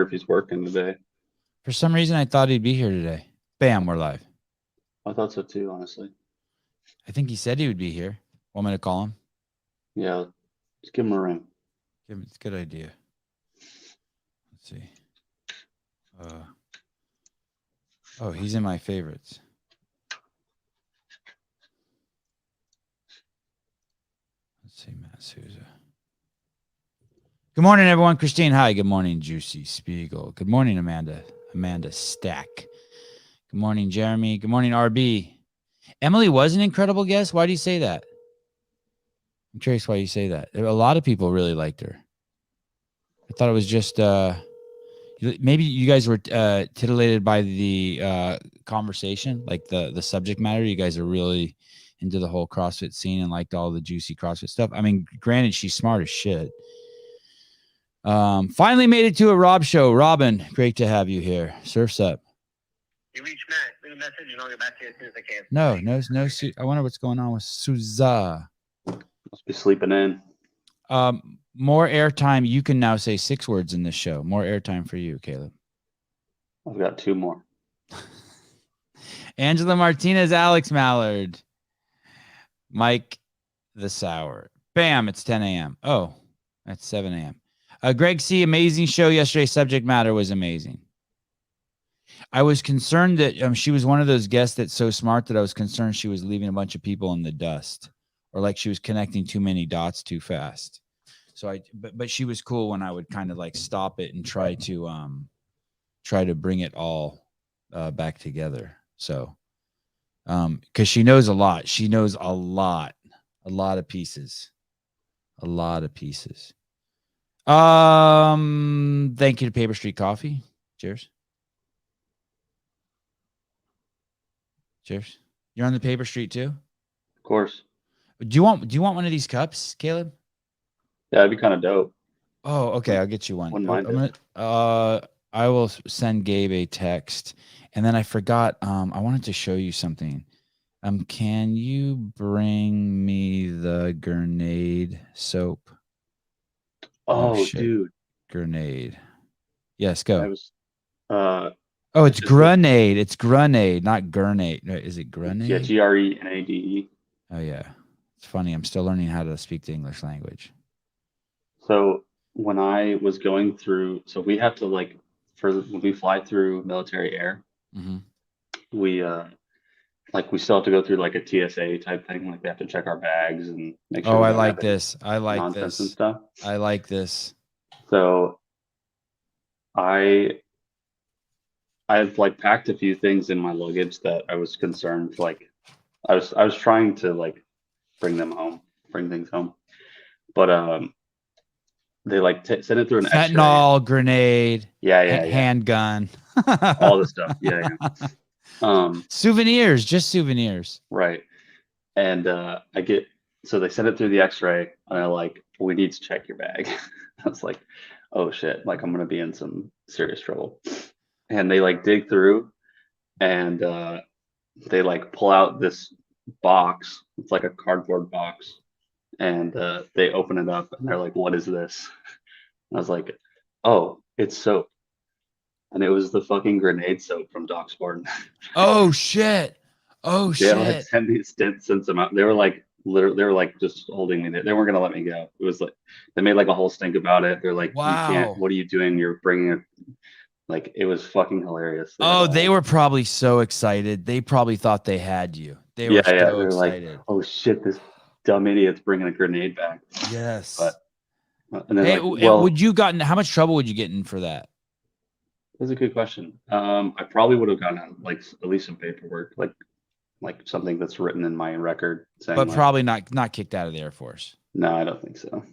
if he's working today. For some reason, I thought he'd be here today. Bam, we're live. I thought so too, honestly. I think he said he would be here. Want me to call him? Yeah, let's give him a ring. It's a good idea. Let's see. Oh, he's in my favorites. Let's see, Matt Souza. Good morning, everyone. Christine, hi. Good morning, Juicy Spiegel. Good morning, Amanda. Amanda Stack. Good morning, Jeremy. Good morning, RB. Emily was an incredible guest. Why do you say that? I'm curious why you say that. A lot of people really liked her. I thought it was just maybe you guys were titillated by the conversation, like the subject matter. You guys are really into the whole CrossFit scene and liked all the juicy CrossFit stuff. I mean, granted, she's smart as shit. Finally made it to a Rob show. Robin, great to have you here. Surf's up. You reach Matt, leave a message, and I'll get back to you as soon as I can. No. I wonder what's going on with Souza. Must be sleeping in. More airtime. You can now say 6 words in this show. More airtime for you, Caleb. I've got 2 more. Angela Martinez, Alex Mallard, Mike the Sour. Bam, it's 10 a.m. Oh, that's 7 a.m. Greg C., amazing show yesterday. Subject matter was amazing. I was concerned that she was one of those guests that's so smart that I was concerned she was leaving a bunch of people in the dust, or like she was connecting too many dots too fast. So but she was cool when I would kind of like stop it and try to bring it all back together. So, because she knows a lot. She knows a lot of pieces. Thank you to Paper Street Coffee. Cheers. You're on the Paper Street too? Of course. Do you want one of these cups, Caleb? Yeah, that'd be kind of dope. Oh, okay. I'll get you one. Wouldn't mind it. I will send Gabe a text. And then I forgot, I wanted to show you something. Can you bring me the grenade soap? Oh dude. Grenade. Yes, go. I was it's grenade. It's grenade, not grenade. Is it grenade? Yeah, GRENADE. Oh yeah. It's funny. I'm still learning how to speak the English language. So when I was going through, so we have to when we fly through military air, mm-hmm. we still have to go through like a TSA type thing. Like they have to check our bags and make sure. Oh, I like this. I like nonsense this and stuff. I like this. So I've like packed a few things in my luggage that I was concerned. Like I was trying to like bring things home, but they like send it through an fentanyl, grenade, handgun, all this stuff. Yeah. Souvenirs, just souvenirs. Right. And so they send it through the X-ray, and they're like, we need to check your bag. I was like, oh shit, like I'm gonna be in some serious trouble. And they like dig through, and they like pull out this box. It's like a cardboard box, and they open it up, and they're like, what is this? And I was like, oh, it's soap. And it was the fucking grenade soap from Doc Spartan. Oh shit! Oh shit! They like sent them out. They were like just holding me. They weren't gonna let me go. It was like they made like a whole stink about it. They're like, wow, you can't. What are you doing? You're bringing it. Like it was fucking hilarious. They were probably so excited. They probably thought they had you. They were so excited. Like, oh shit, this dumb idiot's bringing a grenade back. Yes. But and then how much trouble would you get in for that? That's a good question. I probably would have gotten like at least some paperwork, like something that's written in my record saying. But probably not kicked out of the Air Force. No, I don't think so.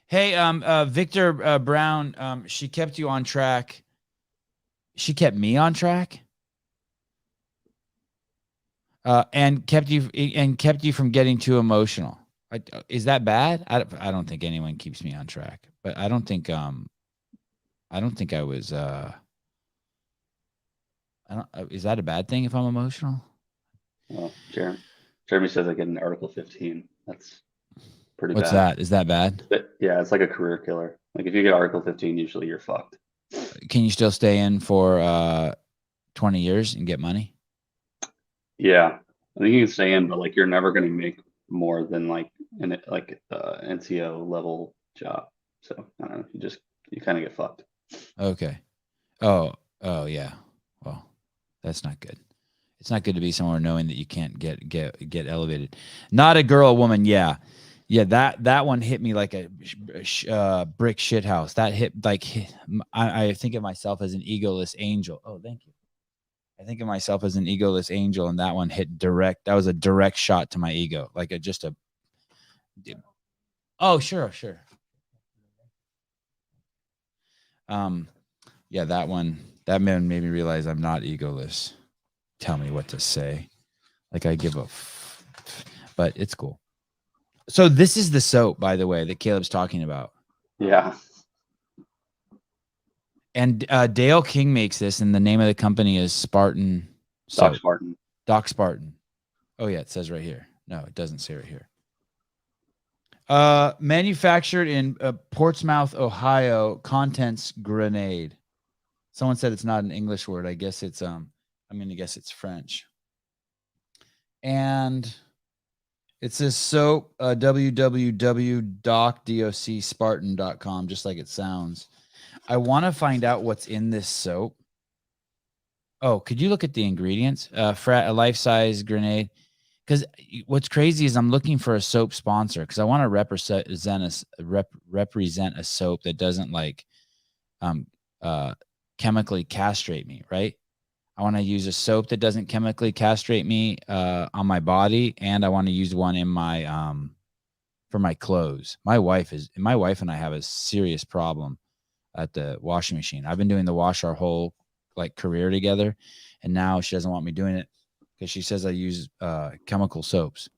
Hey, Victor Brown, she kept you on track. She kept me on track. And kept you from getting too emotional. Is that bad? I don't think anyone keeps me on track, but I don't think I was. Is that a bad thing if I'm emotional? Well, Jeremy says I get an Article 15. That's pretty bad. What's that? Is that bad? Yeah, it's like a career killer. Like if you get Article 15, usually you're fucked. Can you still stay in for 20 years and get money? Yeah, I think you can stay in, but like you're never going to make more than like an NCO level job. So I don't know. You kind of get fucked. Okay. Oh yeah. Well, that's not good. It's not good to be somewhere knowing that you can't get elevated. Not a girl, a woman. Yeah. That one hit me like a brick shit house. That hit like I think of myself as an egoless angel. Oh, thank you. I think of myself as an egoless angel, and that one hit direct. That was a direct shot to my ego, like just a. Oh, sure. Yeah, that one made me realize I'm not egoless. Tell me what to say. Like I give a but it's cool. So this is the soap, by the way, that Caleb's talking about. Yeah. And Dale King makes this, and the name of the company is Spartan Soap. Doc Spartan. Doc Spartan. Oh yeah, it says right here. No, it doesn't say right here. Manufactured in Portsmouth, Ohio. Contents grenade. Someone said it's not an English word. I guess it's I'm gonna guess it's French. And it says soap, www.docspartan.com, just like it sounds. I want to find out what's in this soap. Oh, could you look at the ingredients? A life-size grenade. Because what's crazy is I'm looking for a soap sponsor because I want to represent a soap that doesn't like chemically castrate me, right? I want to use a soap that doesn't chemically castrate me on my body, and I want to use one in my for my clothes. My wife and I have a serious problem at the washing machine. I've been doing the wash our whole like career together, and now she doesn't want me doing it because she says I use chemical soaps,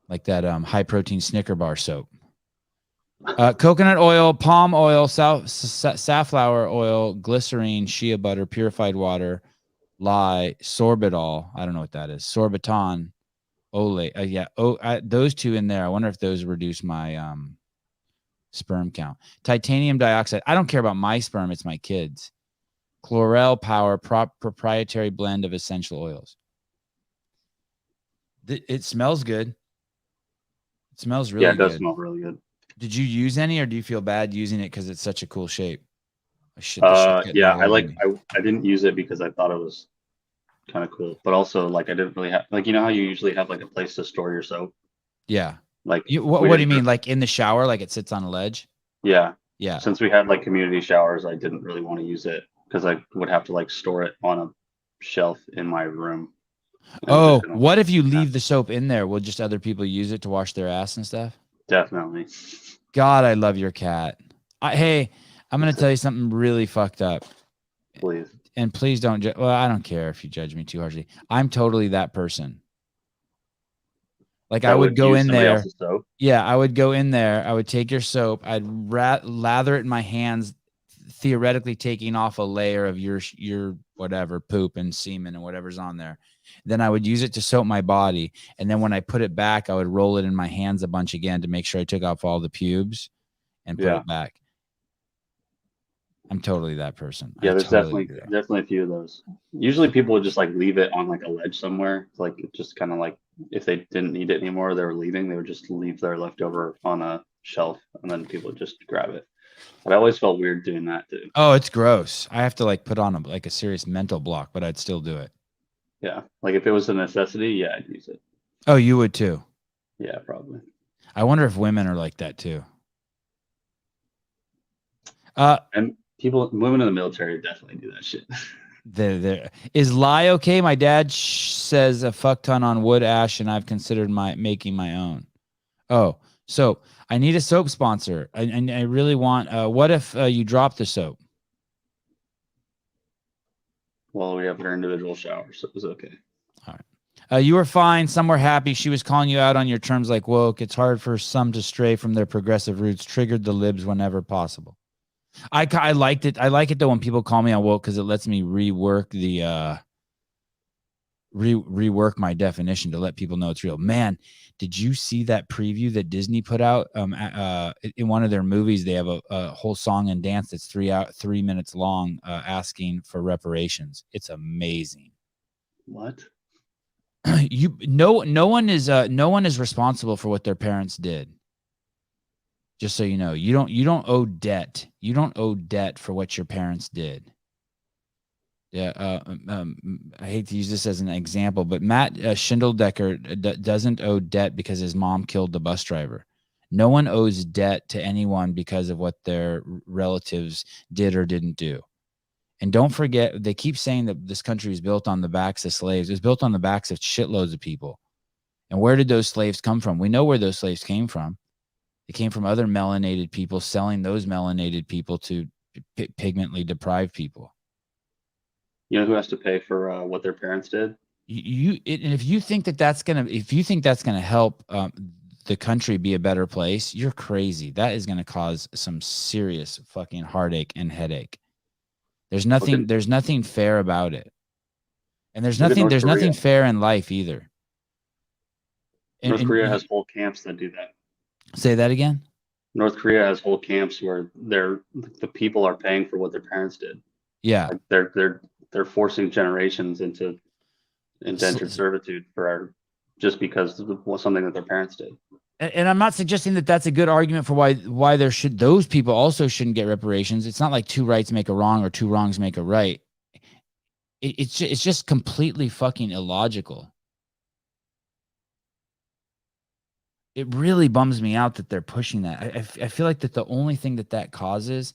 like that high protein Snicker bar soap. Coconut oil, palm oil, safflower oil, glycerine, shea butter, purified water, lye, sorbitol. I don't know what that is. Sorbiton, olate. Those two in there. I wonder if those reduce my sperm count. Titanium dioxide. I don't care about my sperm. It's my kids. Chlorel Power, proprietary blend of essential oils. It smells good. It smells really good. Yeah, it does smell really good. Did you use any, or do you feel bad using it because it's such a cool shape? Yeah, I didn't use it because I thought it was kind of cool, but also like I didn't really have like, you know how you usually have like a place to store your soap? Yeah. Like what do you mean? Like in the shower, like it sits on a ledge? Yeah. Yeah. Since we had like community showers, I didn't really want to use it because I would have to like store it on a shelf in my room. Oh, what if you leave the soap in there? Will just other people use it to wash their ass and stuff? Definitely. God, I love your cat. Hey, I'm going to tell you something really fucked up. Please. And please don't well, I don't care if you judge me too harshly. I'm totally that person. Like I would go in there. Yeah, I would go in there. I would take your soap. I'd lather it in my hands, theoretically taking off a layer of your whatever poop and semen and whatever's on there. Then I would use it to soap my body. And then when I put it back, I would roll it in my hands a bunch again to make sure I took off all the pubes and put it back. I'm totally that person. Yeah, there's definitely a few of those. Usually people would just like leave it on like a ledge somewhere. Like it just kind of like if they didn't need it anymore, they were leaving, they would just leave their leftover on a shelf and then people would just grab it. But I always felt weird doing that too. Oh, it's gross. I have to like put on a serious mental block, but I'd still do it. Yeah. Like if it was a necessity, yeah, I'd use it. Oh, you would too? Yeah, probably. I wonder if women are like that too. And women in the military definitely do that shit. Is lye okay? My dad says a fuck ton on wood ash, and I've considered making my own. Oh, so I need a soap sponsor. I really want. What if you drop the soap? Well, we have our individual showers, so it was okay. All right. You were fine. Some were happy. She was calling you out on your terms like woke. It's hard for some to stray from their progressive roots. Triggered the libs whenever possible. I liked it. I like it though when people call me on woke because it lets me rework rework my definition to let people know it's real. Man, did you see that preview that Disney put out? In one of their movies, they have a whole song and dance that's 3 minutes long, asking for reparations. It's amazing. What? No one is responsible for what their parents did. Just so you know, you don't owe debt. You don't owe debt for what your parents did. Yeah, I hate to use this as an example, but Matt Schindeldecker doesn't owe debt because his mom killed the bus driver. No one owes debt to anyone because of what their relatives did or didn't do. And don't forget, they keep saying that this country is built on the backs of slaves. It was built on the backs of shitloads of people. And where did those slaves come from? We know where those slaves came from. They came from other melanated people selling those melanated people to pigmentally deprived people. You know who has to pay for what their parents did? And if you think that's gonna help the country be a better place, you're crazy. That is gonna cause some serious fucking heartache and headache. There's nothing fair about it, and there's nothing fair in life either. North Korea has whole camps that do that. Say that again. North Korea has whole camps where the people are paying for what their parents did. Yeah, like they're forcing generations into indentured servitude just because of something that their parents did. And I'm not suggesting that that's a good argument for why those people also shouldn't get reparations. It's not like two rights make a wrong or two wrongs make a right. It's just completely fucking illogical. It really bums me out that they're pushing that. I feel like that the only thing that causes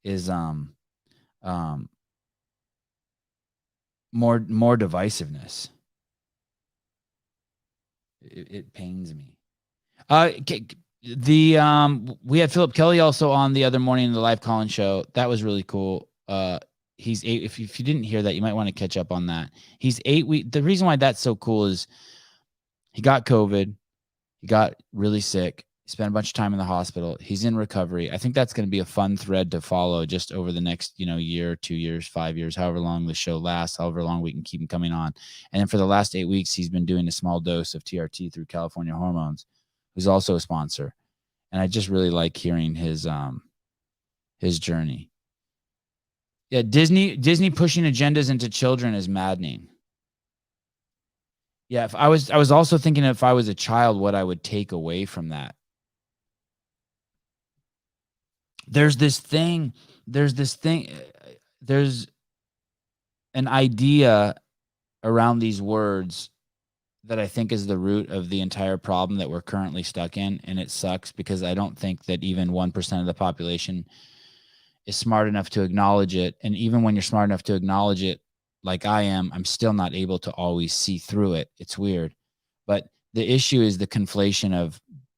is more divisiveness. It pains me. We had Philip Kelly also on the other morning in the live call-in show. That was really cool. He's 8. If you didn't hear that, you might want to catch up on that. He's 8 weeks. The reason why that's so cool is he got COVID. He got really sick. He spent a bunch of time in the hospital. He's in recovery. I think that's going to be a fun thread to follow just over the next, year, 2 years, 5 years, however long the show lasts, however long we can keep him coming on. And then for the last 8 weeks, he's been doing a small dose of TRT through California Hormones, who's also a sponsor. And I just really like hearing his journey. Yeah, Disney pushing agendas into children is maddening. Yeah, I was also thinking if I was a child, what I would take away from that. There's an idea around these words that I think is the root of the entire problem that we're currently stuck in. And it sucks because I don't think that even 1% of the population is smart enough to acknowledge it. And even when you're smart enough to acknowledge it, like I am, I'm still not able to always see through it. It's weird. But the issue is the conflation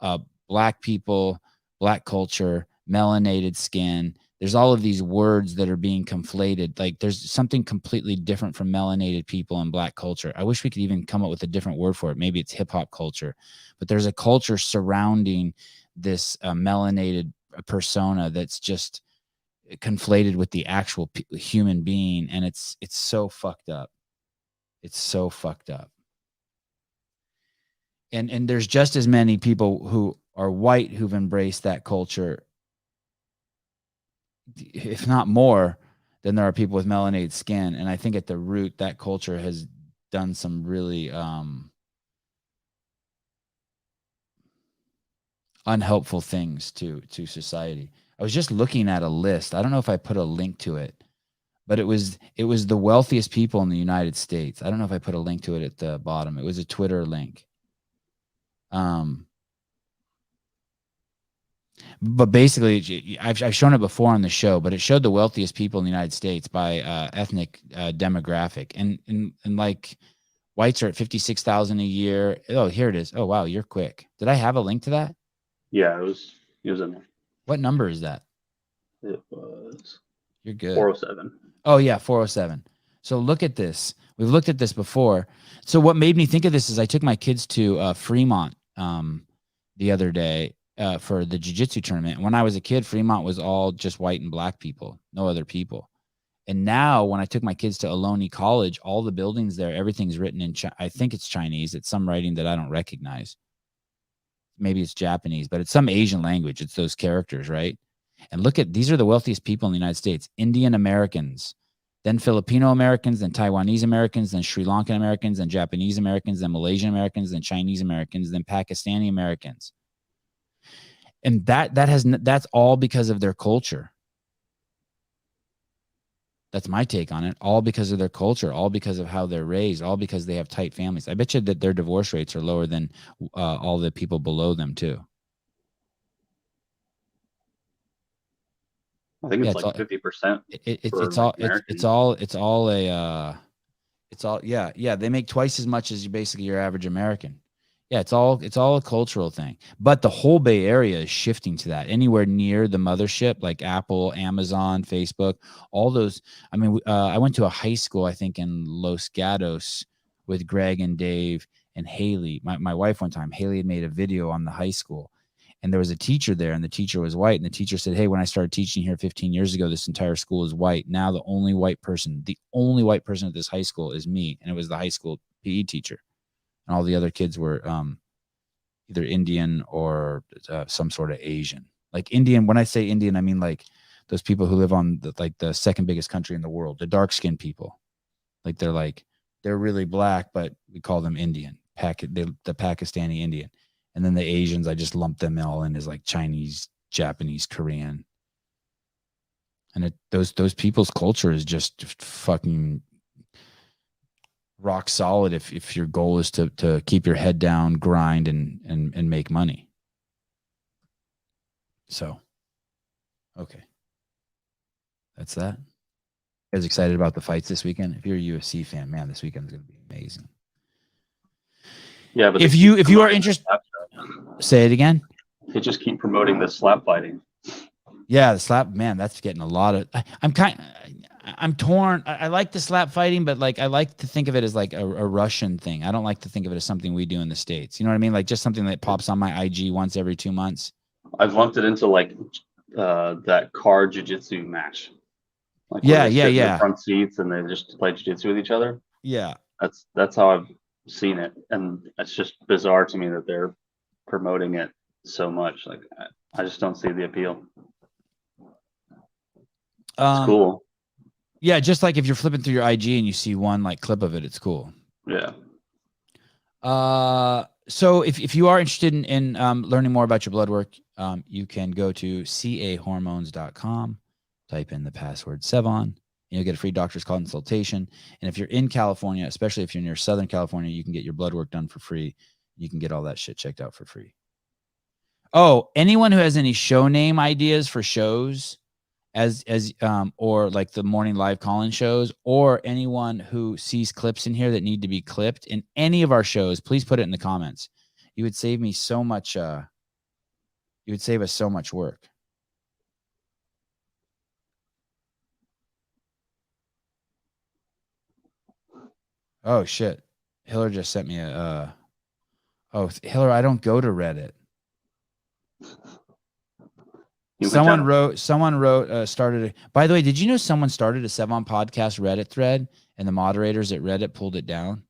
of Black people, Black culture, melanated skin. There's all of these words that are being conflated. Like there's something completely different from melanated people and Black culture. I wish we could even come up with a different word for it. Maybe it's hip hop culture, but there's a culture surrounding this melanated persona that's just conflated with the actual human being. And it's so fucked up. It's so fucked up. And there's just as many people who are white who've embraced that culture, if not more, than there are people with melanated skin. And I think at the root, that culture has done some really unhelpful things to society. I was just looking at a list. I don't know if I put a link to it, but it was the wealthiest people in the United States. I don't know if I put a link to it at the bottom. It was a Twitter link. But basically, I've shown it before on the show, but it showed the wealthiest people in the United States by ethnic demographic, and like whites are at $56,000 a year. Oh, here it is. Oh wow, you're quick. Did I have a link to that? Yeah, it was in there. What number is that? It was. You're good. 407. Oh yeah, 407. So look at this. We've looked at this before. So what made me think of this is I took my kids to Fremont the other day for the jiu-jitsu tournament. When I was a kid, Fremont was all just white and Black people, no other people. And now when I took my kids to Ohlone College, all the buildings there, everything's written in, I think it's Chinese. It's some writing that I don't recognize. Maybe it's Japanese, but it's some Asian language. It's those characters, right? And look at, these are the wealthiest people in the United States: Indian Americans, then Filipino Americans, then Taiwanese Americans, then Sri Lankan Americans, then Japanese Americans, then Malaysian Americans, then Chinese Americans, then Pakistani Americans. And that's all because of their culture. That's my take on it. All because of their culture, all because of how they're raised, all because they have tight families. I bet you that their divorce rates are lower than all the people below them too. I think it's like 50%. They make twice as much as basically your average American. Yeah, it's all a cultural thing. But the whole Bay Area is shifting to that. Anywhere near the mothership, like Apple, Amazon, Facebook, all those. I mean, I went to a high school, I think, in Los Gatos with Greg and Dave and Haley. My wife one time, Haley had made a video on the high school, and there was a teacher there, and the teacher was white. And the teacher said, "Hey, when I started teaching here 15 years ago, this entire school is white. Now the only white person at this high school is me." And it was the high school PE teacher. And all the other kids were either Indian or some sort of Asian. Like Indian, when I say Indian, I mean like those people who live on the second biggest country in the world, the dark-skinned people. Like they're really black, but we call them Indian, the Pakistani Indian. And then the Asians, I just lump them all in as like Chinese, Japanese, Korean. And those people's culture is just fucking rock solid if your goal is to keep your head down, grind, and make money. So, okay. That's that. You guys excited about the fights this weekend? If you're a UFC fan, man, this weekend is going to be amazing. Yeah, but if you are interested, say it again. They just keep promoting the slap fighting. Yeah, the slap, man, that's getting a lot of. I'm torn. I like the slap fighting, but like I like to think of it as like a Russian thing. I don't like to think of it as something we do in the States. You know what I mean? Like just something that pops on my IG once every 2 months. I've lumped it into like that car jiu-jitsu match. Like yeah. In the front seats and they just play jiu-jitsu with each other. Yeah, that's how I've seen it, and it's just bizarre to me that they're promoting it so much. Like I just don't see the appeal. It's cool. Yeah, just like if you're flipping through your IG and you see one like clip of it, it's cool. Yeah. So if you are interested in learning more about your blood work, you can go to cahormones.com, type in the password Sevan, and you'll get a free doctor's consultation. And if you're in California, especially if you're near Southern California, you can get your blood work done for free. You can get all that shit checked out for free. Oh, anyone who has any show name ideas for shows, or like the morning live call-in shows, or anyone who sees clips in here that need to be clipped in any of our shows, please put it in the comments. You would save me so much. You would save us so much work. Oh shit! Hiller just sent me a. Oh, Hiller, I don't go to Reddit. Someone wrote, started. By the way, did you know someone started a Sevan Podcast Reddit thread and the moderators at Reddit pulled it down?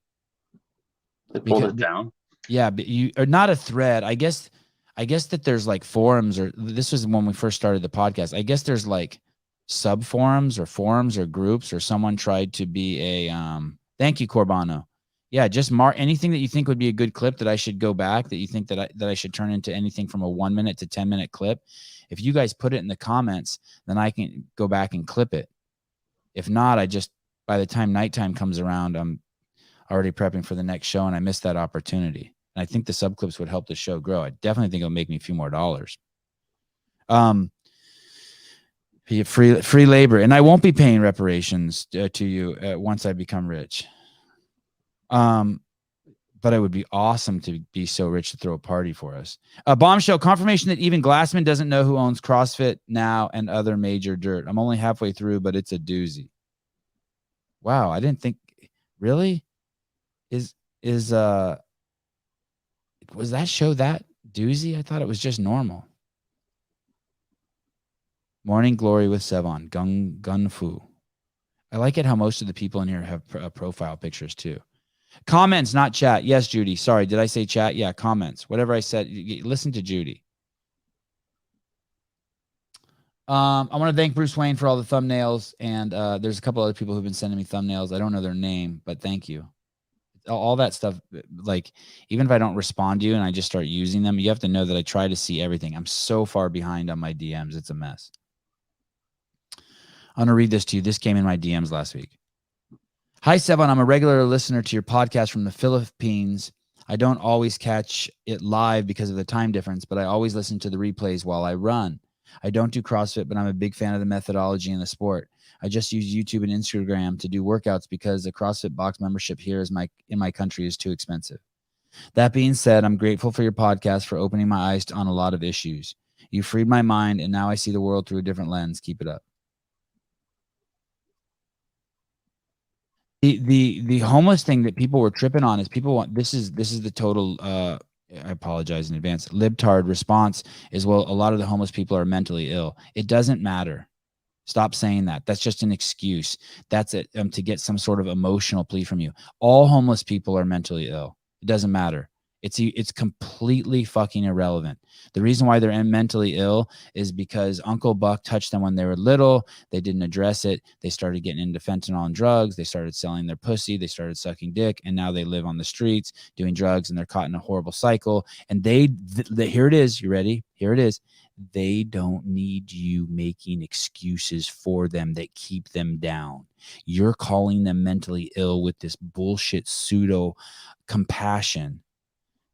They pulled it down? Yeah, but or not a thread. I guess that there's like forums, or this was when we first started the podcast. I guess there's like sub forums or groups, or someone tried to be a, thank you, Corbano. Yeah, just mark anything that you think would be a good clip that I should go back, that you think that I should turn into anything from a 1 minute to 10 minute clip. If you guys put it in the comments, then I can go back and clip it. If not, by the time nighttime comes around, I'm already prepping for the next show and I missed that opportunity. And I think the sub clips would help the show grow. I definitely think it'll make me a few more dollars. Free labor, and I won't be paying reparations to you once I become rich. But it would be awesome to be so rich to throw a party for us. Bombshell confirmation that even Glassman doesn't know who owns CrossFit Now and other major dirt. I'm only halfway through, but it's a doozy. Wow, I didn't think. Really? Was that show that doozy? I thought it was just normal. Morning Glory with Sevan. Gun Fu. I like it how most of the people in here have profile pictures too. Comments, not chat. Yes, Judy. Sorry, did I say chat? Yeah, comments. Whatever I said, listen to Judy. I want to thank Bruce Wayne for all the thumbnails, and there's a couple other people who've been sending me thumbnails. I don't know their name, but thank you. All that stuff, like even if I don't respond to you and I just start using them, you have to know that I try to see everything. I'm so far behind on my DMs. It's a mess. I'm going to read this to you. This came in my DMs last week. Hi, Sevan. I'm a regular listener to your podcast from the Philippines. I don't always catch it live because of the time difference, but I always listen to the replays while I run. I don't do CrossFit, but I'm a big fan of the methodology in the sport. I just use YouTube and Instagram to do workouts because the CrossFit box membership here in my country is too expensive. That being said, I'm grateful for your podcast for opening my eyes on a lot of issues. You freed my mind, and now I see the world through a different lens. Keep it up. The homeless thing that people were tripping on is people want this is the total I apologize in advance. Libtard response is, well, a lot of the homeless people are mentally ill. It doesn't matter. Stop saying that. That's just an excuse. That's it to get some sort of emotional plea from you. All homeless people are mentally ill. It doesn't matter. It's completely fucking irrelevant. The reason why they're mentally ill is because Uncle Buck touched them when they were little. They didn't address it. They started getting into fentanyl and drugs. They started selling their pussy. They started sucking dick. And now they live on the streets doing drugs, and they're caught in a horrible cycle. And here it is. You ready? Here it is. They don't need you making excuses for them that keep them down. You're calling them mentally ill with this bullshit pseudo compassion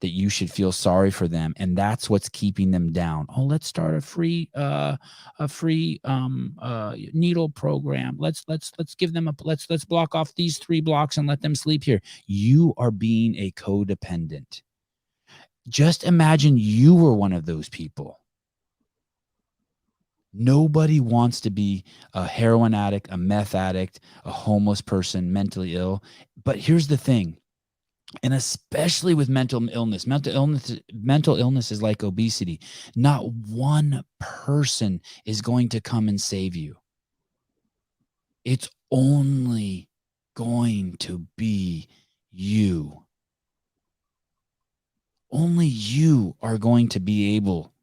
that you should feel sorry for them, and that's what's keeping them down. Oh, let's start a free needle program. Let's give them let's block off these 3 blocks and let them sleep here. You are being a codependent. Just imagine you were one of those people. Nobody wants to be a heroin addict, a meth addict, a homeless person, mentally ill. But here's the thing. And especially with mental illness is like obesity. Not one person is going to come and save you. It's only going to be you. Only you are going to be able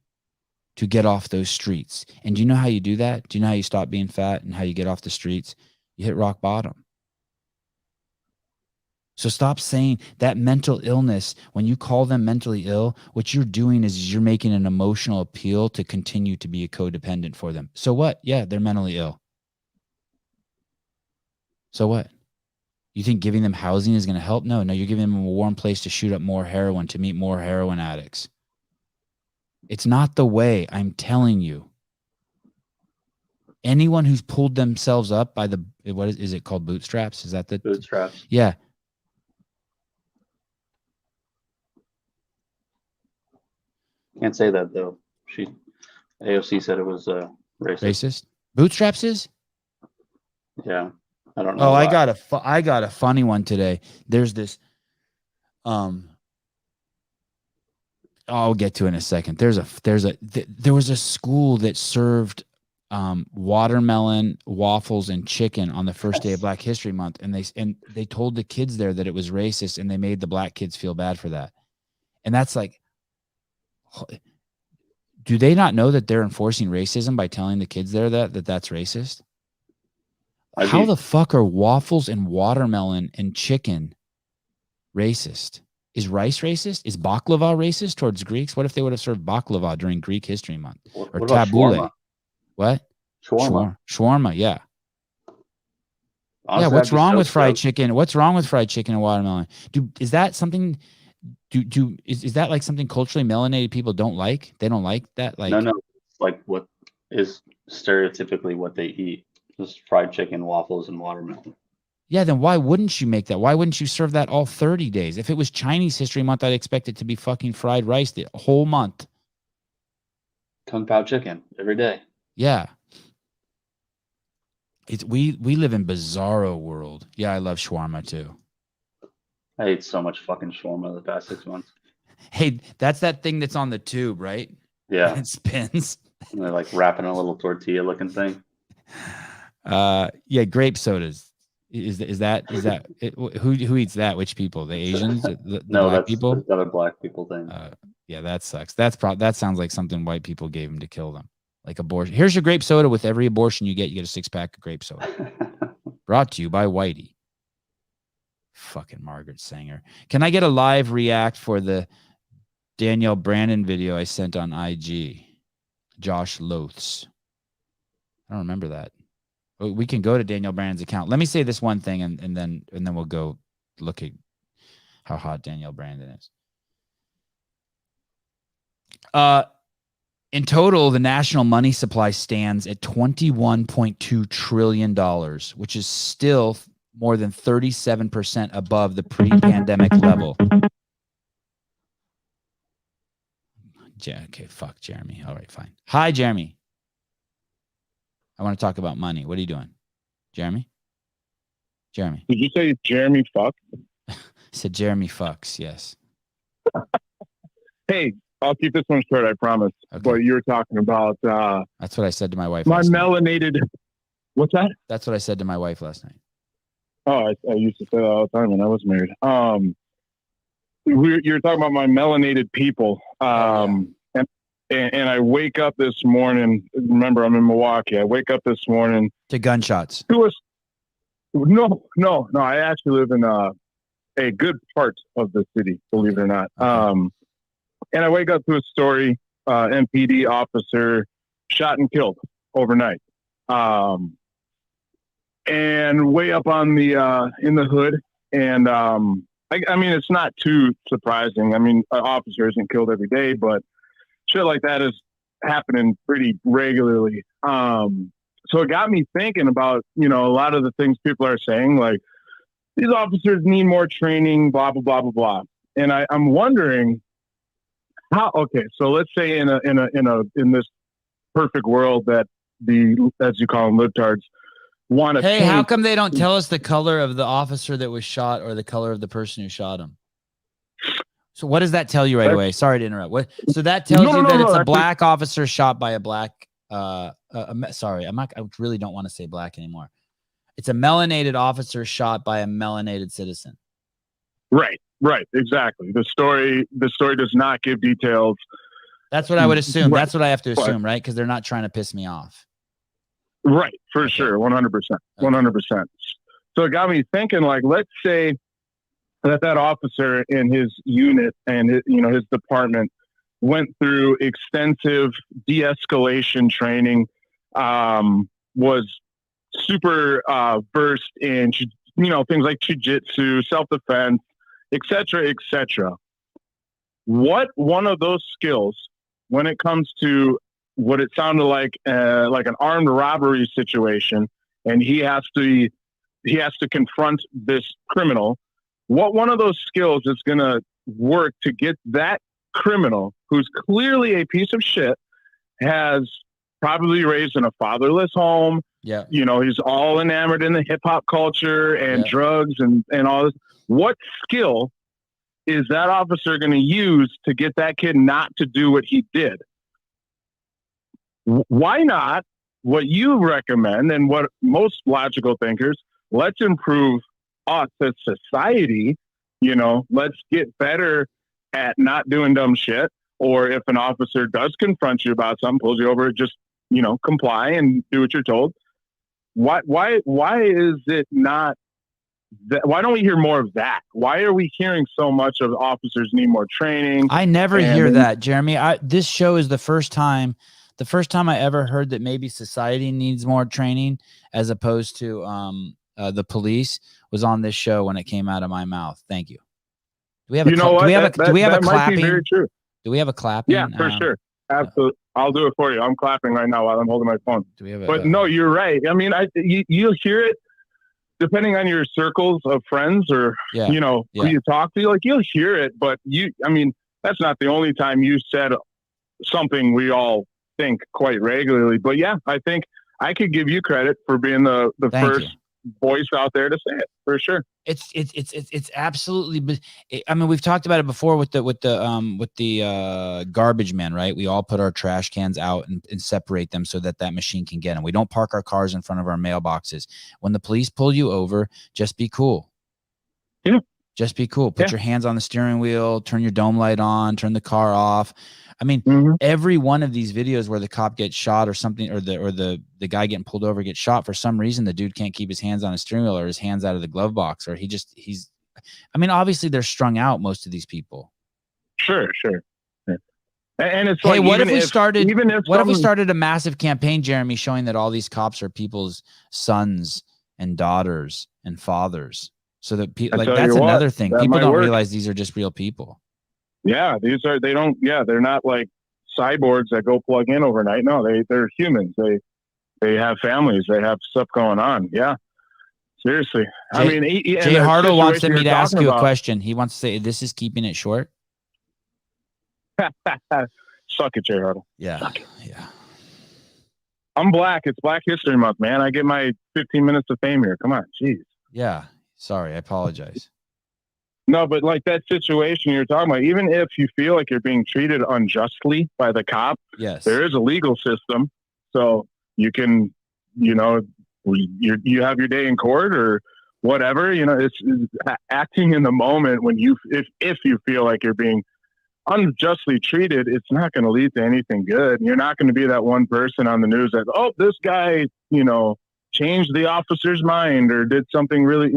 to get off those streets. And do you know how you do that? Do you know how you stop being fat and how you get off the streets? You hit rock bottom. So stop saying that mental illness. When you call them mentally ill, what you're doing is you're making an emotional appeal to continue to be a codependent for them. So what? Yeah, they're mentally ill. So what? You think giving them housing is going to help? No, you're giving them a warm place to shoot up more heroin, to meet more heroin addicts. It's not the way, I'm telling you. Anyone who's pulled themselves up by the, what is it called? Bootstraps? Is that the bootstraps? Yeah. Can't say that though. AOC said it was racist. Racist? Bootstraps is? Yeah, I don't know. Oh, why. I got a funny one today. There's this. I'll get to it in a second. There was a school that served watermelon, waffles, and chicken on the first day of Black History Month, and they told the kids there that it was racist, and they made the black kids feel bad for that. And that's like, do they not know that they're enforcing racism by telling the kids there that's racist? How the fuck are waffles and watermelon and chicken racist? Is rice racist? Is baklava racist towards Greeks? What if they would have served baklava during Greek History Month? Or tabbouleh? What? Shawarma, yeah. Honestly, yeah, what's wrong with fried chicken? What's wrong with fried chicken and watermelon? Is that something... Is that like something culturally melanated people don't like? They don't like that? Like, no, it's like what is stereotypically what they eat. Just fried chicken, waffles, and watermelon. Yeah, then why wouldn't you make that? Why wouldn't you serve that all 30 days? If it was Chinese History Month, I'd expect it to be fucking fried rice the whole month. Kung Pao chicken every day. Yeah. We live in bizarro world. Yeah, I love shawarma too. I ate so much fucking shawarma the past 6 months. Hey, that's that thing that's on the tube, right? Yeah. It spins. And they're like wrapping a little tortilla looking thing. Yeah, grape sodas. Is that who eats that? Which people? The Asians? The No, black that's people? the other black people thing. Yeah, that sucks. That sounds like something white people gave them to kill them. Like abortion. Here's your grape soda. With every abortion you get a 6-pack of grape soda. Brought to you by Whitey. Fucking Margaret Sanger. Can I get a live react for the Danielle Brandon video I sent on IG? Josh Loths. I don't remember that. We can go to Danielle Brandon's account. Let me say this one thing, and then we'll go look at how hot Danielle Brandon is. In total, the national money supply stands at $21.2 trillion, which is still more than 37% above the pre-pandemic level. Okay, fuck Jeremy. All right, fine. Hi, Jeremy. I want to talk about money. What are you doing? Jeremy? Jeremy. Did you say Jeremy fuck? I said Jeremy fucks, yes. Hey, I'll keep this one short, I promise. Okay. But you were talking about that's what I said to my wife. My melanated. What's that? That's what I said to my wife last night. Oh, I used to say that all the time when I was married. You're talking about my melanated people. And I wake up this morning. Remember, I'm in Milwaukee. I wake up this morning to gunshots. No. I actually live in a good part of the city, believe it or not. Okay. And I wake up to a story, MPD officer shot and killed overnight. And way up on the, in the hood. And, I mean, it's not too surprising. I mean, an officer isn't killed every day, but shit like that is happening pretty regularly. So it got me thinking about, a lot of the things people are saying, like these officers need more training, blah, blah, blah, blah, blah. And I'm wondering how, okay. So let's say in this perfect world that as you call them, libtards want to. Hey, how come they don't tell us the color of the officer that was shot or the color of the person who shot him? So what does that tell you right away? Sorry to interrupt. So that tells you that it's a black officer shot by a black. Sorry, I really don't want to say black anymore. It's a melanated officer shot by a melanated citizen. Right, exactly. The story does not give details. That's what I would assume. Right. That's what I have to assume, right? Because they're not trying to piss me off. Right, for sure, 100%, 100%. So it got me thinking. Like, let's say that officer in his unit and his department went through extensive de-escalation training, was super versed in things like jiu-jitsu, self-defense, etc. What one of those skills, when it comes to what it sounded like an armed robbery situation, and he has to confront this criminal, what one of those skills is going to work to get that criminal, who's clearly a piece of shit, has probably raised in a fatherless home. Yeah. He's all enamored in the hip hop culture and drugs and all this. What skill is that officer going to use to get that kid not to do what he did? Why not what you recommend and what most logical thinkers, let's improve us as society, let's get better at not doing dumb shit. Or if an officer does confront you about something, pulls you over, just, comply and do what you're told. Why is it not that? Why don't we hear more of that? Why are we hearing so much of officers need more training? I never hear that, Jeremy. This show is the first time I ever heard that maybe society needs more training as opposed to the police was on this show when it came out of my mouth. Thank you. Do we have a clapping? Be very true. Do we have a clapping? Yeah, for sure. Absolutely. I'll do it for you. I'm clapping right now while I'm holding my phone. Do we have no, you're right. I mean, you'll hear it depending on your circles of friends or, who you talk to. Like, you'll hear it, but that's not the only time you said something we all think quite regularly. But yeah, I think I could give you credit for being the first voice out there to say it for sure. It's absolutely. I mean, we've talked about it before with the garbage men, right? We all put our trash cans out and separate them so that machine can get them. We don't park our cars in front of our mailboxes. When the police pull you over, just be cool. Yeah. Just be cool. Put your hands on the steering wheel, turn your dome light on, turn the car off. I mean, every one of these videos where the cop gets shot or something, or the guy getting pulled over gets shot, for some reason, the dude can't keep his hands on his steering wheel or his hands out of the glove box, or I mean, obviously they're strung out, most of these people. Sure. Yeah. And it's hey, like, what if we started a massive campaign, Jeremy, showing that all these cops are people's sons and daughters and fathers, so that that's another thing. People don't realize these are just real people. Yeah, they're not like cyborgs that go plug in overnight. No, they're humans. They have families. They have stuff going on. Yeah, seriously. Jay Hartle wants me to ask you a question. He wants to say, this is keeping it short. Suck it, Jay Hartle. Yeah. I'm Black. It's Black History Month, man. I get my 15 minutes of fame here. Come on, jeez. Yeah. Sorry, I apologize. No, but like that situation you're talking about, even if you feel like you're being treated unjustly by the cop, yes, there is a legal system. So you can, you have your day in court or whatever, it's acting in the moment when if you feel like you're being unjustly treated, it's not going to lead to anything good. You're not going to be that one person on the news that, oh, this guy, changed the officer's mind or did something really,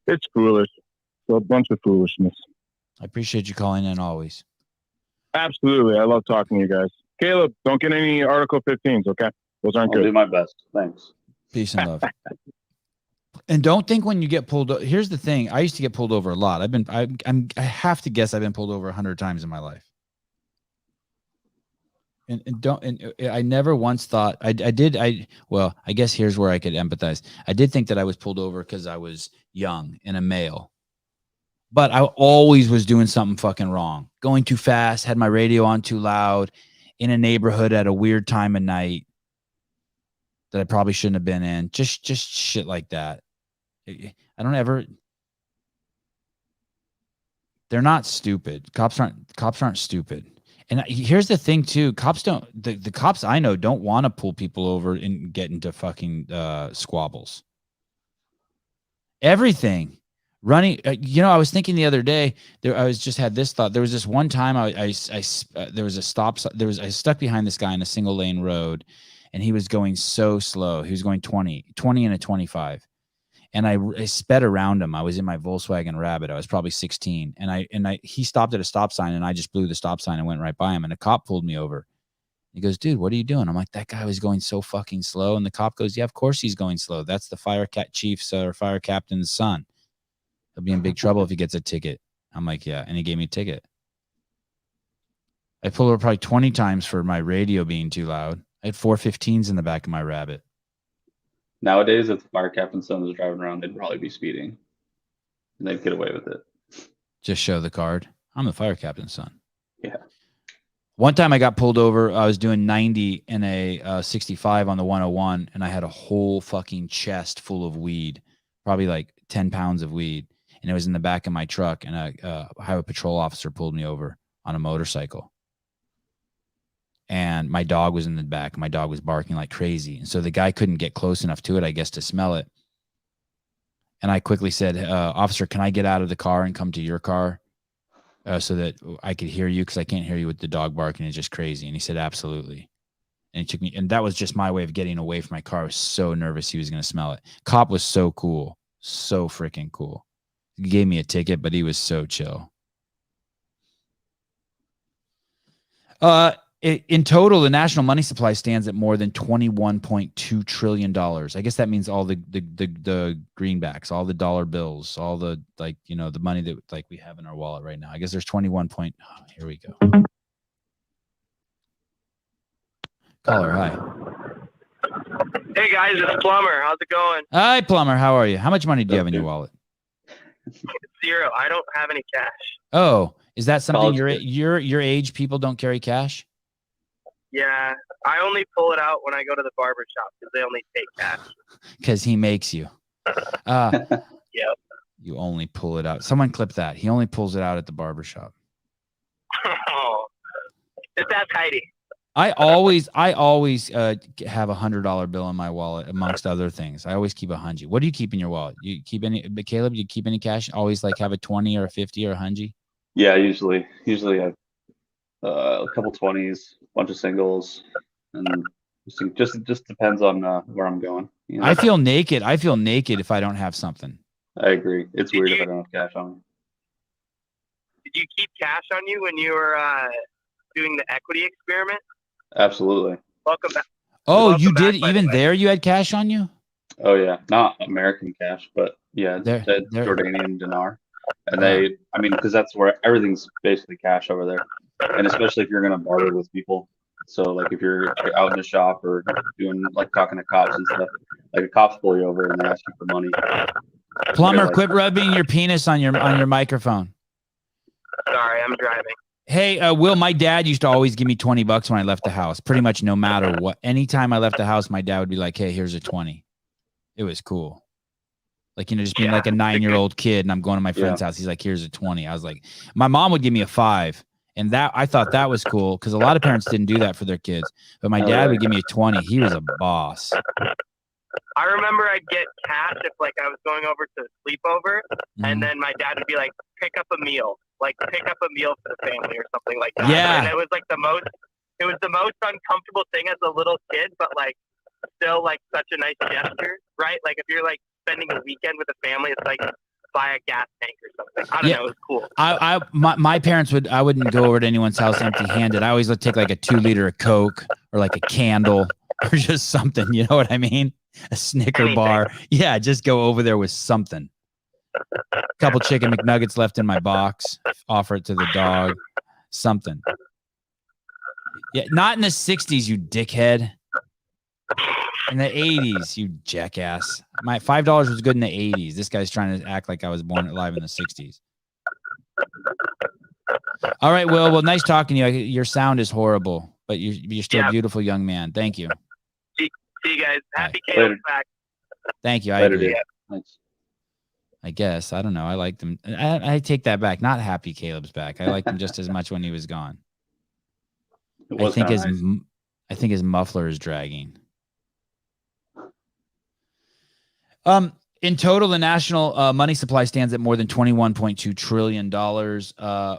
it's foolish. A bunch of foolishness. I appreciate you calling in always. Absolutely. I love talking to you guys. Caleb, don't get any Article 15s, okay? Those aren't good. I'll do my best. Thanks. Peace and love. And don't think when you get pulled over. Here's the thing. I used to get pulled over a lot. I have to guess I've been pulled over 100 times in my life. And I never once thought I guess here's where I could empathize. I did think that I was pulled over because I was young and a male. But I always was doing something fucking wrong. Going too fast, had my radio on too loud, in a neighborhood at a weird time of night that I probably shouldn't have been in. Just shit like that. They're not stupid. Cops aren't stupid. And here's the thing too. The cops I know don't want to pull people over and get into fucking squabbles. Everything. Running, I was thinking the other day. I had this thought. There was this one time there was a stop. I stuck behind this guy on a single lane road, and he was going so slow. He was going 20 and a 25, and I sped around him. I was in my Volkswagen Rabbit. I was probably 16, and he stopped at a stop sign, and I just blew the stop sign and went right by him. And a cop pulled me over. He goes, "Dude, what are you doing?" I'm like, "That guy was going so fucking slow." And the cop goes, "Yeah, of course he's going slow. That's the fire captain's son. He'll be in big trouble if he gets a ticket." I'm like, "Yeah." And he gave me a ticket. I pulled over probably 20 times for my radio being too loud. I had 415s in the back of my Rabbit. Nowadays, if the fire captain's son was driving around, they'd probably be speeding. And they'd get away with it. Just show the card. I'm the fire captain's son. Yeah. One time I got pulled over. I was doing 90 in a 65 on the 101, and I had a whole fucking chest full of weed, probably like 10 pounds of weed. And it was in the back of my truck, and a highway patrol officer pulled me over on a motorcycle. And my dog was in the back. My dog was barking like crazy. And so the guy couldn't get close enough to it, I guess, to smell it. And I quickly said, "Officer, can I get out of the car and come to your car so that I could hear you? Because I can't hear you with the dog barking. It's just crazy." And he said, "Absolutely." And he took me, and that was just my way of getting away from my car. I was so nervous he was going to smell it. Cop was so cool. So freaking cool. He gave me a ticket, but he was so chill. In total, the national money supply stands at more than $21.2 trillion. I guess that means all the greenbacks, all the dollar bills, all the the money that we have in our wallet right now. I guess there's 21 point. Oh, here we go. Caller, hi. Hey guys, it's Plumber. How's it going? Hi, Plumber. How are you? How much money do you have in your wallet? 0. I don't have any cash. Oh, is that something your age people don't carry cash? Yeah, I only pull it out when I go to the barber shop because they only take cash. Because he makes you. Yep. You only pull it out. Someone clip that. He only pulls it out at the barbershop. Oh, it's that tidy. I always have $100 bill in my wallet, amongst other things. I always keep $100. What do you keep in your wallet? You keep any? But Caleb, you keep any cash? Always like have a 20 or a 50 or a $100. Yeah, usually I a couple 20s, bunch of singles, and just depends on where I'm going. You know? I feel naked. I feel naked if I don't have something. I agree. It's weird if I don't have cash on me. Did you keep cash on you when you were doing the equity experiment? Absolutely. Welcome back. Oh, Welcome you back, did? by the Even way. there you had cash on you? Oh yeah, not American cash, but yeah, They're- Jordanian dinar, and because that's where everything's basically cash over there, and especially if you're gonna barter with people. So like if you're out in the shop or doing like talking to cops and stuff, like a cops pull you over and they ask you for money. Plumber, like- quit rubbing your penis on your microphone. Sorry, I'm driving. Hey, Will, my dad used to always give me $20 when I left the house. Pretty much no matter what. Anytime I left the house, my dad would be like, hey, here's a 20. It was cool. Like, just being like a 9-year-old kid and I'm going to my friend's house. He's like, here's a 20. I was like, my mom would give me a 5. And that I thought that was cool because a lot of parents didn't do that for their kids. But my dad would give me a 20. He was a boss. I remember I'd get cash if like I was going over to a sleepover, and then my dad would be like, pick up a meal for the family or something like that. Yeah. And it was like the most uncomfortable thing as a little kid, but like still like such a nice gesture, right? Like if you're like spending a weekend with a family, it's like buy a gas tank or something. I don't know. It was cool. My parents I wouldn't go over to anyone's house empty handed. I always would take like a 2 liter of Coke or like a candle or just something. You know what I mean? A Snicker bar. Yeah. Just go over there with something. A couple chicken McNuggets left in my box. Offer it to the dog. Something. Yeah. Not in the 60s, you dickhead. In the 80s, you jackass. My $5 was good in the 80s. This guy's trying to act like I was born alive in the 60s. All right, Will. Well, nice talking to you. Your sound is horrible, but you're still a beautiful young man. Thank you. See you guys. Happy Caleb's back. Thank you. I Later, agree. dude. Thanks. I guess. I don't know. I liked him. I take that back. Not happy Caleb's back. I liked him just as much when he was gone. It was I kinda nice. think his muffler is dragging. In total, the national money supply stands at more than $21.2 trillion,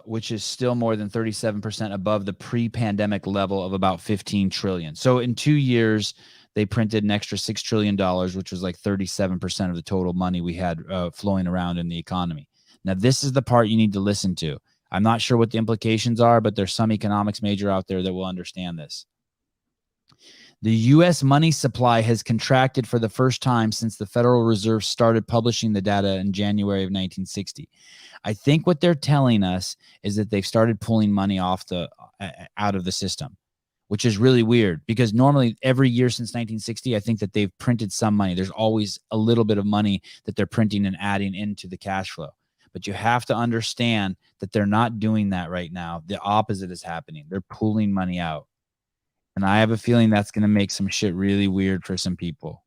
which is still more than 37% above the pre-pandemic level of about $15 trillion. So in 2 years, they printed an extra $6 trillion, which was like 37% of the total money we had flowing around in the economy. Now, this is the part you need to listen to. I'm not sure what the implications are, but there's some economics major out there that will understand this. The U.S. money supply has contracted for the first time since the Federal Reserve started publishing the data in January of 1960. I think what they're telling us is that they've started pulling money out of the system, which is really weird because normally every year since 1960, I think that they've printed some money. There's always a little bit of money that they're printing and adding into the cash flow. But you have to understand that they're not doing that right now. The opposite is happening. They're pulling money out. And I have a feeling that's going to make some shit really weird for some people.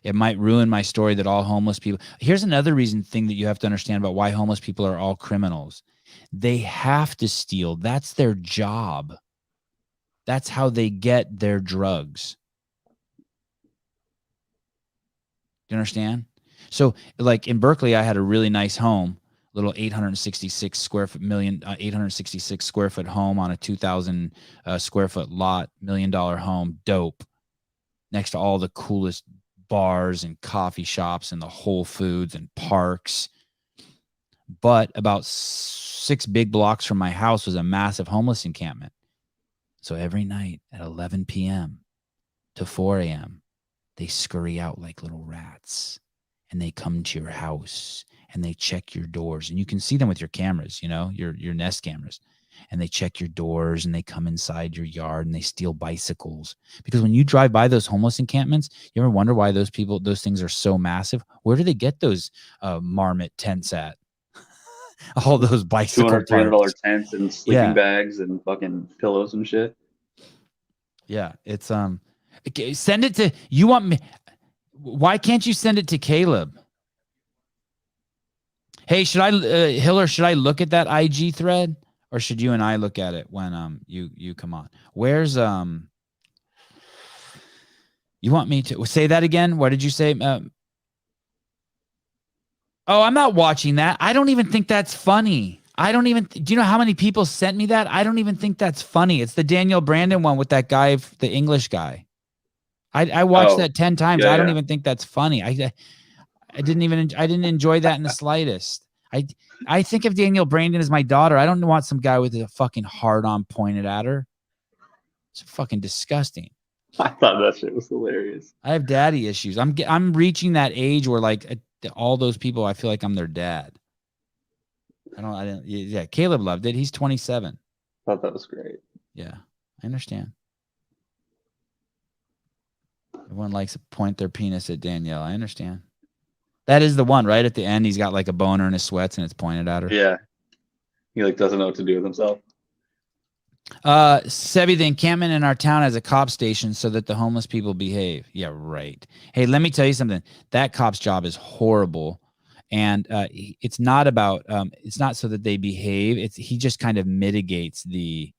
It might ruin my story that all homeless people. Here's another thing that you have to understand about why homeless people are all criminals. They have to steal. That's their job. That's how they get their drugs. Do you understand? So like in Berkeley, I had a really nice home. Little 866 square foot home on a 2,000 square foot lot, $1 million home, dope. Next to all the coolest bars and coffee shops and the Whole Foods and parks. But about 6 big blocks from my house was a massive homeless encampment. So every night at 11 p.m. to 4 a.m., they scurry out like little rats and they come to your house. And they check your doors, and you can see them with your cameras, your Nest cameras, and they check your doors and they come inside your yard and they steal bicycles. Because when you drive by those homeless encampments, you ever wonder why those things are so massive? Where do they get those marmot tents at? All those bicycle $200, $300 parts. tents and sleeping Yeah. bags and fucking pillows and shit. Yeah, it's okay, send it to you want me. Why can't you send it to Caleb? Hey, should I Hiller, should I look at that IG thread or should you and I look at it when you come on? Where's you want me to say that again? What did you say? Oh, I'm not watching that. I don't even think that's funny. I don't even. Do you know how many people sent me that? I don't even think that's funny. It's the Daniel Brandon one with that guy, the English guy. I watched that 10 times. Yeah, I don't yeah. even think that's funny. I didn't enjoy that in the slightest. I think of Daniel Brandon as my daughter. I don't want some guy with a fucking hard-on pointed at her. It's fucking disgusting. I thought that shit was hilarious. I have daddy issues. I'm reaching that age where like all those people, I feel like I'm their dad. Yeah, Caleb loved it. He's 27. Thought that was great. Yeah, I understand. Everyone likes to point their penis at Danielle. I understand. That is the one, right? At the end, he's got like a boner in his sweats and it's pointed at her. Yeah. He like doesn't know what to do with himself. Sebi, the encampment in our town has a cop station so that the homeless people behave. Yeah, right. Hey, let me tell you something. That cop's job is horrible. And it's not about it's not so that they behave. He just kind of mitigates the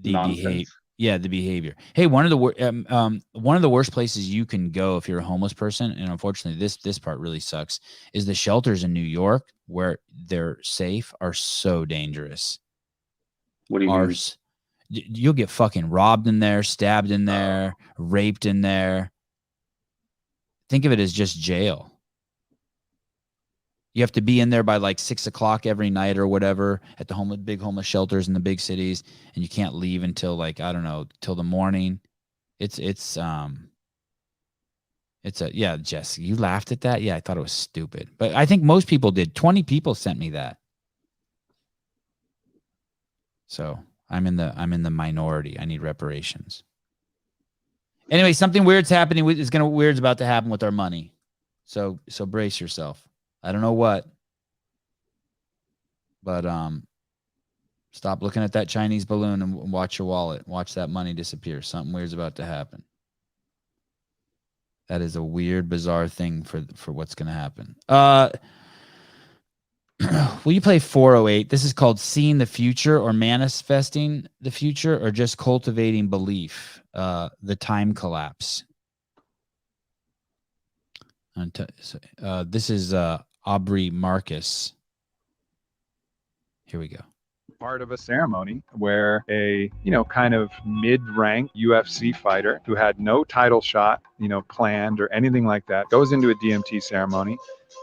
behavior. Yeah, the behavior. Hey, one of the worst places you can go if you're a homeless person, and unfortunately this part really sucks, is the shelters in New York where they're safe are so dangerous. What do you mean? You'll get fucking robbed in there, stabbed in there, raped in there. Think of it as just jail. You have to be in there by like 6 o'clock every night or whatever at the big homeless shelters in the big cities, and you can't leave until like, I don't know, till the morning. Yeah, Jess, you laughed at that? Yeah, I thought it was stupid. But I think most people did. 20 people sent me that. So I'm in the minority. I need reparations. Anyway, something weird's happening. Weird's about to happen with our money. So brace yourself. I don't know what, but stop looking at that Chinese balloon and watch your wallet. Watch that money disappear. Something weird's about to happen. That is a weird, bizarre thing for what's going to happen. Will you play 408? This is called Seeing the Future or Manifesting the Future or just Cultivating Belief. The Time Collapse. This is Aubrey Marcus. Here we go. Part of a ceremony where a, kind of mid-ranked UFC fighter who had no title shot, planned or anything like that, goes into a DMT ceremony.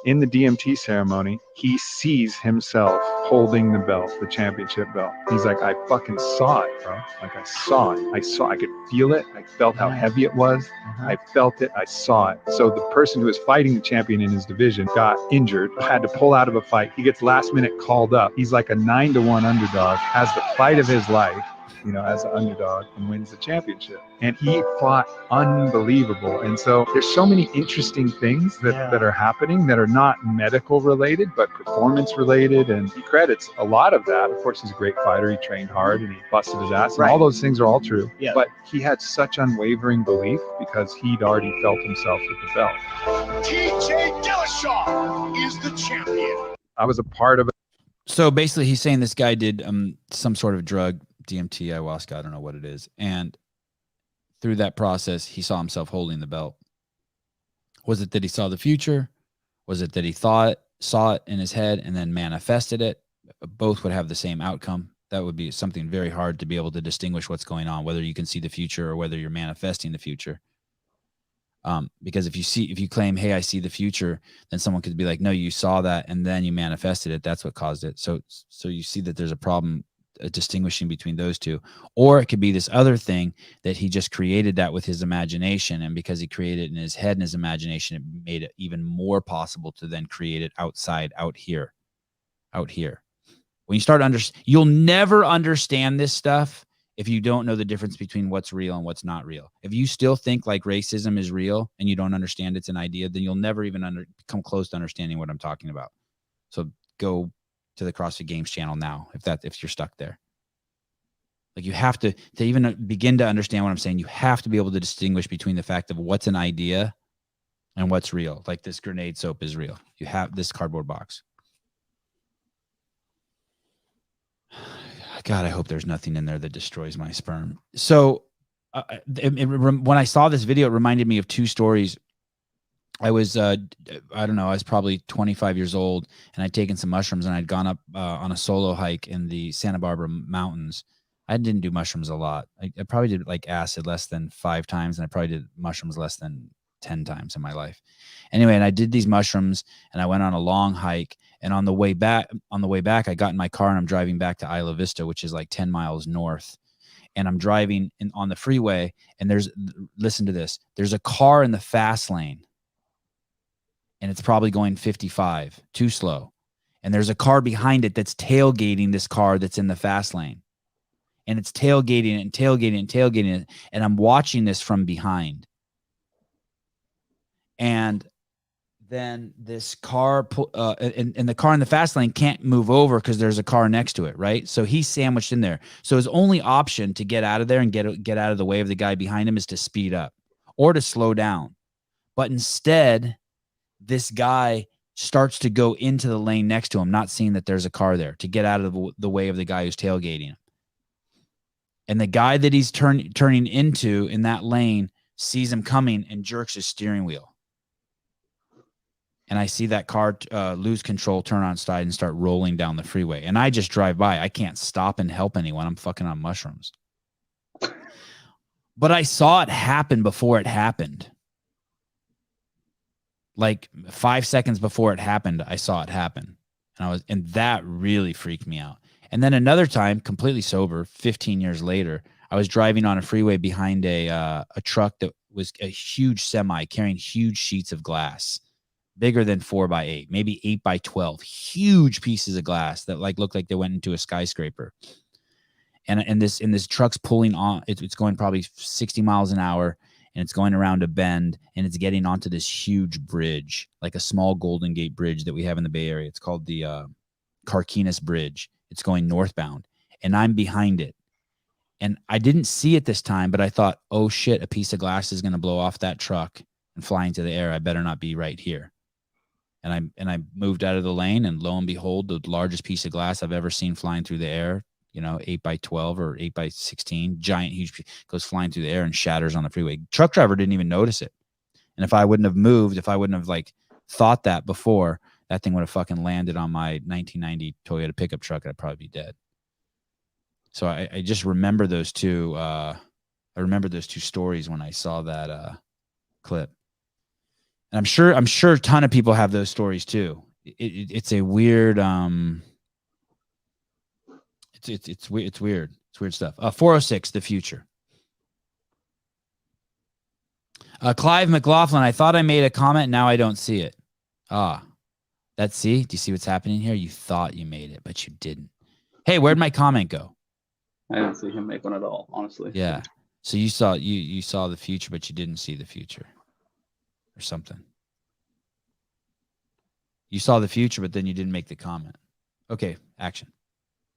In the DMT ceremony, he sees himself holding the belt, the championship belt. He's like, I fucking saw it, bro. Like I saw it. I could feel it. I felt how heavy it was. I felt it. I saw it. So the person who was fighting the champion in his division got injured, had to pull out of a fight. He gets last minute called up. He's like a 9-1 underdog, has the fight of his life, as an underdog, and wins the championship. And he fought unbelievable. And so there's so many interesting things that are happening that are not medical related, but performance related. And he credits a lot of that. Of course, he's a great fighter. He trained hard and he busted his ass. And all those things are all true. Yeah. But he had such unwavering belief because he'd already felt himself with the belt. TJ Dillashaw is the champion. I was a part of it. So basically, he's saying this guy did some sort of drug, DMT, ayahuasca, I don't know what it is. And through that process, he saw himself holding the belt. Was it that he saw the future? Was it that he saw it in his head and then manifested it? Both would have the same outcome. That would be something very hard to be able to distinguish what's going on, whether you can see the future or whether you're manifesting the future. Because if you claim, hey, I see the future, then someone could be like, no, you saw that and then you manifested it. That's what caused it. So you see that there's a problem distinguishing between those two. Or it could be this other thing that he just created that with his imagination, and because he created it in his head and his imagination, it made it even more possible to then create it out here. When you start you'll never understand this stuff if you don't know the difference between what's real and what's not real. If you still think like racism is real and you don't understand it's an idea, then you'll never even come close to understanding what I'm talking about. So go to the CrossFit Games channel now if you're stuck there. Like you have to even begin to understand what I'm saying, you have to be able to distinguish between the fact of what's an idea and what's real. Like this grenade soap is real. You have this cardboard box. God, I hope there's nothing in there that destroys my sperm. So when I saw this video, it reminded me of two stories. I was, I don't know, I was probably 25 years old, and I'd taken some mushrooms, and I'd gone up on a solo hike in the Santa Barbara mountains. I didn't do mushrooms a lot. I probably did like acid less than 5 times, and I probably did mushrooms less than 10 times in my life. Anyway, and I did these mushrooms, and I went on a long hike. And on the way back, I got in my car, and I'm driving back to Isla Vista, which is like 10 miles north. And I'm driving on the freeway, and listen to this. There's a car in the fast lane, and it's probably going 55, too slow. And there's a car behind it that's tailgating this car that's in the fast lane. And it's tailgating and tailgating and tailgating it. And I'm watching this from behind. And then this car, and the car in the fast lane can't move over because there's a car next to it, right? So he's sandwiched in there. So his only option to get out of there and get out of the way of the guy behind him is to speed up or to slow down. But instead, this guy starts to go into the lane next to him, not seeing that there's a car there, to get out of the way of the guy who's tailgating him. And the guy that he's turning into in that lane sees him coming and jerks his steering wheel. And I see that car lose control, turn on side, and start rolling down the freeway. And I just drive by. I can't stop and help anyone. I'm fucking on mushrooms. But I saw it happen before it happened. Like 5 seconds before it happened, I saw it happen. And that really freaked me out. And then another time, completely sober, 15 years later, I was driving on a freeway behind a truck that was a huge semi carrying huge sheets of glass, bigger than 4x8, maybe 8x12, huge pieces of glass that like looked like they went into a skyscraper. And this truck's pulling on, it's going probably 60 miles an hour, and it's going around a bend, and it's getting onto this huge bridge, like a small Golden Gate bridge that we have in the Bay Area. It's called the Carquinez Bridge. It's going northbound, and I'm behind it. And I didn't see it this time, but I thought, oh shit, a piece of glass is going to blow off that truck and fly into the air. I better not be right here. And I moved out of the lane, and lo and behold, the largest piece of glass I've ever seen flying through the air, 8x12 or 8x16, giant, huge, goes flying through the air and shatters on the freeway. Truck driver didn't even notice it. And if I wouldn't have moved, if I wouldn't have like thought that before, that thing would have fucking landed on my 1990 Toyota pickup truck, and I'd probably be dead. So I just remember those two. I remember those two stories when I saw that clip. And I'm sure a ton of people have those stories too. It's a weird. It's weird. It's weird stuff. 406, the future. Clive McLaughlin, I thought I made a comment. Now I don't see it. Do you see what's happening here? You thought you made it, but you didn't. Hey, where'd my comment go? I didn't see him make one at all, honestly. Yeah. So you saw the future, but you didn't see the future, or something. You saw the future, but then you didn't make the comment. Okay, action.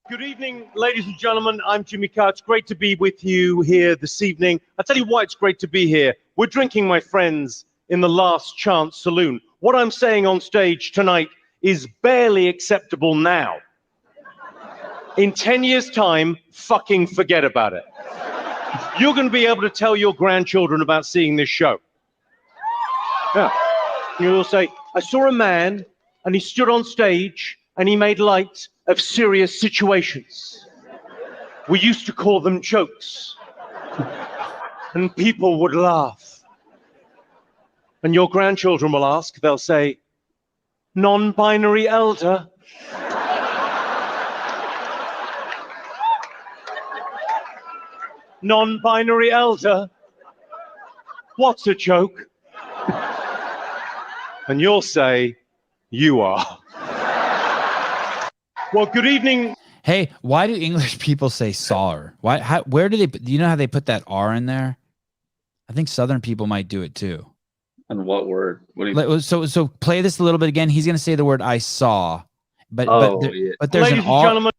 Good evening, ladies and gentlemen. I'm Jimmy Carr. It's great to be with you here this evening. I'll tell you why it's great to be here. We're drinking, my friends, in the Last Chance Saloon. What I'm saying on stage tonight is barely acceptable now. In 10 years' time, fucking forget about it. You're going to be able to tell your grandchildren about seeing this show. Yeah. You'll say, I saw a man, and he stood on stage, and he made light of serious situations. We used to call them jokes. And people would laugh. And your grandchildren will ask, they'll say, non-binary elder? Non-binary elder? What's a joke? And you'll say, you are. Well, good evening. Hey, why do English people say "sar"? Where do they? Do you know how they put that R in there? I think Southern people might do it too. And what word? What do you? So play this a little bit again. He's going to say the word "I saw," but Yeah. but there's Ladies an and R. gentlemen,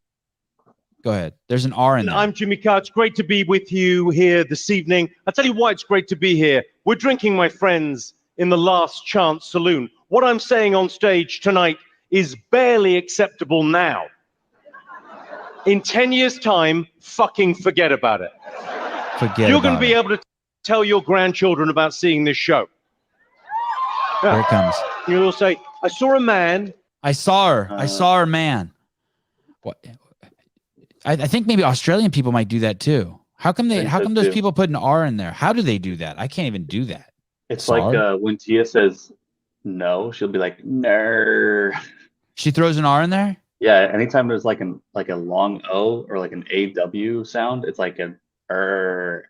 Go ahead. There's an R in there. I'm Jimmy Carr. It's great to be with you here this evening. I'll tell you why it's great to be here. We're drinking, my friends, in the Last Chance Saloon. What I'm saying on stage tonight is barely acceptable now. In 10 years' time, fucking forget about it. You're going to be able to tell your grandchildren about seeing this show. Here it comes. You'll say, I saw a man. I saw her. I saw her, man. What? I think maybe Australian people might do that too. How come those people put an R in there? How do they do that? I can't even do that. It's like when Tia says no, she'll be like, no. She throws an R in there? Yeah, anytime there's like a long O or like an AW sound, it's like an er.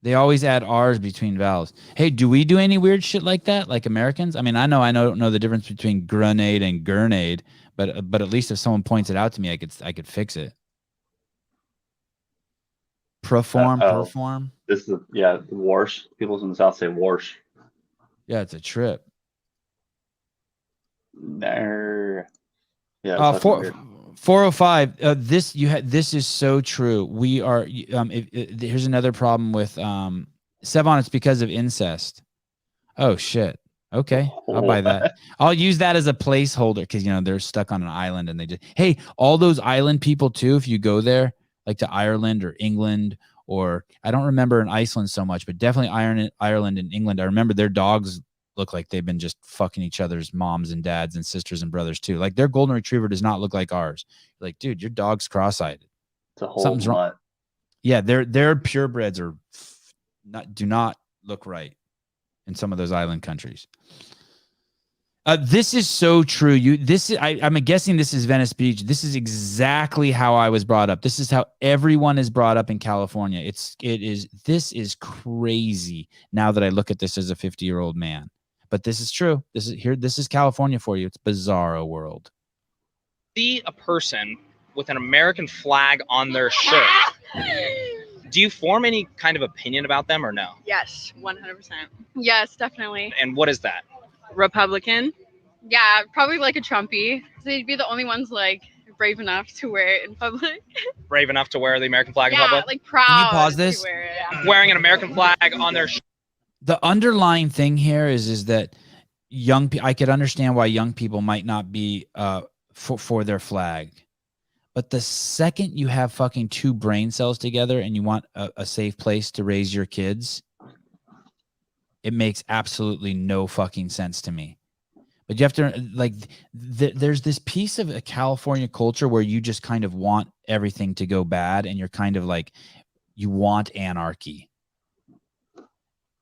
They always add R's between vowels. Hey, do we do any weird shit like that, like Americans? I mean, I don't know the difference between grenade and grenade, but at least if someone points it out to me, I could fix it. Perform. This is warsh. People from the South say warsh. Yeah, it's a trip. Ner. Yeah. 405. This is so true. We are. Here's another problem with Sevan. It's because of incest. Oh shit. Okay, I'll buy that. I'll use that as a placeholder because they're stuck on an island and they just. Hey, all those island people too. If you go there, like to Ireland or England, or I don't remember in Iceland so much, but definitely Ireland and England. I remember their dogs look like they've been just fucking each other's moms and dads and sisters and brothers too. Like their golden retriever does not look like ours. Like, dude, your dog's cross-eyed. It's a whole Something's wrong. Yeah, their purebreds do not look right in some of those island countries. This is so true. I'm guessing this is Venice Beach. This is exactly how I was brought up. This is how everyone is brought up in California. This is crazy now that I look at this as a 50-year-old man. But this is true. This is California for you. It's bizarro world. See a person with an American flag on their shirt. Do you form any kind of opinion about them or no? Yes, 100%. Yes, definitely. And what is that? Republican. Yeah, probably like a Trumpy. They'd be the only ones like brave enough to wear it in public. Brave enough to wear the American flag in Yeah, public? like proud. Can you pause this? To wear it. Yeah. Wearing an American flag on their shirt. The underlying thing here is that I could understand why young people might not be for their flag. But the second you have fucking two brain cells together and you want a safe place to raise your kids, it makes absolutely no fucking sense to me. But you have to there's this piece of a California culture where you just kind of want everything to go bad and you're kind of like, you want anarchy.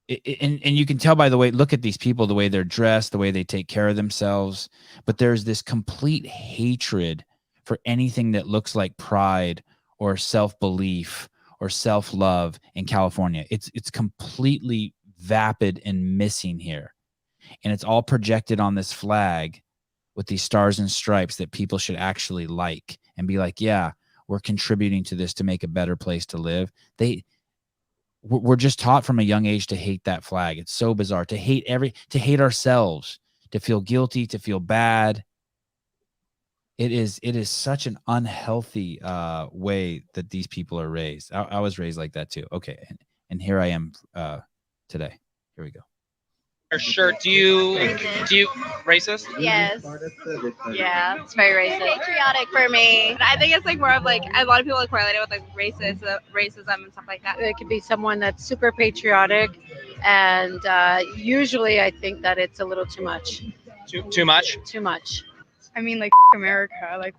And you can tell by the way, look at these people, the way they're dressed, the way they take care of themselves. But there's this complete hatred for anything that looks like pride or self-belief or self-love in California. It's completely vapid and missing here. And it's all projected on this flag with these stars and stripes that people should actually like and be like, yeah, we're contributing to this to make a better place to live. We're just taught from a young age to hate that flag. It's so bizarre to hate ourselves, to feel guilty, to feel bad. It is such an unhealthy way that these people are raised. I was raised like that too. Okay. And here I am today. Here we go. Shirt. Do you racist? Yes. Yeah, it's very racist. Patriotic for me. I think it's like more of like a lot of people correlate it with like racism and stuff like that. It could be someone that's super patriotic, and usually I think that it's a little too much. Too much? Too much. I mean, like America. Like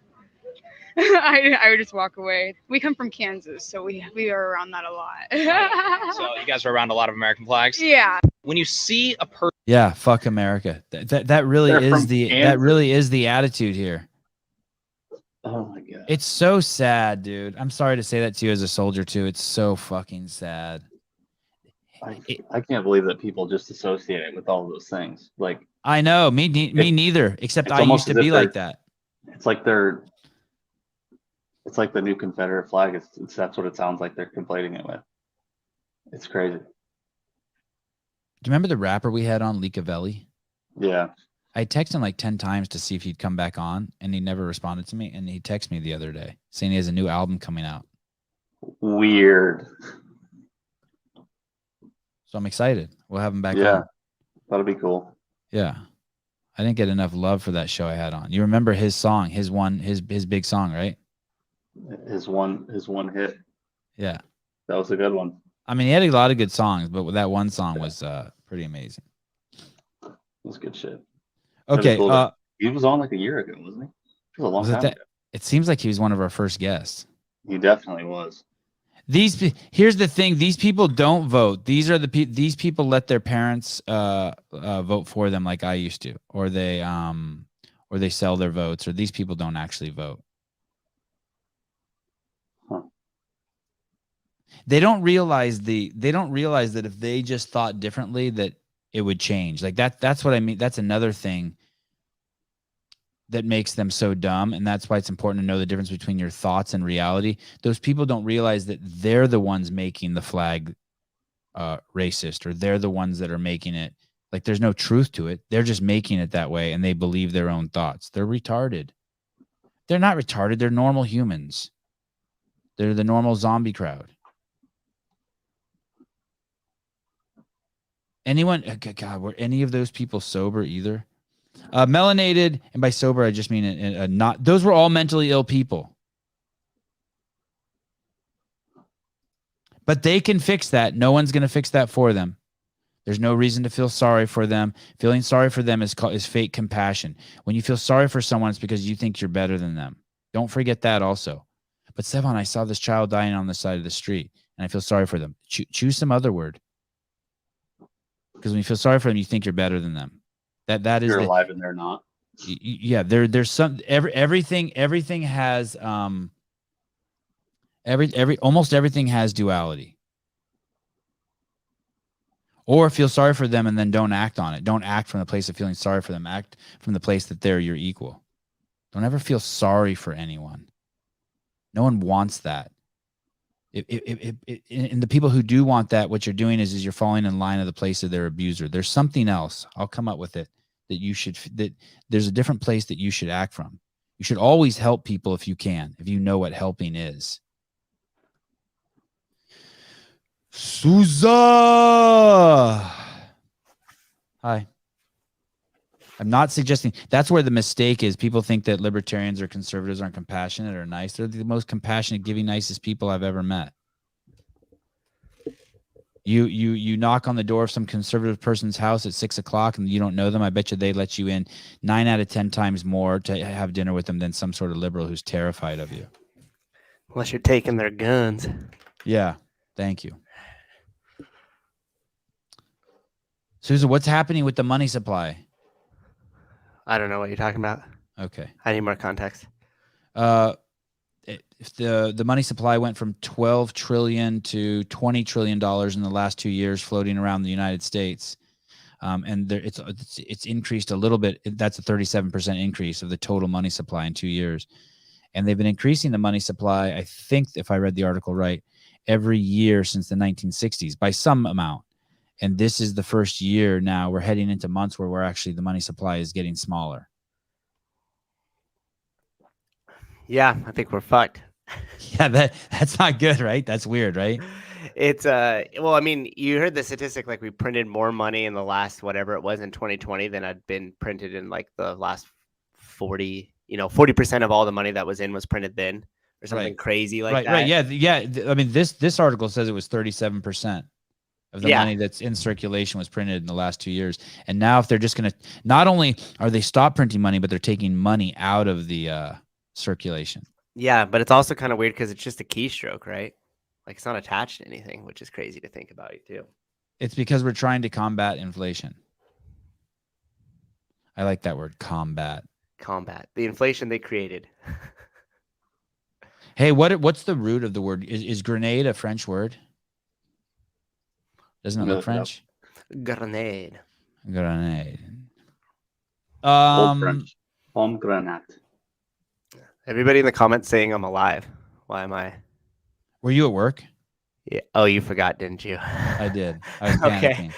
I would just walk away. We come from Kansas, so we are around that a lot. So you guys are around a lot of American flags? Yeah. When you see a person, yeah, fuck America. That really is the attitude here. Oh my god. It's so sad, dude. I'm sorry to say that to you as a soldier too. It's so fucking sad. I can't believe that people just associate it with all those things. Like, I know, me neither. Except I used to be like that. It's like it's like the new Confederate flag. That's what it sounds like they're conflating it with. It's crazy. Do you remember the rapper we had on, Licavelli? Yeah. I texted him like 10 times to see if he'd come back on, and he never responded to me. And he texted me the other day saying he has a new album coming out. Weird. So I'm excited. We'll have him back Yeah, on. that'll be cool. Yeah. I didn't get enough love for that show I had on. You remember his song, his big song, right? His one hit. Yeah. That was a good one. I mean, he had a lot of good songs, but that one song was pretty amazing. It was good shit. Okay. Cool. He was on like a year ago, wasn't he? It was a long time ago. It seems like he was one of our first guests. He definitely was. Here's the thing: these people don't vote. These people let their parents vote for them, like I used to, or they sell their votes, or these people don't actually vote. Huh. They don't realize that if they just thought differently, that it would change. Like that's what I mean. That's another thing that makes them so dumb, and that's why it's important to know the difference between your thoughts and reality. Those people don't realize that they're the ones making the flag racist, or they're the ones that are making it like there's no truth to it. They're just making it that way, and they believe their own thoughts. They're retarded. They're not retarded. They're normal humans. They're the normal zombie crowd. God, were any of those people sober either? Melanated, and by sober I just mean not. Those were all mentally ill people, but they can fix that. No one's going to fix that for them. There's no reason to feel sorry for them. Feeling sorry for them is fake compassion. When you feel sorry for someone, it's because you think you're better than them. Don't forget that also. But Sevan, I saw this child dying on the side of the street, and I feel sorry for them. Choose some other word, because when you feel sorry for them, you think you're better than them. That is you're alive and they're not. Yeah, there's some everything has almost everything has duality. Or feel sorry for them and then don't act on it. Don't act from the place of feeling sorry for them. Act from the place that they're your equal. Don't ever feel sorry for anyone. No one wants that. And the people who do want that, what you're doing is you're falling in line of the place of their abuser. There's something else. I'll come up with it. That there's a different place that you should act from. You should always help people if you can, if you know what helping is. Souza! Hi. I'm not suggesting that's where the mistake is. People think that libertarians or conservatives aren't compassionate or nice. They're the most compassionate, giving, nicest people I've ever met. You knock on the door of some conservative person's house at 6 o'clock and you don't know them. I bet you they let you in 9 out of 10 times more to have dinner with them than some sort of liberal who's terrified of you. Unless you're taking their guns. Yeah. Thank you. Souza, what's happening with the money supply? I don't know what you're talking about. Okay. I need more context. If the money supply went from $12 trillion to $20 trillion in the last 2 years floating around the United States, and it's increased a little bit. That's a 37% increase of the total money supply in 2 years. And they've been increasing the money supply, I think, if I read the article right, every year since the 1960s by some amount. And this is the first year now we're heading into months where the money supply is getting smaller. Yeah, I think we're fucked. Yeah, that's not good, right? That's weird, right? It's well, I mean, you heard the statistic, like we printed more money in the last whatever it was in 2020 than had been printed in like the last 40% of all the money that was in was printed then, or something crazy like that. Right. Yeah. I mean, this article says it was 37% of the money that's in circulation was printed in the last 2 years. And now if they're just going to, not only are they stop printing money, but they're taking money out of the circulation. Yeah, but it's also kind of weird because it's just a keystroke, right? Like it's not attached to anything, which is crazy to think about too. It's because we're trying to combat inflation. I like that word, combat. Combat the inflation they created. Hey, what's the root of the word? Is grenade a French word? Doesn't it look French? Grenade. Grenade. Old French. Pomegranate. Everybody in the comments saying I'm alive. Why am I? Were you at work? Yeah. Oh, you forgot, didn't you? I did. I was Okay.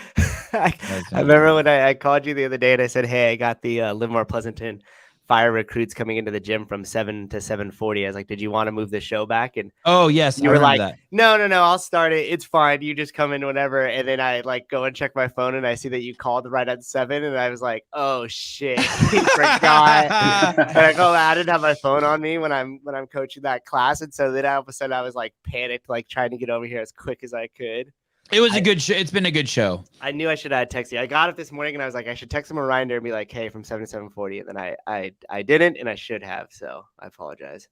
panicking. I remember when I called you the other day and I said, "Hey, I got the Livermore Pleasanton fire recruits coming into the gym from 7 to 7:40." I was like, "Did you want to move the show back?" And Oh yes, you I were remember like, that. "No, I'll start it. It's fine. You just come in whenever." And then I like go and check my phone and I see that you called right at 7, and I was like, "Oh shit, he forgot." And I go, I didn't have my phone on me when I'm coaching that class, and so then all of a sudden I was like panicked, like trying to get over here as quick as I could. It was a good show. It's been a good show. I knew I should have texted you. I got it this morning and I was like, I should text him a reminder and be like, "Hey, from 7 to 7:40." And then I didn't, and I should have. So I apologize.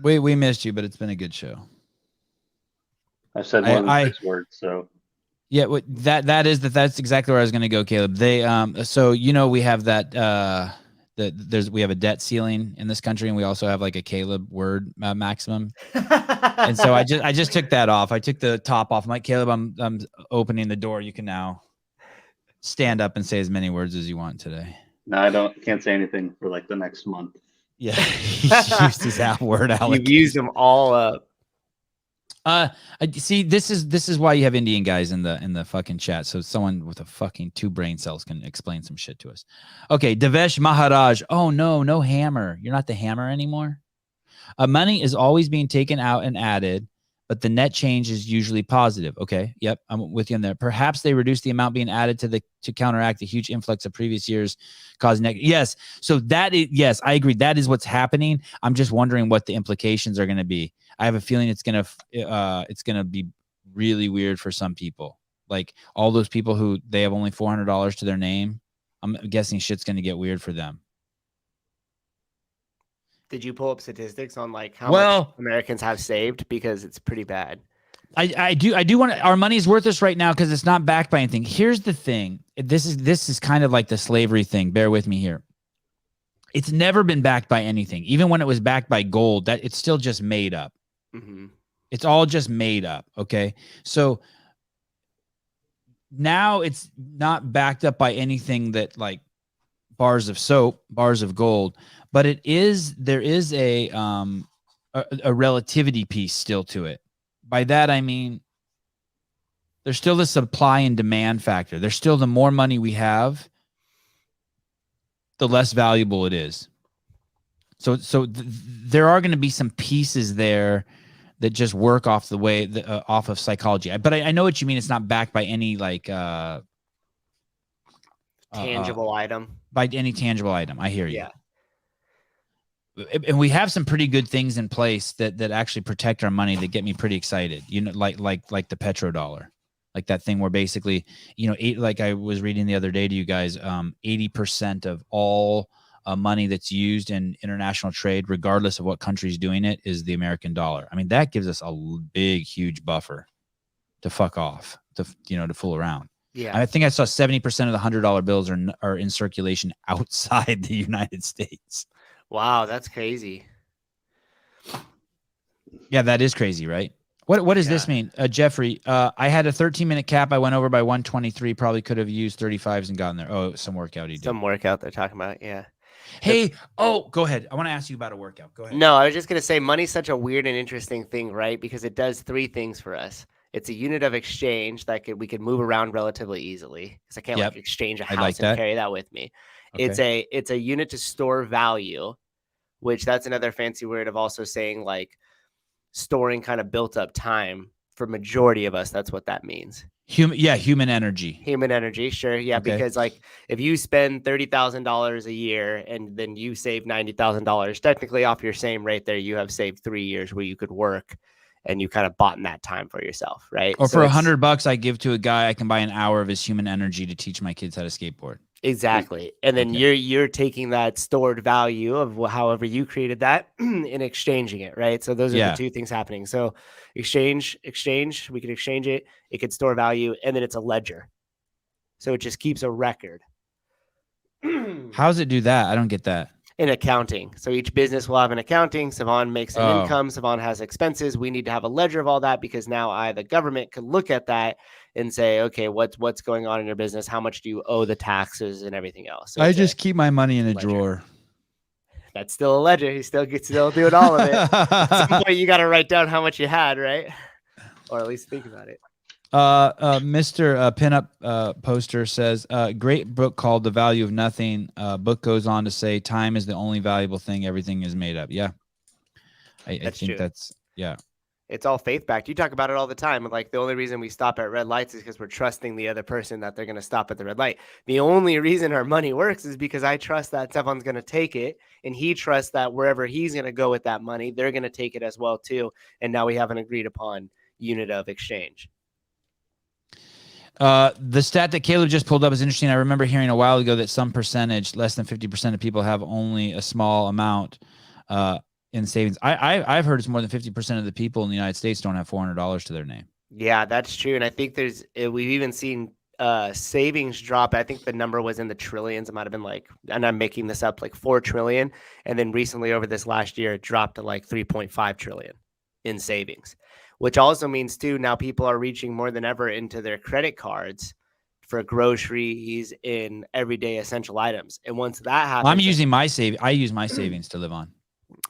We missed you, but it's been a good show. I said more than 6 words, so. Yeah, that's exactly where I was going to go, Caleb. They so we have that we have a debt ceiling in this country, and we also have like a Caleb word maximum. And so I just took that off. I took the top off. I'm like, "Caleb, I'm opening the door. You can now stand up and say as many words as you want today." No, I can't say anything for like the next month. Yeah, he used his word allocation. You've used them all up. I see. This is why you have Indian guys in the fucking chat. So someone with a fucking 2 brain cells can explain some shit to us. Okay, Devesh Maharaj. Oh no hammer. You're not the hammer anymore. Money is always being taken out and added, but the net change is usually positive. Okay, yep, I'm with you on there. Perhaps they reduce the amount being added to counteract the huge influx of previous years, causing negative. Yes, so yes, I agree. That is what's happening. I'm just wondering what the implications are going to be. I have a feeling it's gonna be really weird for some people. Like all those people who they have only $400 to their name. I'm guessing shit's gonna get weird for them. Did you pull up statistics on like how much Americans have saved? Because it's pretty bad. I do want to, our money's worthless right now because it's not backed by anything. Here's the thing. This is kind of like the slavery thing. Bear with me here. It's never been backed by anything. Even when it was backed by gold, that it's still just made up. Mm-hmm. It's all just made up. Okay. So now it's not backed up by anything that like bars of soap, bars of gold, but there is a relativity piece still to it. By that, I mean, there's still the supply and demand factor. There's still the more money we have, the less valuable it is. So there are going to be some pieces there that just work off off of psychology. But I know what you mean. It's not backed by any like tangible item. By any tangible item. I hear you. Yeah. And we have some pretty good things in place that actually protect our money that get me pretty excited. Like the petrodollar, like that thing where basically, like I was reading the other day to you guys, 80% of all money that's used in international trade, regardless of what country's doing it, is the American dollar. I mean, that gives us a big, huge buffer to fuck off, to fool around. Yeah. I think I saw 70% of the $100 bills are in circulation outside the United States. Wow, that's crazy. Yeah, that is crazy, right? What does this mean? Jeffrey, I had a 13-minute cap. I went over by 123. Probably could have used 35s and gotten there. Oh, some workout he did. Some workout they're talking about, yeah. Hey, go ahead. I want to ask you about a workout. Go ahead. No, I was just going to say money's such a weird and interesting thing, right? Because it does 3 things for us. It's a unit of exchange that we could move around relatively easily, because I can't like exchange a house and carry that with me. Okay. It's a unit to store value, which that's another fancy word of also saying like storing kind of built up time. For majority of us, that's what that means. Human energy. Human energy, sure. Yeah, okay. Because like if you spend $30,000 a year and then you save $90,000, technically off your same rate there, you have saved 3 years where you could work and you kind of bought in that time for yourself, right? Or for $100 I give to a guy, I can buy an hour of his human energy to teach my kids how to skateboard. Exactly. And then you're taking that stored value of however you created that and exchanging it, right? So those are the 2 things happening. So exchange, we can exchange it, it could store value, and then it's a ledger. So it just keeps a record. How does it do that? I don't get that. In accounting. So each business will have an accounting. Sevan makes an income. Sevan has expenses. We need to have a ledger of all that because now the government can look at that and say, okay, what's going on in your business? How much do you owe the taxes and everything else? So I just keep my money in a drawer. That's still a ledger. He's still doing all of it. At some point, you got to write down how much you had, right? or at least think about it. Mr. Pinup Poster says, great book called The Value of Nothing. Book goes on to say, time is the only valuable thing. Everything is made up. Yeah. I think true. that's, yeah. It's all faith-backed. You talk about it all the time. Like, the only reason we stop at red lights is because we're trusting the other person that they're going to stop at the red light. The only reason our money works is because I trust that Sevan's going to take it, and he trusts that wherever he's going to go with that money, they're going to take it as well, too. And now we have an agreed upon unit of exchange. The stat that Caleb just pulled up is interesting. I remember hearing a while ago that some percentage, less than 50% of people have only a small amount in savings. I've heard it's more than 50% of the people in the United States don't have $400 to their name. Yeah, that's true. And I think we've even seen savings drop. I think the number was in the trillions. It might have been like, and I'm making this up, like 4 trillion. And then recently over this last year, it dropped to like 3.5 trillion in savings, which also means too, now people are reaching more than ever into their credit cards for groceries in everyday essential items. And once that happens, well, I'm using my I use my savings to live on.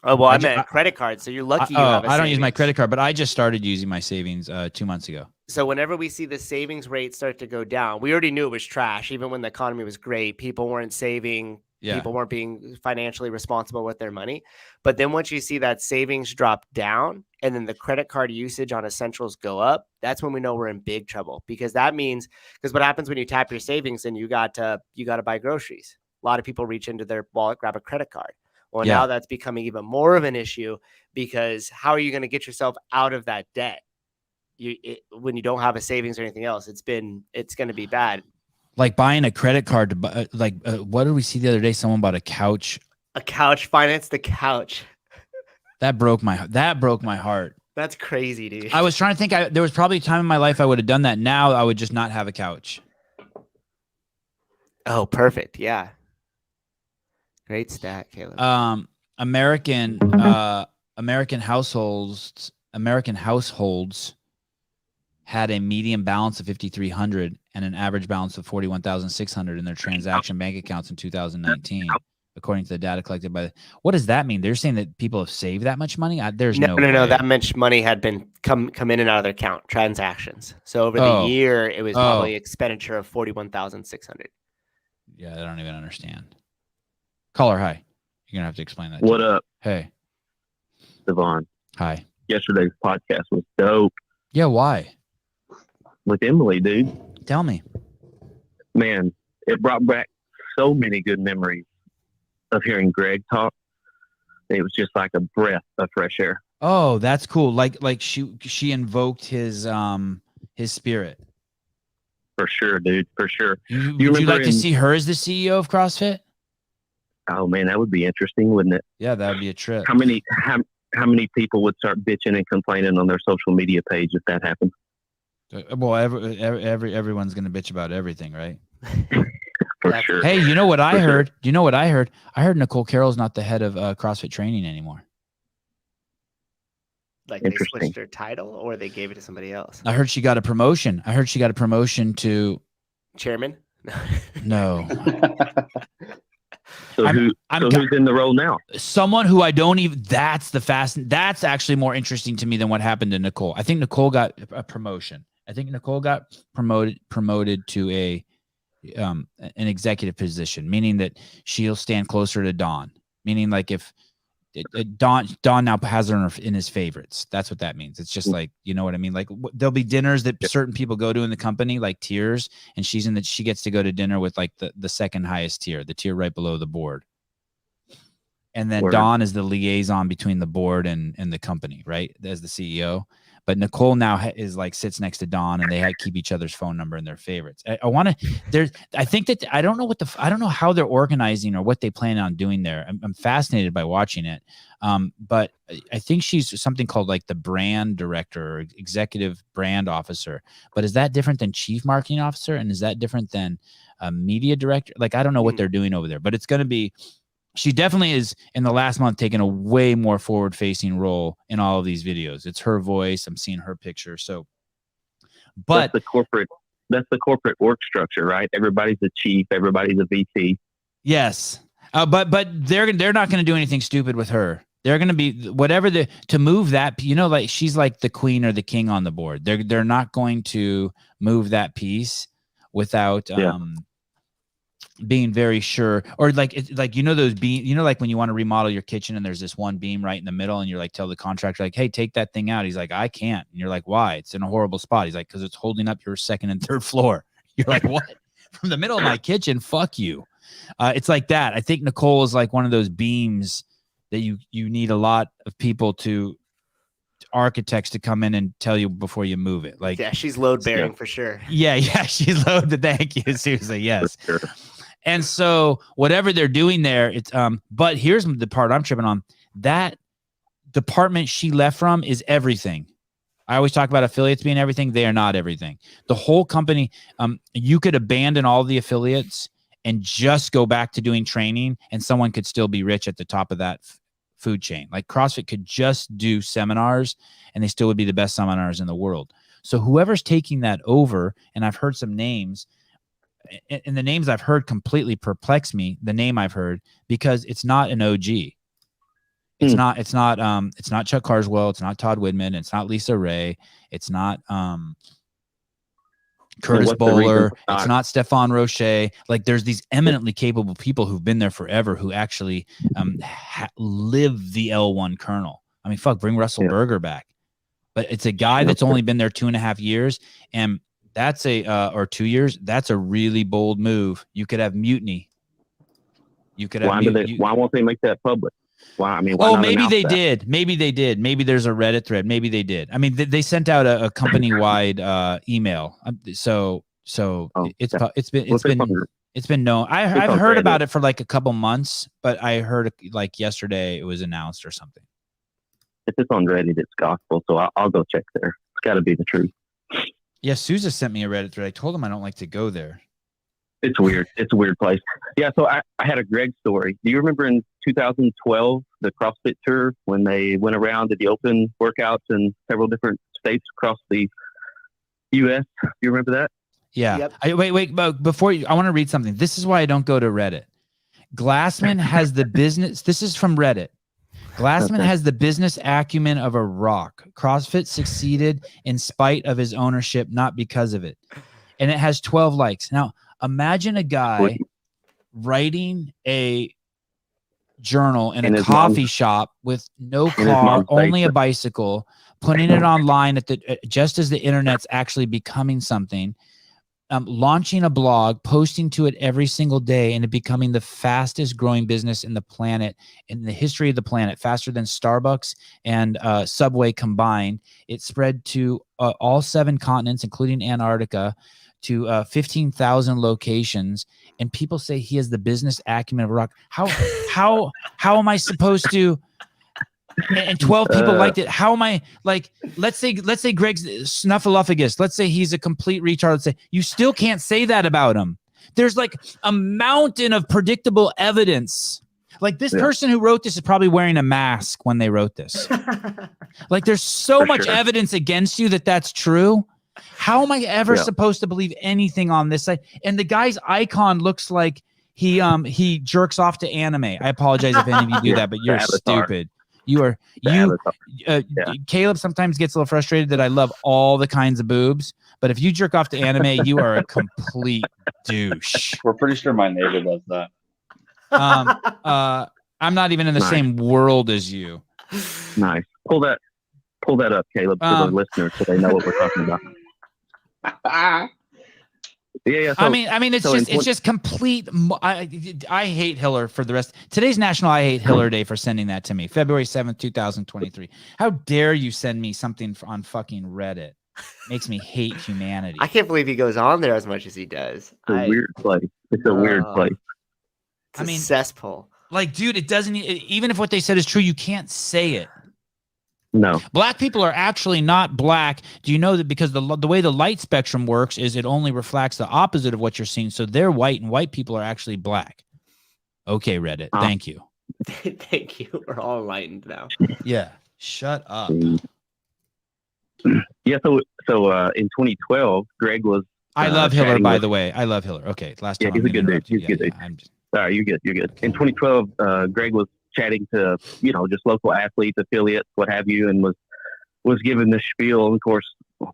Oh, well, I meant a credit card. So you're lucky you have a I don't savings. use my credit card, but I just started using my savings 2 months ago. So whenever we see the savings rate start to go down, we already knew it was trash. Even when the economy was great, people weren't saving. Yeah. People weren't being financially responsible with their money. But then once you see that savings drop down and then the credit card usage on essentials go up, that's when we know we're in big trouble, because that means, because what happens when you tap your savings and you got to buy groceries? A lot of people reach into their wallet, grab a credit card. Well, now that's becoming even more of an issue, because how are you going to get yourself out of that debt? When you don't have a savings or anything else, it's going to be bad. Like buying a credit card to buy, what did we see the other day? Someone bought a couch. A couch, financed the couch. That broke my heart. That's crazy, dude. I was trying to think. There was probably a time in my life I would have done that. Now I would just not have a couch. Oh, perfect. Yeah. Great stat, Caleb. American households had a median balance of $5,300 and an average balance of $41,600 in their transaction bank accounts in 2019, according to the data collected by. What does that mean? They're saying that people have saved that much money? There's no. That much money had been come in and out of their account transactions. So over the year, it was probably expenditure of $41,600. Yeah, I don't even understand. Caller, hi. You're gonna have to explain that. What up? Hey, Sevan. Hi. Yesterday's podcast was dope. Yeah, why? With Emily, dude. Tell me. Man, it brought back so many good memories of hearing Greg talk. It was just like a breath of fresh air. Oh, that's cool. Like she invoked his spirit. For sure, dude. For sure. Would you like to see her as the CEO of CrossFit? Oh man, that would be interesting, wouldn't it? Yeah, that would be a trip. How many people would start bitching and complaining on their social media page if that happened? Well, everyone's going to bitch about everything, right? For sure. Hey, you know what I heard? Do you know what I heard? I heard Nicole Carroll's not the head of CrossFit training anymore. Like they switched her title, or they gave it to somebody else? I heard she got a promotion. To chairman. No. So who's in the role now? Someone who I don't even. That's actually more interesting to me than what happened to Nicole. I think Nicole got a promotion. I think Nicole got promoted to an executive position, meaning that she'll stand closer to Don. Meaning, like if Don now has her in his favorites. That's what that means. It's just like, you know what I mean? Like there'll be dinners that certain people go to in the company, like tiers, and she gets to go to dinner with like the second highest tier, the tier right below the board. And then Don is the liaison between the board and the company, right? As the CEO. But Nicole now is like sits next to Don, and they keep each other's phone number in their favorites. I think that I don't know how they're organizing or what they plan on doing there. I'm fascinated by watching it. But I think she's something called like the brand director or executive brand officer. But is that different than chief marketing officer? And is that different than a media director? Like, I don't know what they're doing over there, but it's going to be. She definitely is in the last month taking a way more forward-facing role in all of these videos. It's her voice. I'm seeing her picture. So, but that's the corporate org structure, right? Everybody's a chief. Everybody's a VP. Yes, but they're not going to do anything stupid with her. They're going to be whatever to move that, like she's like the queen or the king on the board. They're not going to move that piece without being very sure, or like those beam, like when you want to remodel your kitchen and there's this one beam right in the middle and you're like, tell the contractor like, hey, take that thing out. He's like, I can't. And you're like, why? It's in a horrible spot. He's like, because it's holding up your second and third floor. You're like, what? From the middle of my kitchen? Fuck you. It's like that. I think Nicole is like one of those beams that you need a lot of people architects to come in and tell you before you move it. Like, yeah, she's load bearing for sure. Yeah, she's load. Thank you, Souza. Yes. Sure. And so whatever they're doing there, it's but here's the part I'm tripping on. That department she left from is everything. I always talk about affiliates being everything. They are not everything. The whole company, you could abandon all the affiliates and just go back to doing training, and someone could still be rich at the top of that food chain. Like CrossFit could just do seminars and they still would be the best seminars in the world. So whoever's taking that over, and I've heard some names, and the names I've heard completely perplex me, the name I've heard, because it's not an OG. It's not Chuck Carswell. It's not Todd Widman. It's not Lisa Ray. It's not Curtis Bowler. It's not Stefan Roche. Like, there's these eminently capable people who've been there forever who actually live the L1 kernel. I mean, fuck, bring Russell Berger back. But it's a guy that's only been there 2.5 years, and that's or 2 years. That's a really bold move. You could have mutiny. You could have. Why won't they make that public? Why? I mean, maybe they did. Maybe they did. Maybe there's a Reddit thread. Maybe they did. I mean, they sent out a company-wide email. So it's been known. I've heard about it for like a couple months, but I heard like yesterday it was announced or something. If it's on Reddit, it's gospel. So I'll go check there. It's got to be the truth. Yeah, Souza sent me a Reddit thread. I told him I don't like to go there. It's weird. It's a weird place. Yeah, so I had a Greg story. Do you remember in 2012, the CrossFit tour, when they went around to the open workouts in several different states across the U.S.? Do you remember that? Yeah. Yep. Wait. But before I want to read something. This is why I don't go to Reddit. Glassman has the business. This is from Reddit. Glassman has the business acumen of a rock. CrossFit succeeded in spite of his ownership, not because of it. And it has 12 likes. Now, imagine a guy writing a journal in a coffee shop with no car, only a bicycle, putting it online just as the internet's actually becoming something, launching a blog, posting to it every single day, and it becoming the fastest growing business in the planet, in the history of the planet, faster than Starbucks and Subway combined. It spread to all 7 continents, including Antarctica, to 15,000 locations, and people say he has the business acumen of a rock. How am I supposed to? And 12 people liked it. How am I like? Let's say Greg's snuffleupagus. Let's say he's a complete retard. Let's say you still can't say that about him. There's like a mountain of predictable evidence. Like this person who wrote this is probably wearing a mask when they wrote this. Like there's so much evidence against you that that's true. How am I ever supposed to believe anything on this side? And the guy's icon looks like he jerks off to anime. I apologize if any of you do that, but you're stupid. Caleb sometimes gets a little frustrated that I love all the kinds of boobs, but if you jerk off to anime, you are a complete douche. We're pretty sure my neighbor does that. I'm not even in the same world as you. Nice. Pull that up, Caleb, for the listeners so they know what we're talking about. Yeah. So, I mean, it's just complete. I hate Hiller for the rest. Today's National I Hate Hiller Day for sending that to me. February 7th, 2023. How dare you send me something on fucking Reddit? Makes me hate humanity. I can't believe he goes on there as much as he does. It's a weird place. It's a weird place. It's a cesspool. Like, dude, it doesn't. Even if what they said is true, you can't say it. No. Black people are actually not black. Do you know that because the way the light spectrum works is it only reflects the opposite of what you're seeing. So they're white and white people are actually black. Okay, Reddit. Thank you. Thank you. We're all enlightened now. Yeah. Shut up. Yeah. So in 2012, Greg was. I love Hiller, by the way. I love Hiller. Okay. Last time. Yeah, he's a good dude. He's a good dude. Sorry, you're good. In 2012, Greg was chatting to, just local athletes, affiliates, what have you, and was given the spiel. Of course,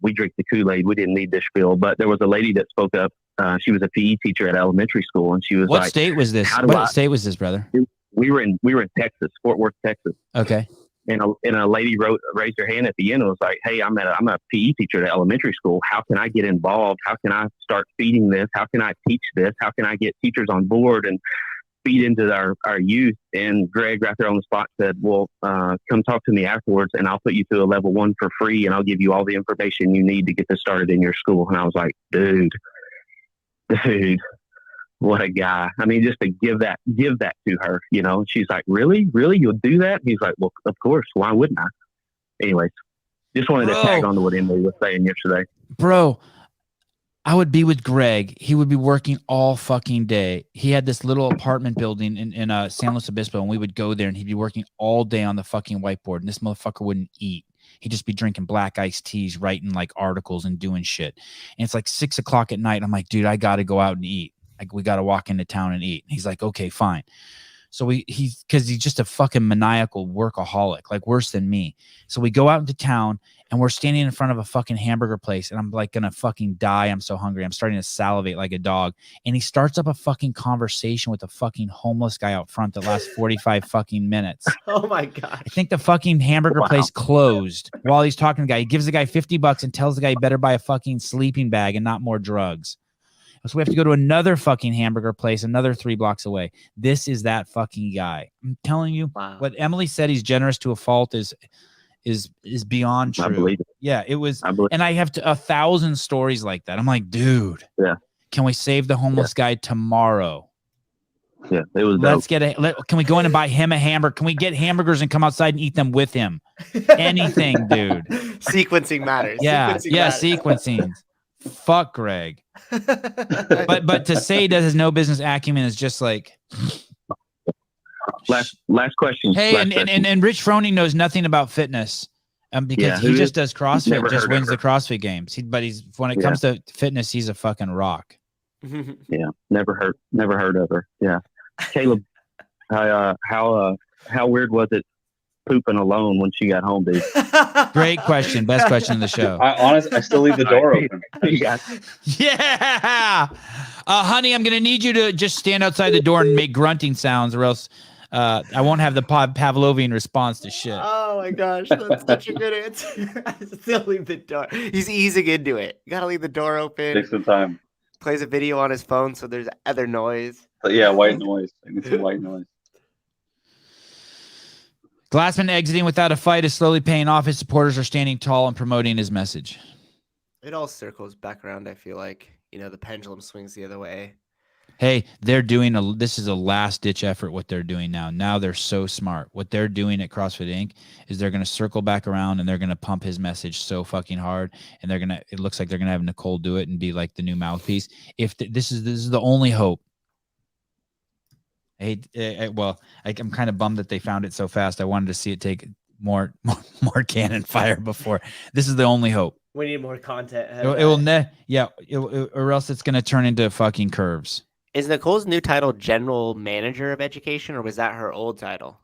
we drink the Kool-Aid. We didn't need this spiel, but there was a lady that spoke up. She was a PE teacher at elementary school, and she was what like, state was this? What state was this, brother? We were in Texas, Fort Worth, Texas. Okay. And a lady raised her hand at the end and was like, "Hey, I'm a PE teacher at elementary school. How can I get involved? How can I start feeding this? How can I teach this? How can I get teachers on board and feed into our youth?" And Greg right there on the spot said, "Well, come talk to me afterwards and I'll put you through a level 1 for free, and I'll give you all the information you need to get this started in your school." And I was like, dude, what a guy. I mean, just to give that to her, she's like, really, you'll do that? He's like, well, of course. Why wouldn't I? Anyways, just wanted to tag on to what Emily was saying yesterday. Bro, I would be with Greg. He would be working all fucking day. He had this little apartment building in San Luis Obispo, and we would go there and he'd be working all day on the fucking whiteboard, and this motherfucker wouldn't eat. He'd just be drinking black iced teas, writing like articles and doing shit. And it's like 6 o'clock at night. I'm like, dude, I got to go out and eat. Like, we got to walk into town and eat. And he's like, okay, fine. So he's just a fucking maniacal workaholic, like worse than me. So we go out into town and we're standing in front of a fucking hamburger place, and I'm like going to fucking die. I'm so hungry. I'm starting to salivate like a dog. And he starts up a fucking conversation with a fucking homeless guy out front that lasts 45 fucking minutes. Oh my God. I think the fucking hamburger place closed while he's talking to the guy. He gives the guy $50 and tells the guy he better buy a fucking sleeping bag and not more drugs. So we have to go to another fucking hamburger place, another 3 blocks away. This is that fucking guy. I'm telling you, what Emily said, he's generous to a fault is beyond true. I believe it. Yeah, it was. And I have 1,000 stories like that. I'm like, dude, can we save the homeless guy tomorrow? Yeah, it was. Let's can we go in and buy him a hamburger? Can we get hamburgers and come outside and eat them with him? Anything, dude. Sequencing matters. Yeah, sequencing. Fuck Greg. but to say he has no business acumen is just like last question. Hey, and Rich Froning knows nothing about fitness, because he just does CrossFit, just wins the CrossFit games. When it comes to fitness, he's a fucking rock. Yeah, never heard of her. Yeah, Caleb, how weird was it pooping alone when she got home, dude? Great question. Best question of the show. I still leave the door open. Yeah. Honey, I'm going to need you to just stand outside the door and make grunting sounds, or else I won't have the Pavlovian response to shit. Oh my gosh, that's such a good answer. I still leave the door. He's easing into it. You got to leave the door open. Takes some time. Plays a video on his phone, so there's other noise. Yeah, white noise. I need some white noise. Glassman exiting without a fight is slowly paying off. His supporters are standing tall and promoting his message. It all circles back around, I feel like. The pendulum swings the other way. Hey, this is a last-ditch effort, what they're doing now. Now they're so smart. What they're doing at CrossFit Inc. is they're going to circle back around and they're going to pump his message so fucking hard. And it looks like they're going to have Nicole do it and be like the new mouthpiece. This is the only hope. I'm kind of bummed that they found it so fast. I wanted to see it take more cannon fire before. This is the only hope. We need more content. Or else it's going to turn into fucking curves. Is Nicole's new title General Manager of Education, or was that her old title?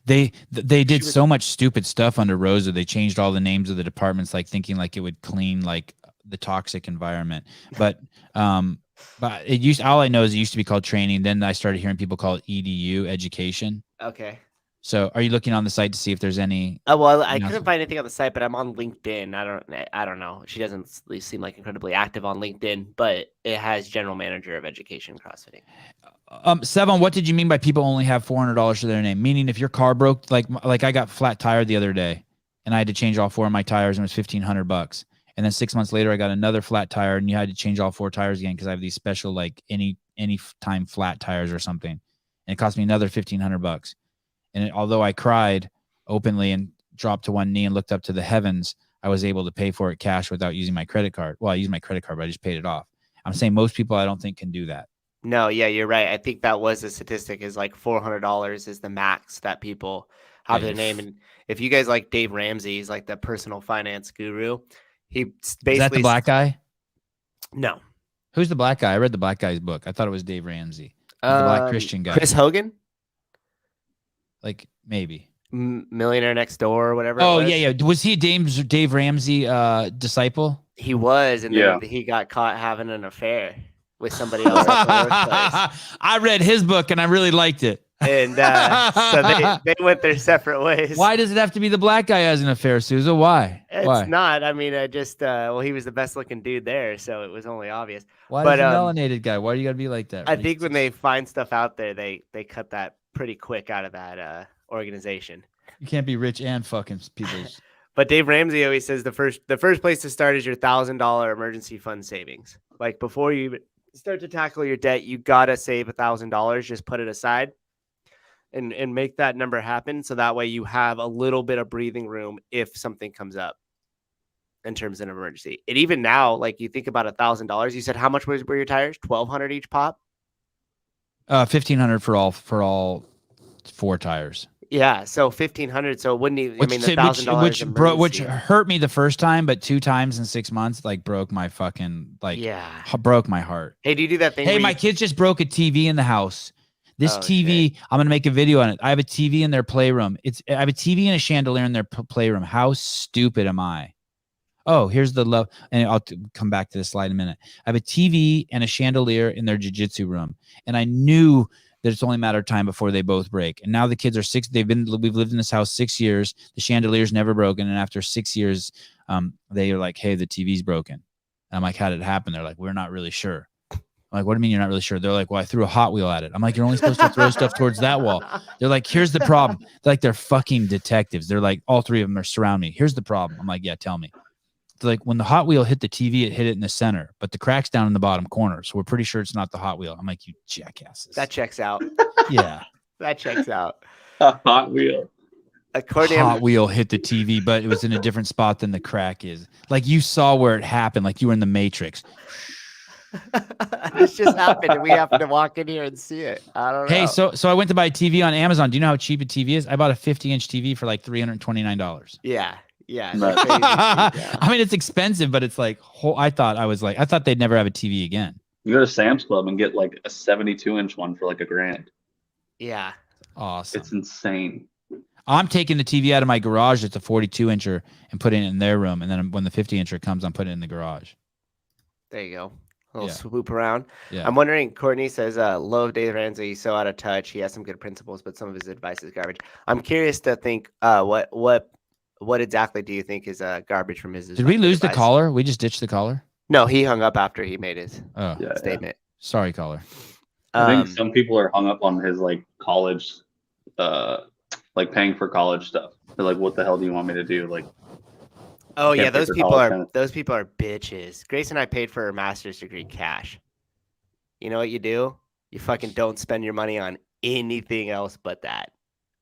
They did so much stupid stuff under Rosa. They changed all the names of the departments, like thinking like it would clean like the toxic environment. But all I know is it used to be called training. Then I started hearing people call it EDU, education. Okay. So are you looking on the site to see if there's any? Oh, well, I couldn't find anything on the site, but I'm on LinkedIn. I don't know. She doesn't seem like incredibly active on LinkedIn, but it has General Manager of Education CrossFitting. Sevan, what did you mean by people only have $400 to their name? Meaning if your car broke, like I got flat tire the other day and I had to change all 4 of my tires and it was $1,500. And then 6 months later, I got another flat tire and you had to change all 4 tires again because I have these special like any time flat tires or something. And it cost me another $1,500. And although I cried openly and dropped to one knee and looked up to the heavens, I was able to pay for it cash without using my credit card. Well, I used my credit card, but I just paid it off. I'm saying most people I don't think can do that. No, yeah, you're right. I think that was a statistic, is like $400 is the max that people have their name. And if you guys like Dave Ramsey, he's like the personal finance guru. He basically... Is that the black guy? No. Who's the black guy? I read the black guy's book. I thought it was Dave Ramsey. The black Christian guy. Chris Hogan? Like maybe. Millionaire Next Door or whatever. Oh yeah. Was he a Dave Ramsey disciple? He was, and then he got caught having an affair with somebody else at the workplace. I read his book and I really liked it. And so they went their separate ways. Why does it have to be the black guy has an affair, Souza? Why? It's not. I mean, he was the best looking dude there, so it was only obvious. Why does the melanated guy? Why do you got to be like that? I think when they find stuff out there, they cut that pretty quick out of that organization. You can't be rich and fucking people. But Dave Ramsey always says the first place to start is your $1,000 emergency fund savings. Like before you start to tackle your debt, you gotta save $1,000. Just put it aside. And make that number happen, so that way you have a little bit of breathing room if something comes up in terms of an emergency. And even now, like you think about $1,000, you said how much were your tires? $1,200 each pop. $1,500 for all 4 tires. Yeah, so $1,500. So it wouldn't even. $1,000 which hurt me the first time, but 2 times in 6 months like broke my fucking broke my heart. Hey, do you do that thing? Hey, my kids just broke a TV in the house. This TV, I'm going to make a video on it. I have a TV in their playroom. I have a TV and a chandelier in their playroom. How stupid am I? Oh, here's the love. And I'll come back to this slide in a minute. I have a TV and a chandelier in their jiu-jitsu room. And I knew that it's only a matter of time before they both break. And now the kids are 6. We've lived in this house 6 years. The chandelier's never broken. And after 6 years, they are like, hey, the TV's broken. And I'm like, how did it happen? They're like, we're not really sure. I'm like, what do you mean you're not really sure? They're like, well, I threw a Hot Wheel at it. I'm like, you're only supposed to throw stuff towards that wall. They're like, here's the problem. They're fucking detectives. They're like, all 3 of them are surround me. Here's the problem. I'm like, yeah, tell me. They're like, when the Hot Wheel hit the TV, it hit it in the center, but the crack's down in the bottom corner. So we're pretty sure it's not the Hot Wheel. I'm like, you jackasses. That checks out. Yeah. That checks out. Hot Wheel. Hot Wheel hit the TV, but it was in a different spot than the crack is. Like you saw where it happened, like you were in the Matrix. This just happened and we happen to walk in here and see it. I don't know. Hey, so I went to buy a TV on Amazon. Do you know how cheap a TV is? I bought a 50-inch TV for like $329. Yeah. I mean, it's expensive, but it's like I thought they'd never have a TV again. You go to Sam's Club and get like a 72-inch one for like $1,000. Yeah. Awesome. It's insane. I'm taking the TV out of my garage. It's a 42-incher and putting it in their room. And then when the 50-incher comes, I'm putting it in the garage. There you go. A little swoop around. Yeah. I'm wondering, Courtney says, love Dave Ramsey. He's so out of touch. He has some good principles, but some of his advice is garbage. I'm curious to think, what exactly do you think is garbage from his Did we lose the caller? We just ditched the caller? No, he hung up after he made his statement. Sorry, caller. I think some people are hung up on his like college, like paying for college stuff. They're like, what the hell do you want me to do? Like, oh yeah, those people are bitches. Grace and I paid for her master's degree cash. You know what you do? You fucking don't spend your money on anything else but that,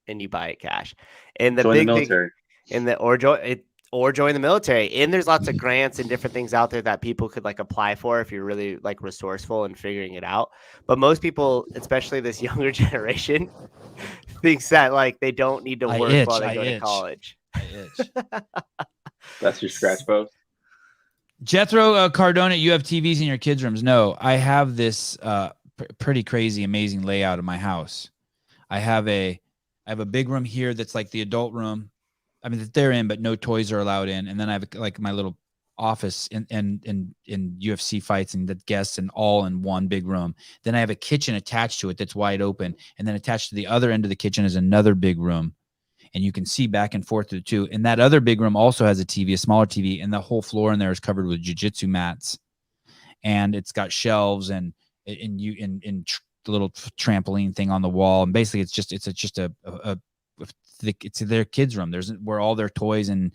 and you buy it cash. And the join big the military. thing, or join the military. And there's lots of grants and different things out there that people could like apply for if you're really like resourceful and figuring it out. But most people, especially this younger generation, thinks that like they don't need to work while they go to college. That's your scratch post. Jethro Cardona, you have TVs in your kids' rooms? No, I have this pretty crazy, amazing layout of my house. I have a big room here that's like the adult room. I mean, they're in, but no toys are allowed in. And then I have like my little office in UFC fights and the guests and all in one big room. Then I have a kitchen attached to it that's wide open. And then attached to the other end of the kitchen is another big room. And you can see back and forth through the two. And that other big room also has a TV, a smaller TV, and the whole floor in there is covered with jiu-jitsu mats. And it's got shelves and the little trampoline thing on the wall. And basically it's just it's their kids' room. There's where all their toys and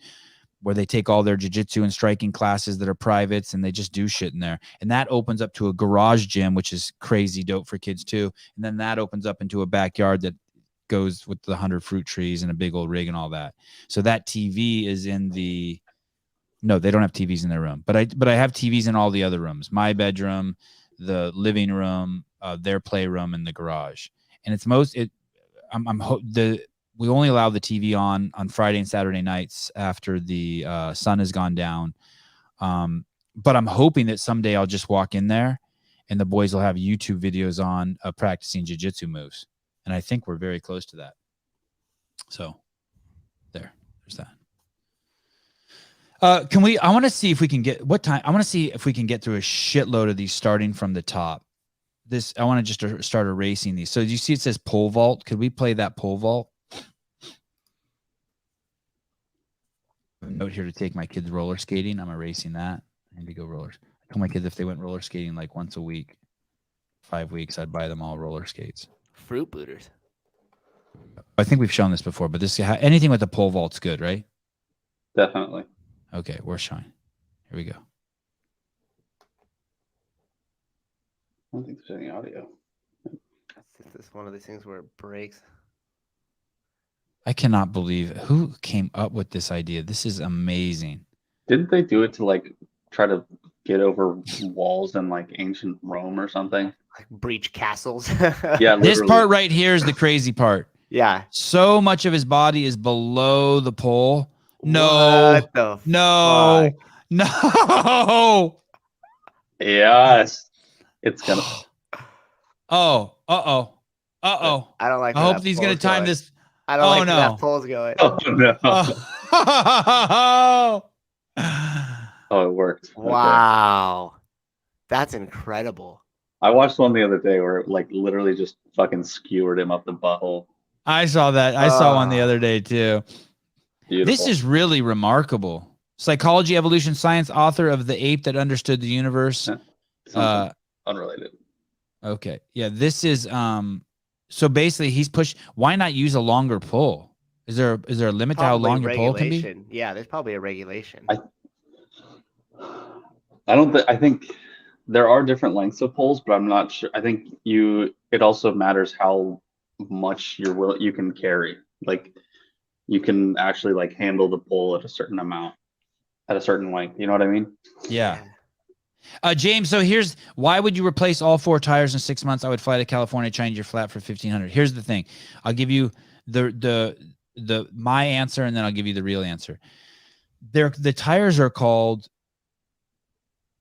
where they take all their jiu-jitsu and striking classes that are privates, and they just do shit in there. And that opens up to a garage gym, which is crazy dope for kids too. And then that opens up into a backyard that goes with the 100 fruit trees and a big old rig and all that. So that TV is in no, they don't have TVs in their room, but I have TVs in all the other rooms, my bedroom, the living room, their playroom, and the garage. And it's we only allow the TV on Friday and Saturday nights after the sun has gone down. But I'm hoping that someday I'll just walk in there and the boys will have YouTube videos on practicing jiu-jitsu moves. And I think we're very close to that. So there's that. I want to see if we can get I want to see if we can get through a shitload of these starting from the top. I want to just start erasing these. So do you see it says pole vault? Could we play that pole vault? A note here to take my kids roller skating. I'm erasing that. I need to go rollers. I told my kids if they went roller skating like once a week, 5 weeks, I'd buy them all roller skates. Fruit booters. I think we've shown this before, but anything with the pole vault's good, right? Definitely. Okay, we're showing. Here we go. I don't think there's any audio. This is one of these things where it breaks. I cannot believe who came up with this idea. This is amazing. Didn't they do it to like try to get over walls in like ancient Rome or something? Like breach castles. Yeah. This part right here is the crazy part. Yeah. So much of his body is below the pole. No. No. Fuck? No. Yes. It's gonna. Oh. Uh-oh. Uh-oh. I don't like. I hope he's gonna time this. I don't like where that pole's going. Oh no. Oh. Oh, it worked. Wow. Okay. That's incredible. I watched one the other day where it like literally just fucking skewered him up the butthole. I saw that. I saw one the other day too. Beautiful. This is really remarkable. Psychology, evolution, science, author of The Ape That Understood the Universe. Unrelated. Okay. Yeah, this is so basically he's pushed. Why not use a longer pole? Is there a limit to how long your pole can be? Yeah, there's probably a regulation. I think there are different lengths of poles, but I'm not sure. I think it also matters how much you can carry. Like you can actually like handle the pole at a certain amount, at a certain length. You know what I mean? Yeah. James, so here's why would you replace all 4 tires in 6 months? I would fly to California, change your flat for $1,500. Here's the thing. I'll give you my answer, and then I'll give you the real answer. The tires are called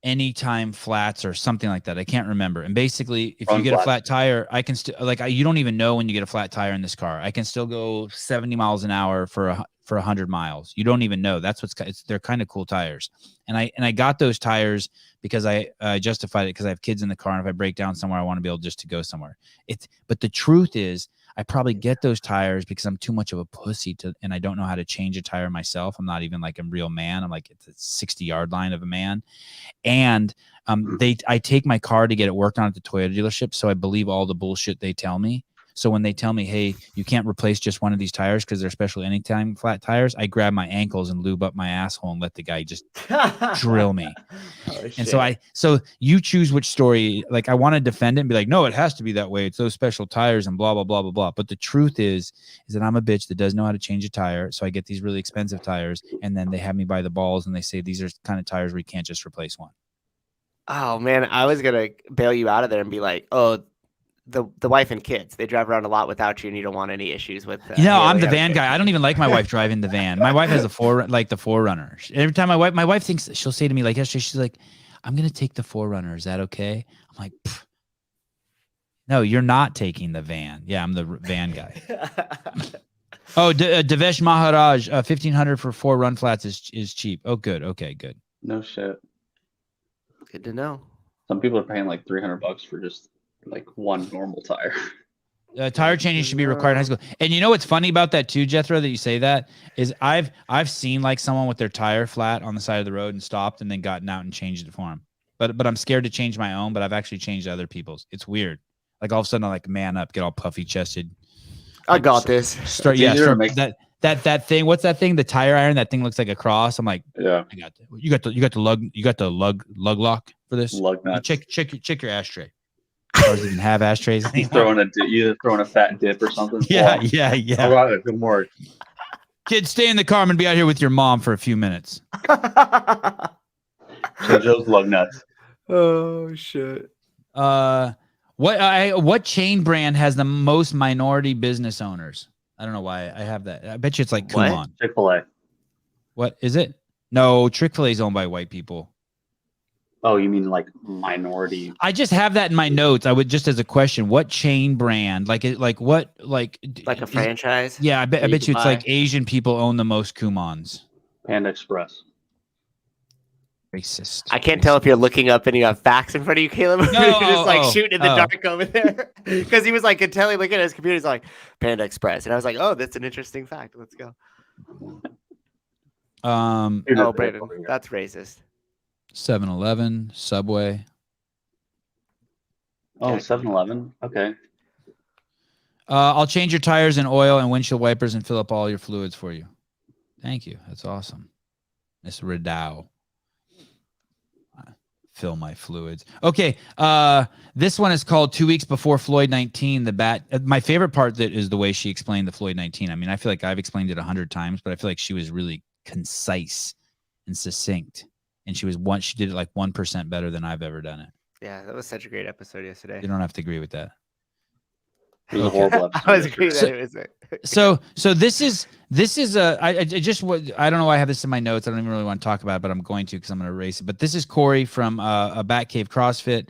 Anytime flats or something like that. I can't remember. And basically, if you get a flat tire, I can still you don't even know when you get a flat tire in this car. I can still go 70 miles an hour for 100 miles. You don't even know. That's they're kind of cool tires. And I got those tires because I justified it because I have kids in the car, and if I break down somewhere, I want to be able just to go somewhere. But the truth is, I probably get those tires because I'm too much of a pussy and I don't know how to change a tire myself. I'm not even like a real man. I'm like at the 60-yard line of a man. And I take my car to get it worked on at the Toyota dealership. So I believe all the bullshit they tell me. So when they tell me, hey, you can't replace just one of these tires because they're special Anytime flat tires, I grab my ankles and lube up my asshole and let the guy just drill me. And so you choose which story. Like I want to defend it and be like, no, it has to be that way. It's those special tires and blah, blah, blah, blah, blah. But the truth is that I'm a bitch that doesn't know how to change a tire. So I get these really expensive tires, and then they have me by the balls and they say these are kind of tires where you can't just replace one. Oh man, I was gonna bail you out of there and be like, oh, the wife and kids, they drive around a lot without you, and you don't want any issues with I'm the van guy. I don't even like my wife driving the van. My wife has the 4Runner. Every time my wife thinks, she'll say to me like yesterday, she's like, I'm gonna take the 4Runner, is that okay? I'm like, no, you're not taking the van. Yeah, I'm the van guy. Devesh Maharaj, 1,500 for 4 run flats is cheap. Oh, good. Okay, good. No shit. Good to know. Some people are paying like $300 for just like one normal tire. Tire changing should be required in high school. And you know what's funny about that too, Jethro, that you say that is I've seen like someone with their tire flat on the side of the road and stopped and then gotten out and changed it for them. But I'm scared to change my own, but I've actually changed other people's. It's weird. Like all of a sudden I like man up, get all puffy chested. I got this. Start that thing. What's that thing? The tire iron. That thing looks like a cross. I'm like, yeah, I got that. You got the lug lock for this. Lug nuts. Check your ashtray. Cars even have ashtrays. He's throwing a fat dip or something. Yeah. All right, good morning. Kids, stay in the car. I'm gonna be out here with your mom for a few minutes. Joe's lug nuts. Oh shit. What chain brand has the most minority business owners? I don't know why I have that. I bet you it's like Kumon. Chick-fil-A. What is it? No, Chick-fil-A is owned by white people. Oh, you mean like minority? I just have that in my notes. I would just as a question, what chain brand? Like a franchise? Yeah, I bet you it's like Asian people own the most Kumons. Panda Express. Racist. I can't tell if you're looking up and you have facts in front of you, Caleb. No, you're just like shooting in the dark over there. Because he was like, looking at his computer, he's like, Panda Express. And I was like, oh, that's an interesting fact. Let's go. Brandon, that's racist. 7-Eleven, Subway. Oh, 7-Eleven. Okay. I'll change your tires and oil and windshield wipers and fill up all your fluids for you. Thank you. That's awesome. Miss Redow. Fill my fluids. Okay. This one is called 2 weeks before Floyd 19. My favorite part that is the way she explained the Floyd 19. I mean, I feel like I've explained it 100 times, but I feel like she was really concise and succinct. And she did it like 1% better than I've ever done it. Yeah, that was such a great episode yesterday. You don't have to agree with that. It was a horrible episode. I was agreeing that it was So this is I don't know why I have this in my notes. I don't even really want to talk about it, but I'm going to because I'm going to erase it. But this is Corey from a Batcave CrossFit.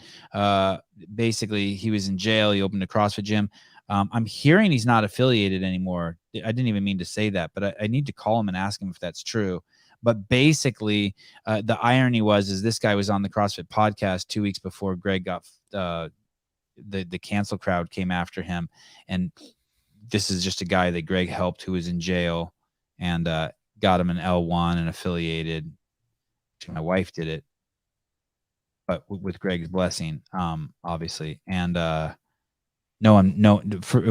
Basically, he was in jail. He opened a CrossFit gym. I'm hearing he's not affiliated anymore. I didn't even mean to say that, but I need to call him and ask him if that's true. But basically, the irony is this guy was on the CrossFit podcast 2 weeks before Greg got the cancel crowd came after him, and this is just a guy that Greg helped who was in jail and got him an L1 and affiliated. My wife did it, but with Greg's blessing, obviously. And it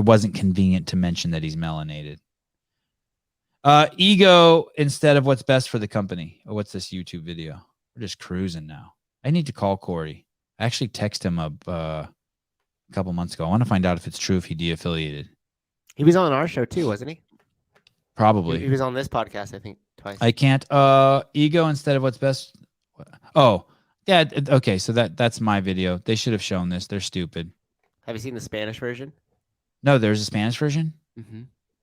wasn't convenient to mention that he's melanated. Ego instead of what's best for the company. Oh, what's this YouTube video? We're just cruising now. I need to call Corey. I actually texted him a couple months ago. I want to find out if it's true if he de-affiliated. He was on our show too, wasn't he? Probably. He was on this podcast, I think, twice. I can't. Ego instead of what's best. Oh, yeah. Okay, so that's my video. They should have shown this. They're stupid. Have you seen the Spanish version? No, there's a Spanish version. Mm-hmm.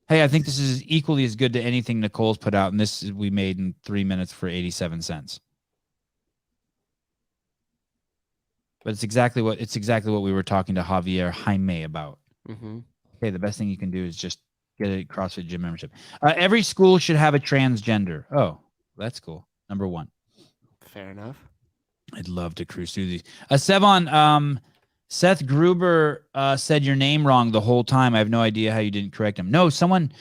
Hey, I think this is equally as good to anything Nicole's put out, and this we made in 3 minutes for 87 cents. But it's exactly what we were talking to Jaime about. Mm-hmm. Okay, the best thing you can do is just get a CrossFit gym membership. Every school should have a transgender. Oh, that's cool. Number one. Fair enough. I'd love to cruise through these. Sevan, Seth Gruber said your name wrong the whole time. I have no idea how you didn't correct him. No, someone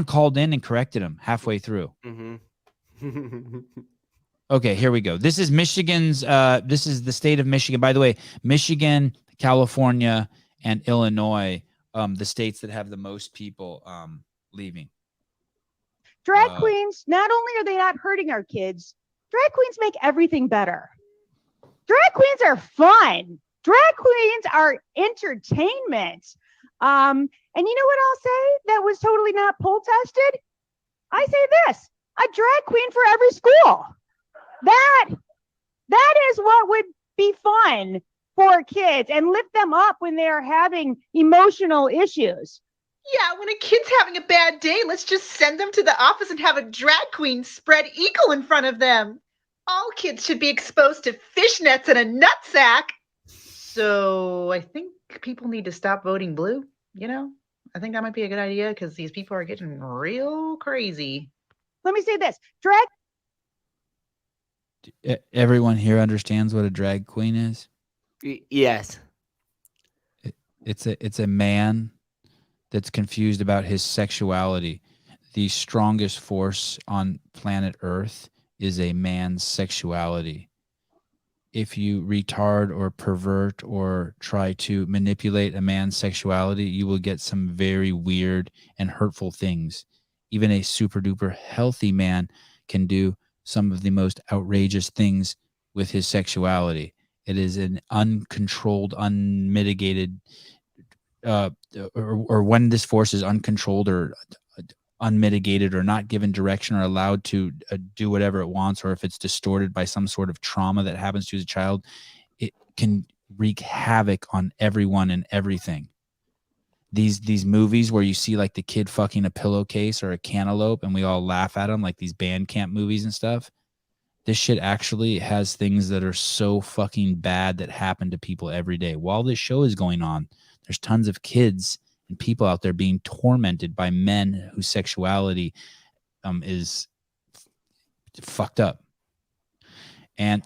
called in and corrected him halfway through. Mm-hmm. Okay, here we go. This is Michigan's. This is the state of Michigan. By the way, Michigan, California, and Illinois, the states that have the most people leaving. Drag queens, not only are they not hurting our kids, drag queens make everything better. Drag queens are fun. Drag queens are entertainment. And you know what I'll say that was totally not poll tested? I say this, a drag queen for every school. That is what would be fun for kids and lift them up when they're having emotional issues. Yeah, when a kid's having a bad day, let's just send them to the office and have a drag queen spread eagle in front of them. All kids should be exposed to fishnets and a nutsack. So I think people need to stop voting blue. You know, I think that might be a good idea because these people are getting real crazy. Let me say this. Drag. Everyone here understands what a drag queen is? Yes. It's a man that's confused about his sexuality. The strongest force on planet Earth is a man's sexuality. If you retard or pervert or try to manipulate a man's sexuality, you will get some very weird and hurtful things. Even a super duper healthy man can do some of the most outrageous things with his sexuality. It is an uncontrolled, unmitigated, or when this force is uncontrolled or unmitigated or not given direction or allowed to do whatever it wants, or if it's distorted by some sort of trauma that happens to a child, it can wreak havoc on everyone and everything. These movies where you see like the kid fucking a pillowcase or a cantaloupe and we all laugh at them, like these band camp movies and stuff, this shit actually has things that are so fucking bad that happen to people every day. While this show is going on, there's tons of kids and people out there being tormented by men whose sexuality is fucked up. And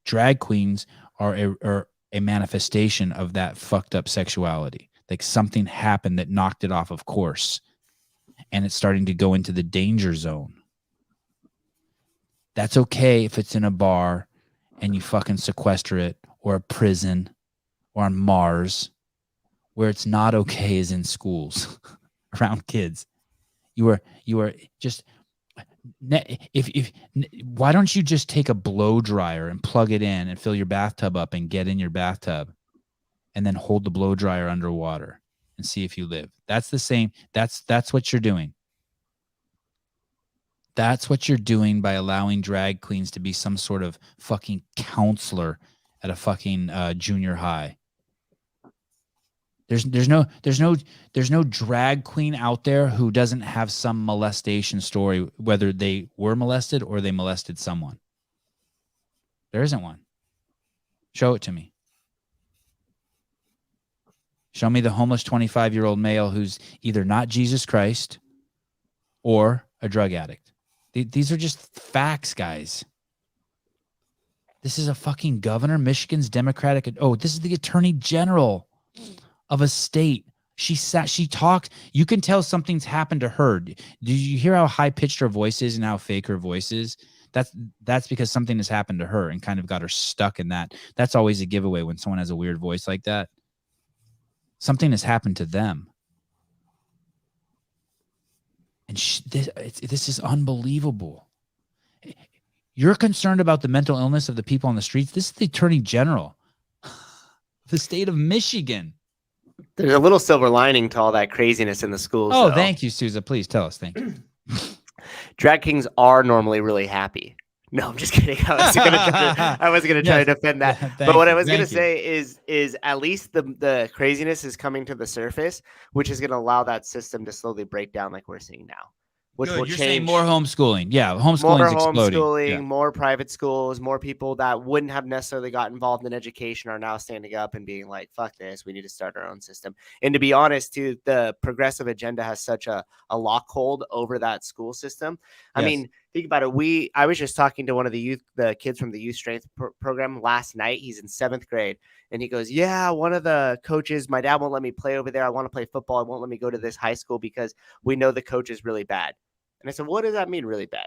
drag queens are a manifestation of that fucked up sexuality. Like something happened that knocked it off of course, and it's starting to go into the danger zone. That's okay if it's in a bar and you fucking sequester it, or a prison, or on Mars. Where it's not okay is in schools around kids. You are just, why don't you just take a blow dryer and plug it in and fill your bathtub up and get in your bathtub and then hold the blow dryer underwater and see if you live. That's the same. That's what you're doing. That's what you're doing by allowing drag queens to be some sort of fucking counselor at a fucking junior high. There's no drag queen out there who doesn't have some molestation story, whether they were molested or they molested someone. There isn't one. Show it to me. Show me the homeless 25-year-old male who's either not Jesus Christ or a drug addict. These are just facts, guys. This is a fucking governor, Michigan's Democratic. Oh, this is the attorney general of a state. She talks. You can tell something's happened to her. Did you hear how high-pitched her voice is and how fake her voice is? That's because something has happened to her and kind of got her stuck in that. That's always a giveaway when someone has a weird voice like that. Something has happened to them. And this is unbelievable. You're concerned about the mental illness of the people on the streets. This is the attorney general of the state of Michigan. There's a little silver lining to all that craziness in the schools. Oh, thank you, Souza. Please tell us. Thank you. Drag kings are normally really happy. No, I'm just kidding. I was gonna try to defend that. But what I was gonna say is at least the craziness is coming to the surface, which is gonna allow that system to slowly break down like we're seeing now. Which will change. Saying more homeschooling. Yeah, homeschooling is exploding. Homeschooling, yeah. More private schools, more people that wouldn't have necessarily got involved in education are now standing up and being like, fuck this, we need to start our own system. And to be honest, too, the progressive agenda has such a lockhold over that school system. I mean, think about it. I was just talking to one of the kids from the youth strength program last night. He's in 7th grade. And he goes, yeah, one of the coaches, my dad won't let me play over there. I want to play football. I won't let me go to this high school because we know the coach is really bad. And I said, what does that mean, really bad?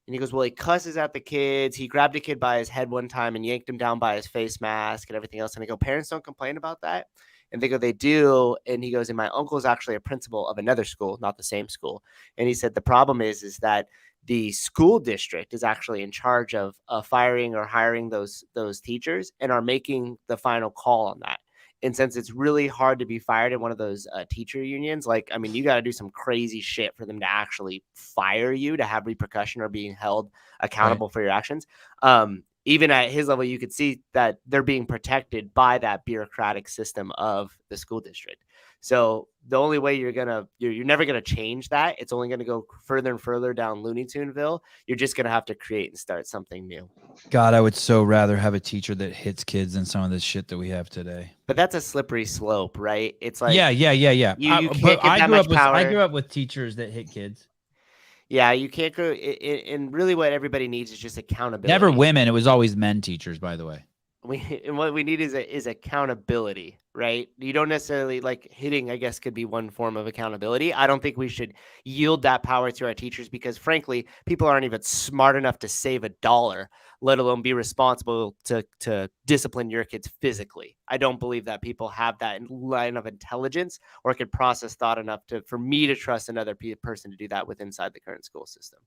And he goes, well, he cusses at the kids. He grabbed a kid by his head one time and yanked him down by his face mask and everything else. And I go, parents don't complain about that? And they go, they do. And he goes, and my uncle is actually a principal of another school, not the same school. And he said, the problem is that the school district is actually in charge of firing or hiring those teachers and are making the final call on that. And since it's really hard to be fired in one of those teacher unions, like, I mean, you got to do some crazy shit for them to actually fire you, to have repercussion or being held accountable for your actions. Even at his level, you could see that they're being protected by that bureaucratic system of the school district. So the only way you're never going to change that. It's only going to go further and further down Looney Tuneville. You're just going to have to create and start something new. God, I would so rather have a teacher that hits kids than some of this shit that we have today. But that's a slippery slope, right? It's like, yeah. You can't get that much power. I grew up with teachers that hit kids. Yeah, you can't go. And really what everybody needs is just accountability. Never women. It was always men teachers, by the way. And what we need is accountability, right? You don't necessarily like hitting, I guess, could be one form of accountability. I don't think we should yield that power to our teachers because, frankly, people aren't even smart enough to save $1, let alone be responsible to discipline your kids physically. I don't believe that people have that line of intelligence or can process thought enough for me to trust another person to do that inside the current school system.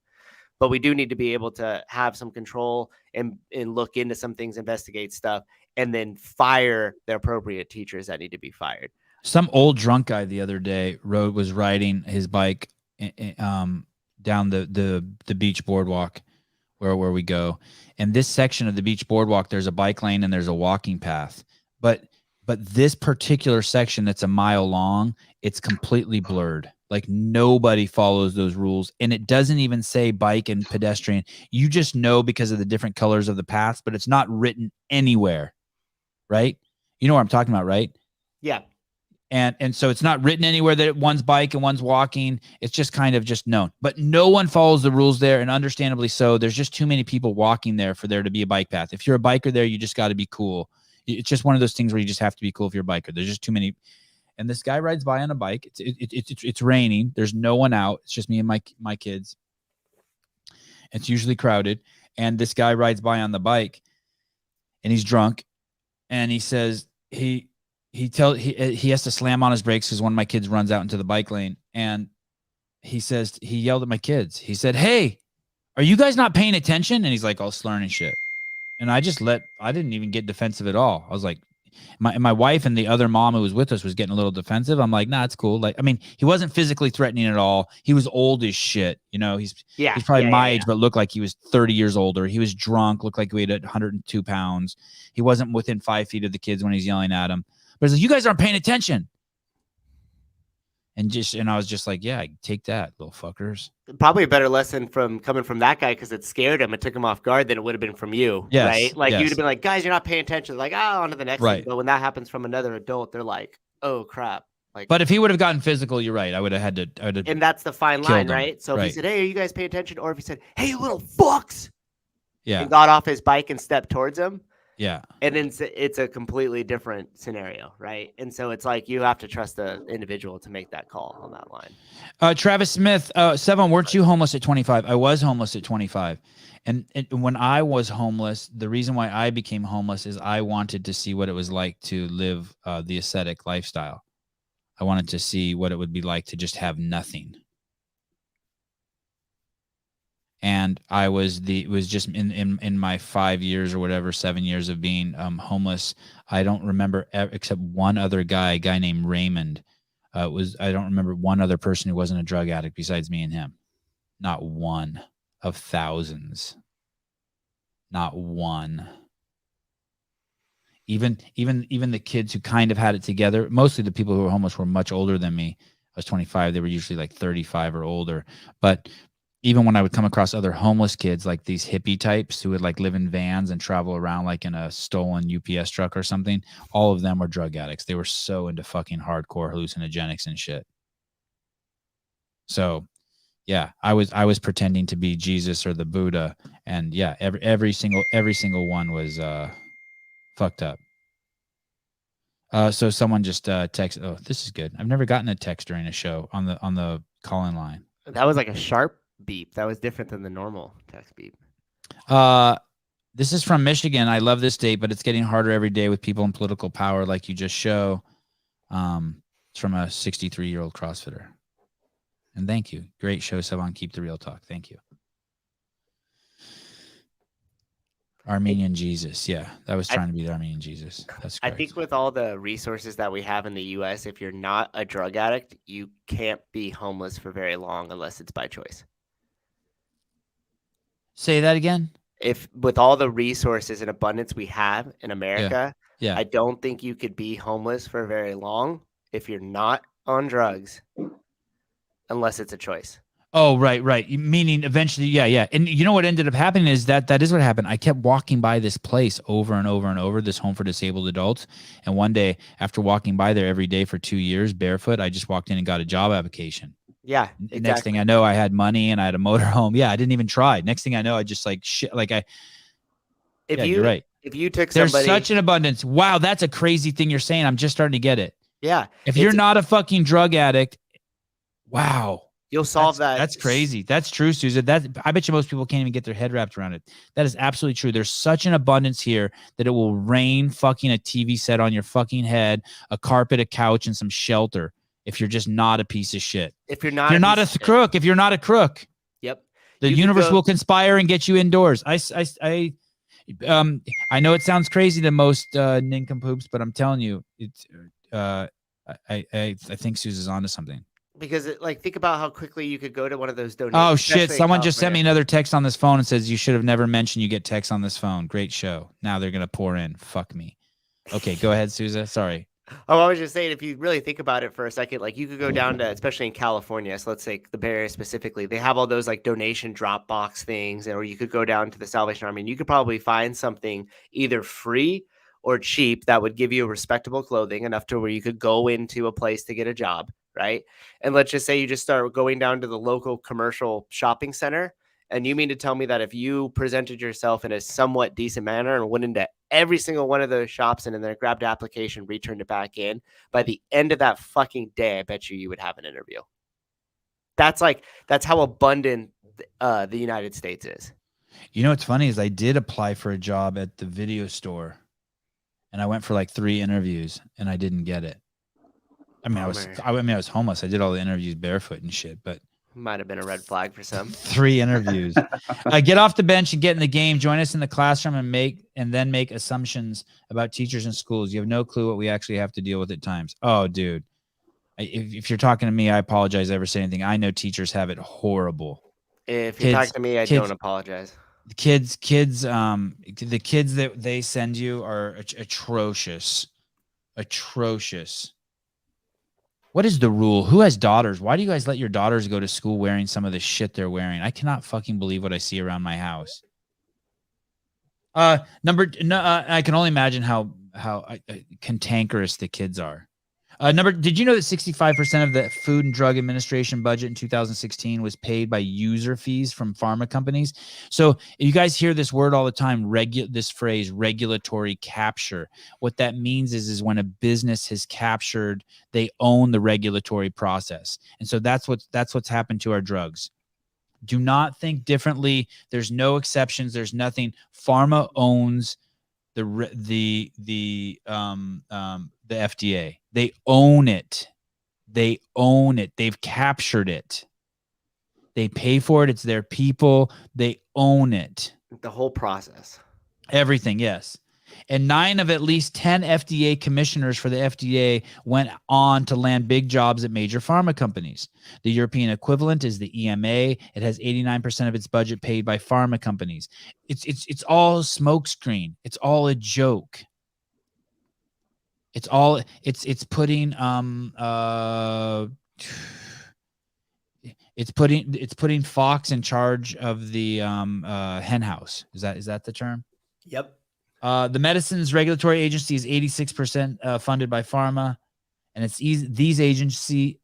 But we do need to be able to have some control and look into some things, investigate stuff, and then fire the appropriate teachers that need to be fired. Some old drunk guy the other day was riding his bike down the beach boardwalk where we go. And this section of the beach boardwalk, there's a bike lane and there's a walking path. But this particular section that's a mile long, it's completely blurred. Like nobody follows those rules. And it doesn't even say bike and pedestrian. You just know because of the different colors of the paths, but it's not written anywhere. Right? You know what I'm talking about, right? Yeah. And so it's not written anywhere that one's bike and one's walking. It's just kind of just known. But no one follows the rules there, and understandably so. There's just too many people walking there for there to be a bike path. If you're a biker there, you just got to be cool. It's just one of those things where you just have to be cool if you're a biker. There's just too many. And this guy rides by on a bike. It's raining. There's no one out. It's just me and my kids. It's usually crowded. And this guy rides by on the bike, and he's drunk, and he says he has to slam on his brakes because one of my kids runs out into the bike lane, and he yelled at my kids. He said, "Hey, are you guys not paying attention?" And he's like all slurring and shit. And I didn't even get defensive at all. I was like, my wife and the other mom who was with us was getting a little defensive. I'm like, nah, it's cool. Like, I mean, he wasn't physically threatening at all. He was old as shit. You know, he's probably my age, but looked like he was 30 years older. He was drunk, looked like he weighed 102 pounds. He wasn't within 5 feet of the kids when he's yelling at him. But he's like, you guys aren't paying attention. And I was just like, yeah, take that, little fuckers. Probably a better lesson coming from that guy because it scared him. It took him off guard than it would have been from you, right? Like you'd have been like, guys, you're not paying attention. Like, on to the next thing. But when that happens from another adult, they're like, oh crap. Like, but if he would have gotten physical, you're right. I would have had to. And that's the fine line, right? So if he said, hey, are you guys paying attention? Or if he said, hey, you little fucks. Yeah. And got off his bike and stepped towards him. Yeah. And then it's a completely different scenario, right? And so it's like you have to trust the individual to make that call on that line. Travis Smith, Sevan, weren't you homeless at 25? I was homeless at 25. And when I was homeless, the reason why I became homeless is I wanted to see what it was like to live the ascetic lifestyle. I wanted to see what it would be like to just have nothing. And I was just in my 5 years or whatever, 7 years of being homeless. I don't remember except one other guy, a guy named Raymond. I don't remember one other person who wasn't a drug addict besides me and him. Not one of thousands. Not one. Even the kids who kind of had it together. Mostly the people who were homeless were much older than me. I was 25. They were usually like 35 or older. But even when I would come across other homeless kids, like these hippie types who would like live in vans and travel around like in a stolen UPS truck or something, all of them were drug addicts. They were so into fucking hardcore hallucinogenics and shit. So yeah, I was pretending to be Jesus or the Buddha. And yeah, every single one was fucked up. So someone just texted. Oh, this is good. I've never gotten a text during a show on the call-in line. That was like a sharp beep. That was different than the normal text beep. This is from Michigan. I love this state, but it's getting harder every day with people in political power like you just show. It's from a 63-year-old CrossFitter. And thank you. Great show, Sevan. Keep the real talk. Thank you. Armenian Jesus. Yeah, that was trying to be the Armenian Jesus. That's correct. I think with all the resources that we have in the U.S., if you're not a drug addict, you can't be homeless for very long unless it's by choice. Say that again. If with all the resources and abundance we have in America, yeah. I don't think you could be homeless for very long if you're not on drugs, unless it's a choice. Oh, right. Meaning eventually, yeah. And you know what ended up happening is that is what happened. I kept walking by this place over and over and over, this home for disabled adults. And one day, after walking by there every day for 2 years barefoot, I just walked in and got a job application. Yeah. Exactly. Next thing I know, I had money and I had a motorhome. Yeah, I didn't even try. Next thing I know, I just like shit. Like you're right. If you took There's somebody, such an abundance. Wow, that's a crazy thing you're saying. I'm just starting to get it. Yeah. If you're not a fucking drug addict, wow. You'll solve that. That's crazy. That's true, Souza. I bet you most people can't even get their head wrapped around it. That is absolutely true. There's such an abundance here that it will rain fucking a TV set on your fucking head, a carpet, a couch, and some shelter if you're just not a piece of shit. If you're not a crook. If you're not a crook. Yep. The universe will conspire and get you indoors. I know it sounds crazy to most nincompoops, but I'm telling you, it's I think Souza's onto something. Because think about how quickly you could go to one of those donations. Oh shit! Someone just sent me another text on this phone and says you should have never mentioned you get texts on this phone. Great show. Now they're gonna pour in. Fuck me. Okay, go ahead, Souza. Sorry. Oh, I was just saying, if you really think about it for a second, like you could go down to, especially in California, so let's say the Bay Area specifically, they have all those like donation drop box things, or you could go down to the Salvation Army and you could probably find something either free or cheap that would give you respectable clothing enough to where you could go into a place to get a job, right? And let's just say you just start going down to the local commercial shopping center. And you mean to tell me that if you presented yourself in a somewhat decent manner and went into every single one of those shops and then grabbed application, returned it back in, by the end of that fucking day, I bet you would have an interview. That's how abundant the United States is. You know what's funny is I did apply for a job at the video store, and I went for like 3 interviews and I didn't get it. I mean, I was homeless. I did all the interviews barefoot and shit, but might have been a red flag for some. 3 interviews. Get off the bench and get in the game. Join us in the classroom and then make assumptions about teachers and schools. You have no clue what we actually have to deal with at times. Oh, dude. If you're talking to me, I apologize ever say anything. I know teachers have it horrible. If you talk to me, I don't apologize. The kids that they send you are atrocious. Atrocious. What is the rule? Who has daughters? Why do you guys let your daughters go to school wearing some of the shit they're wearing? I cannot fucking believe what I see around my house. I can only imagine how cantankerous the kids are. Did you know that 65% of the Food and Drug Administration budget in 2016 was paid by user fees from pharma companies? So you guys hear this word all the time, this phrase, regulatory capture. What that means is when a business has captured, they own the regulatory process. And so that's what's happened to our drugs. Do not think differently. There's no exceptions. There's nothing. Pharma owns the FDA. They own it. They own it. They've captured it. They pay for it. It's their people. They own it. The whole process. Everything, yes. And 9 of at least 10 FDA commissioners for the FDA went on to land big jobs at major pharma companies. The European equivalent is the EMA. It has 89% of its budget paid by pharma companies. It's all smokescreen. It's all a joke. It's putting Fox in charge of the hen house. Is that the term? Yep. The Medicines Regulatory Agency is 86% funded by pharma, and it's these agencies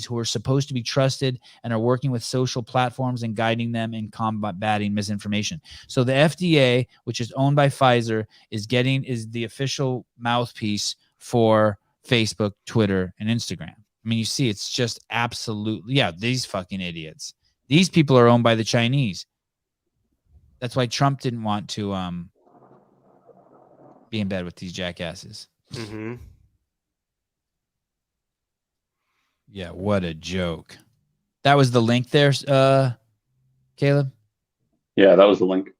who are supposed to be trusted and are working with social platforms and guiding them in combating misinformation. So the FDA, which is owned by Pfizer, is the official mouthpiece for Facebook, Twitter, and Instagram. I mean, you see, it's just absolutely, these fucking idiots. These people are owned by the Chinese. That's why Trump didn't want to be in bed with these jackasses. Mm-hmm. Yeah, what a joke. That was the link there, Caleb? Yeah, that was the link.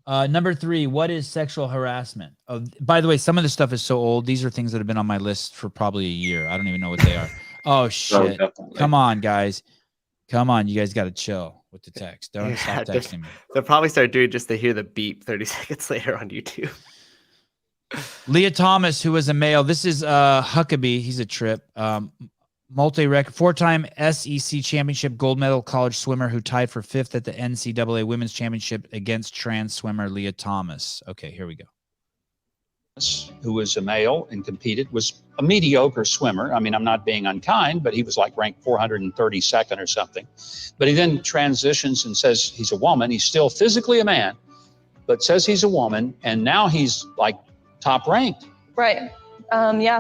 Number 3, what is sexual harassment? Oh, by the way, some of this stuff is so old. These are things that have been on my list for probably a year. I don't even know what they are. Oh, shit. Come on, guys. Come on. You guys got to chill with the text. Don't stop texting me. They'll probably start doing just to hear the beep 30 seconds later on YouTube. Leah Thomas, who is a male. This is Huckabee. He's a trip. Multi-record, 4-time SEC championship gold medal college swimmer who tied for 5th at the NCAA Women's Championship against trans swimmer Leah Thomas. Okay, here we go. Who was a male and competed, was a mediocre swimmer. I mean, I'm not being unkind, but he was like ranked 432nd or something. But he then transitions and says he's a woman. He's still physically a man, but says he's a woman. And now he's like top ranked. Right.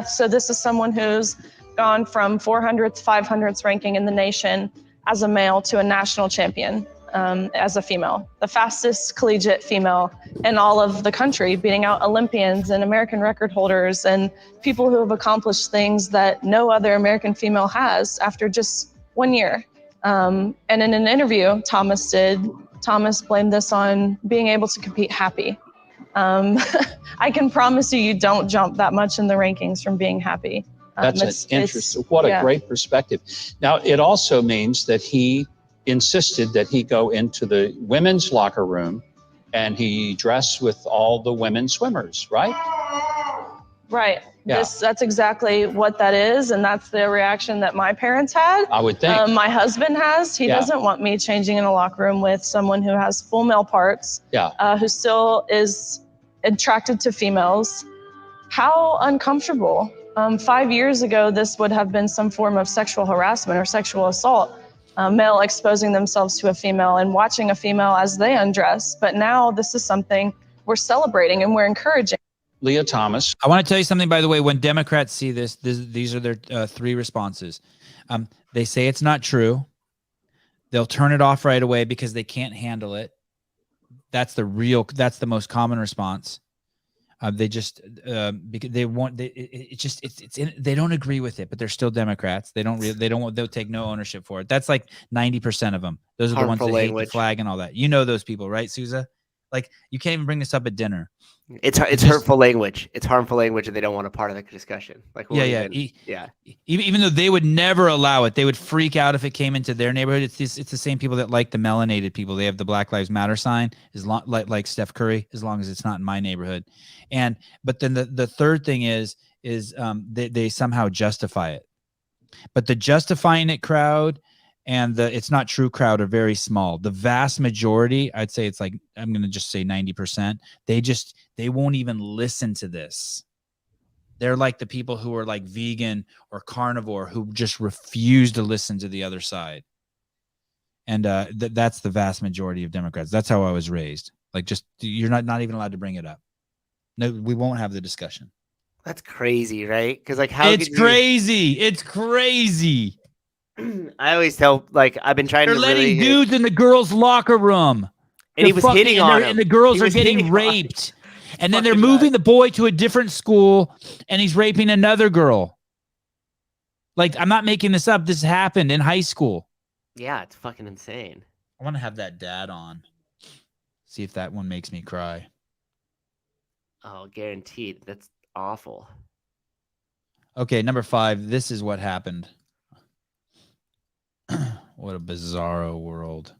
So this is someone who's gone from 400th, 500th ranking in the nation as a male to a national champion as a female, the fastest collegiate female in all of the country, beating out Olympians and American record holders and people who have accomplished things that no other American female has after just 1 year. And in an interview Thomas blamed this on being able to compete happy. I can promise you don't jump that much in the rankings from being happy. That's interesting. What a great perspective. Now, it also means that he insisted that he go into the women's locker room and he dress with all the women swimmers, right? Right. Yeah. That's exactly what that is. And that's the reaction that my parents had. I would think. My husband has. He Yeah. doesn't want me changing in a locker room with someone who has full male parts, who still is attracted to females. How uncomfortable. 5 years ago, this would have been some form of sexual harassment or sexual assault. Male exposing themselves to a female and watching a female as they undress. But now this is something we're celebrating and we're encouraging. Leah Thomas. I want to tell you something, by the way. When Democrats see this, these are their three responses. They say it's not true. They'll turn it off right away because they can't handle it. That's the most common response. They just because they want they don't agree with it, but they're still Democrats. They'll take no ownership for it. That's like 90% of them. Those are the ones that hate the flag and all that. You know those people, right, Souza? Like, you can't even bring this up at dinner. It's hurtful language. It's harmful language, and they don't want a part of the discussion. Like, even though they would never allow it, they would freak out if it came into their neighborhood. It's the same people that like the melanated people. They have the Black Lives Matter sign, like Steph Curry, as long as it's not in my neighborhood. But then the third thing is they somehow justify it. But the justifying it crowd and the it's not true crowd are very small. The vast majority, I'd say it's like, I'm going to just say 90%. They won't even listen to this. They're like the people who are like vegan or carnivore who just refuse to listen to the other side. And that's the vast majority of Democrats. That's how I was raised. Like, just, you're not even allowed to bring it up. No, we won't have the discussion. That's crazy, right? Because like, how it's crazy. It's crazy. I always tell, like, I've been trying They're to letting dudes in the girls' locker room. And he was hitting on him. And the girls are getting raped. And then they're moving the boy to a different school, and he's raping another girl. Like, I'm not making this up. This happened in high school. Yeah, it's fucking insane. I want to have that dad on. See if that one makes me cry. Oh, guaranteed. That's awful. Okay, number 5. This is what happened. What a bizarro world.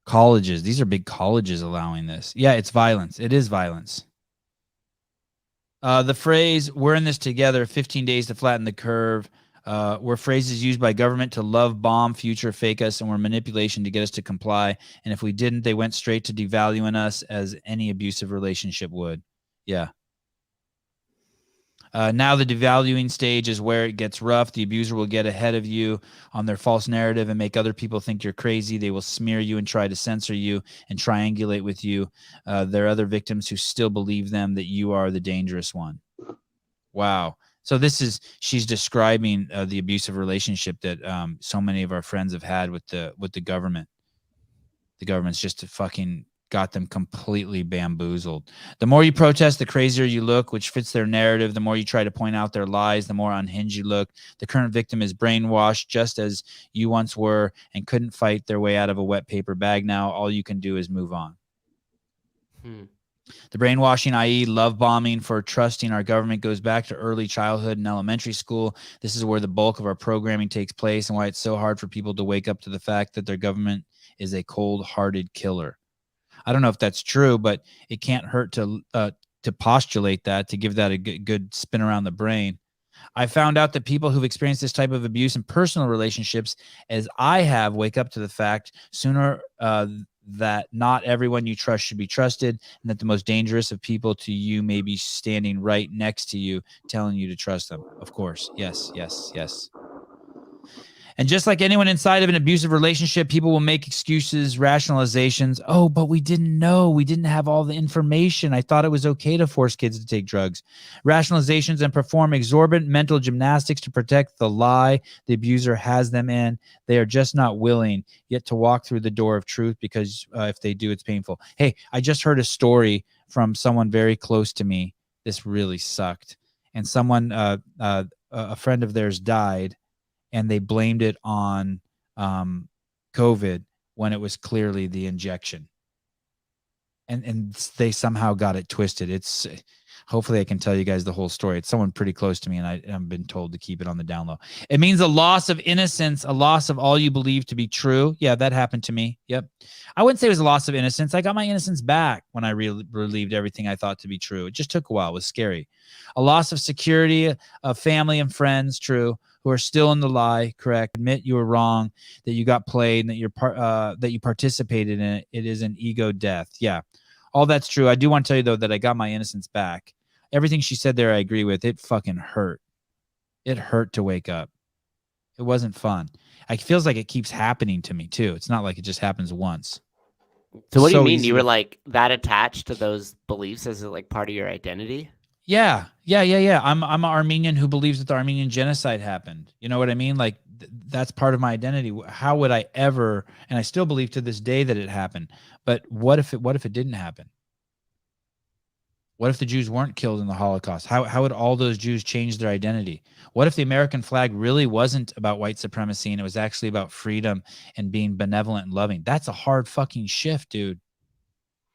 Colleges. These are big colleges allowing this. Yeah, it's violence. It is violence. The phrase, we're in this together, 15 days to flatten the curve, were phrases used by government to love bomb, future fake us, and were manipulation to get us to comply. And if we didn't, they went straight to devaluing us as any abusive relationship would. Yeah. Now the devaluing stage is where it gets rough. The abuser will get ahead of you on their false narrative and make other people think you're crazy. They will smear you and try to censor you and triangulate with you. There are other victims who still believe them that you are the dangerous one. Wow. So she's describing the abusive relationship that so many of our friends have had with the government. The government's just fucking got them completely bamboozled. The more you protest, the crazier you look, which fits their narrative. The more you try to point out their lies, the more unhinged you look. The current victim is brainwashed, just as you once were, and couldn't fight their way out of a wet paper bag. Now all you can do is move on. The brainwashing, i.e. love bombing for trusting our government, goes back to early childhood and elementary school. This is where the bulk of our programming takes place, and why it's so hard for people to wake up to the fact that their government is a cold-hearted killer. I don't know if that's true, but it can't hurt to postulate that, to give that a good spin around the brain. I found out that people who've experienced this type of abuse in personal relationships, as I have, wake up to the fact sooner that not everyone you trust should be trusted, and that the most dangerous of people to you may be standing right next to you, telling you to trust them. Of course. Yes, yes, yes. And just like anyone inside of an abusive relationship, people will make excuses, rationalizations. Oh, but we didn't know. We didn't have all the information. I thought it was okay to force kids to take drugs. Rationalizations and perform exorbitant mental gymnastics to protect the lie the abuser has them in. They are just not willing yet to walk through the door of truth, because if they do, it's painful. Hey, I just heard a story from someone very close to me. This really sucked. And someone, a friend of theirs died, and they blamed it on COVID when it was clearly the injection. And they somehow got it twisted. Hopefully I can tell you guys the whole story. It's someone pretty close to me, and I've been told to keep it on the down low. It means a loss of innocence, a loss of all you believe to be true. Yeah, that happened to me. Yep. I wouldn't say it was a loss of innocence. I got my innocence back when I relieved everything I thought to be true. It just took a while. It was scary. A loss of security, of family and friends, true, who are still in the lie, correct. Admit you were wrong, that you got played, and that you participated in it. It is an ego death. Yeah. All that's true. I do want to tell you, though, that I got my innocence back. Everything she said there, I agree with. It fucking hurt. It hurt to wake up. It wasn't fun. It feels like it keeps happening to me, too. It's not like it just happens once. So what do you mean? You were like that attached to those beliefs as like part of your identity? Yeah. I'm an Armenian who believes that the Armenian genocide happened. You know what I mean? Like that's part of my identity. How would I ever, and I still believe to this day that it happened, but what if it didn't happen? What if the Jews weren't killed in the Holocaust? How would all those Jews change their identity? What if the American flag really wasn't about white supremacy and it was actually about freedom and being benevolent and loving? That's a hard fucking shift, dude.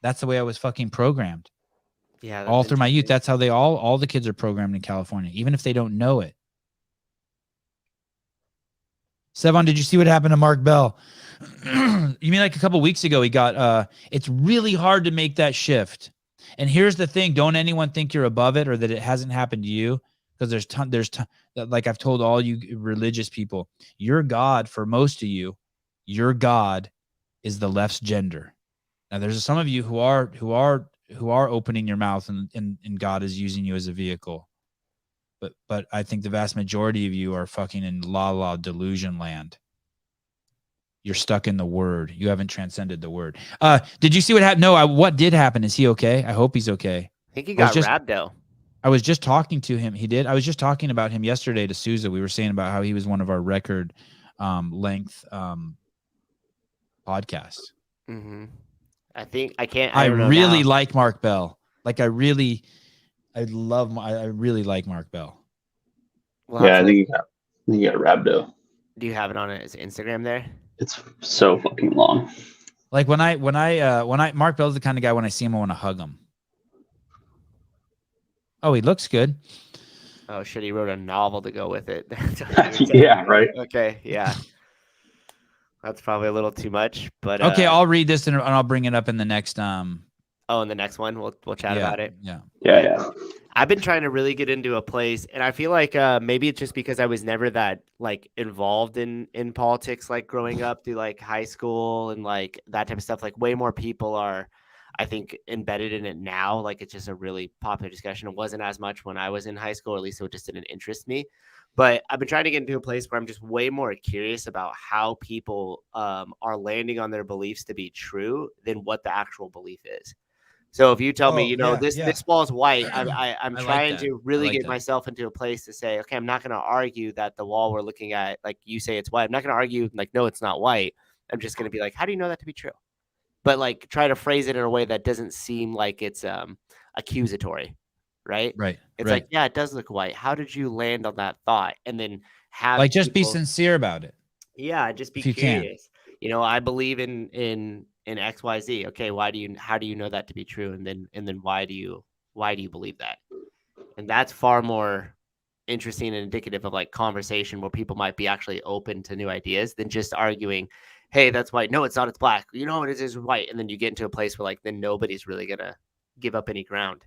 That's the way I was fucking programmed. Yeah. All through my youth. That's how all the kids are programmed in California, even if they don't know it. Sevan, did you see what happened to Mark Bell? You mean like a couple weeks ago he got it's really hard to make that shift. And here's the thing, don't anyone think you're above it or that it hasn't happened to you, because there's like I've told all you religious people, your God, for most of you, your God is the left's gender. Now there's some of you who are opening your mouth and God is using you as a vehicle. But I think the vast majority of you are fucking in la delusion land. You're stuck in the word. You haven't transcended the word. Did you see what happened? No, what did happen? Is he okay? I hope he's okay. I think he got rhabdo. I was just talking to him. He did. I was just talking about him yesterday to Souza. We were saying about how he was one of our record length podcasts. Mm-hmm. I really like Mark Bell. Like I really like Mark Bell. Well, yeah, I think he got rhabdo. Do you have it on his Instagram there? It's so fucking long. Like when I Mark Bell's the kind of guy, when I see him, I want to hug him. Oh, he looks good. Oh shit, he wrote a novel to go with it. Yeah, right. Okay, yeah. That's probably a little too much, but okay, I'll read this and I'll bring it up in the next in the next one we'll chat about it. Yeah. I've been trying to really get into a place, and I feel like maybe it's just because I was never that like involved in politics, like growing up through like high school and like that type of stuff. Like way more people are, I think, embedded in it now. Like it's just a really popular discussion. It wasn't as much when I was in high school, or at least it just didn't interest me. But I've been trying to get into a place where I'm just way more curious about how people are landing on their beliefs to be true than what the actual belief is. So if you tell me, this wall is white, I'm trying to really get myself into a place to say, okay, I'm not going to argue that the wall we're looking at, like you say it's white. I'm not going to argue like, no, it's not white. I'm just going to be like, how do you know that to be true? But like try to phrase it in a way that doesn't seem like it's accusatory, right? Right. It's like, yeah, it does look white. How did you land on that thought? And then have like just be sincere about it. Yeah, just be curious. You know, I believe in XYZ. Okay, how do you know that to be true? And then why do you believe that? And that's far more interesting and indicative of like conversation where people might be actually open to new ideas than just arguing, hey, that's white. No, it's not, it's black. You know, it is white. And then you get into a place where like then nobody's really gonna give up any ground.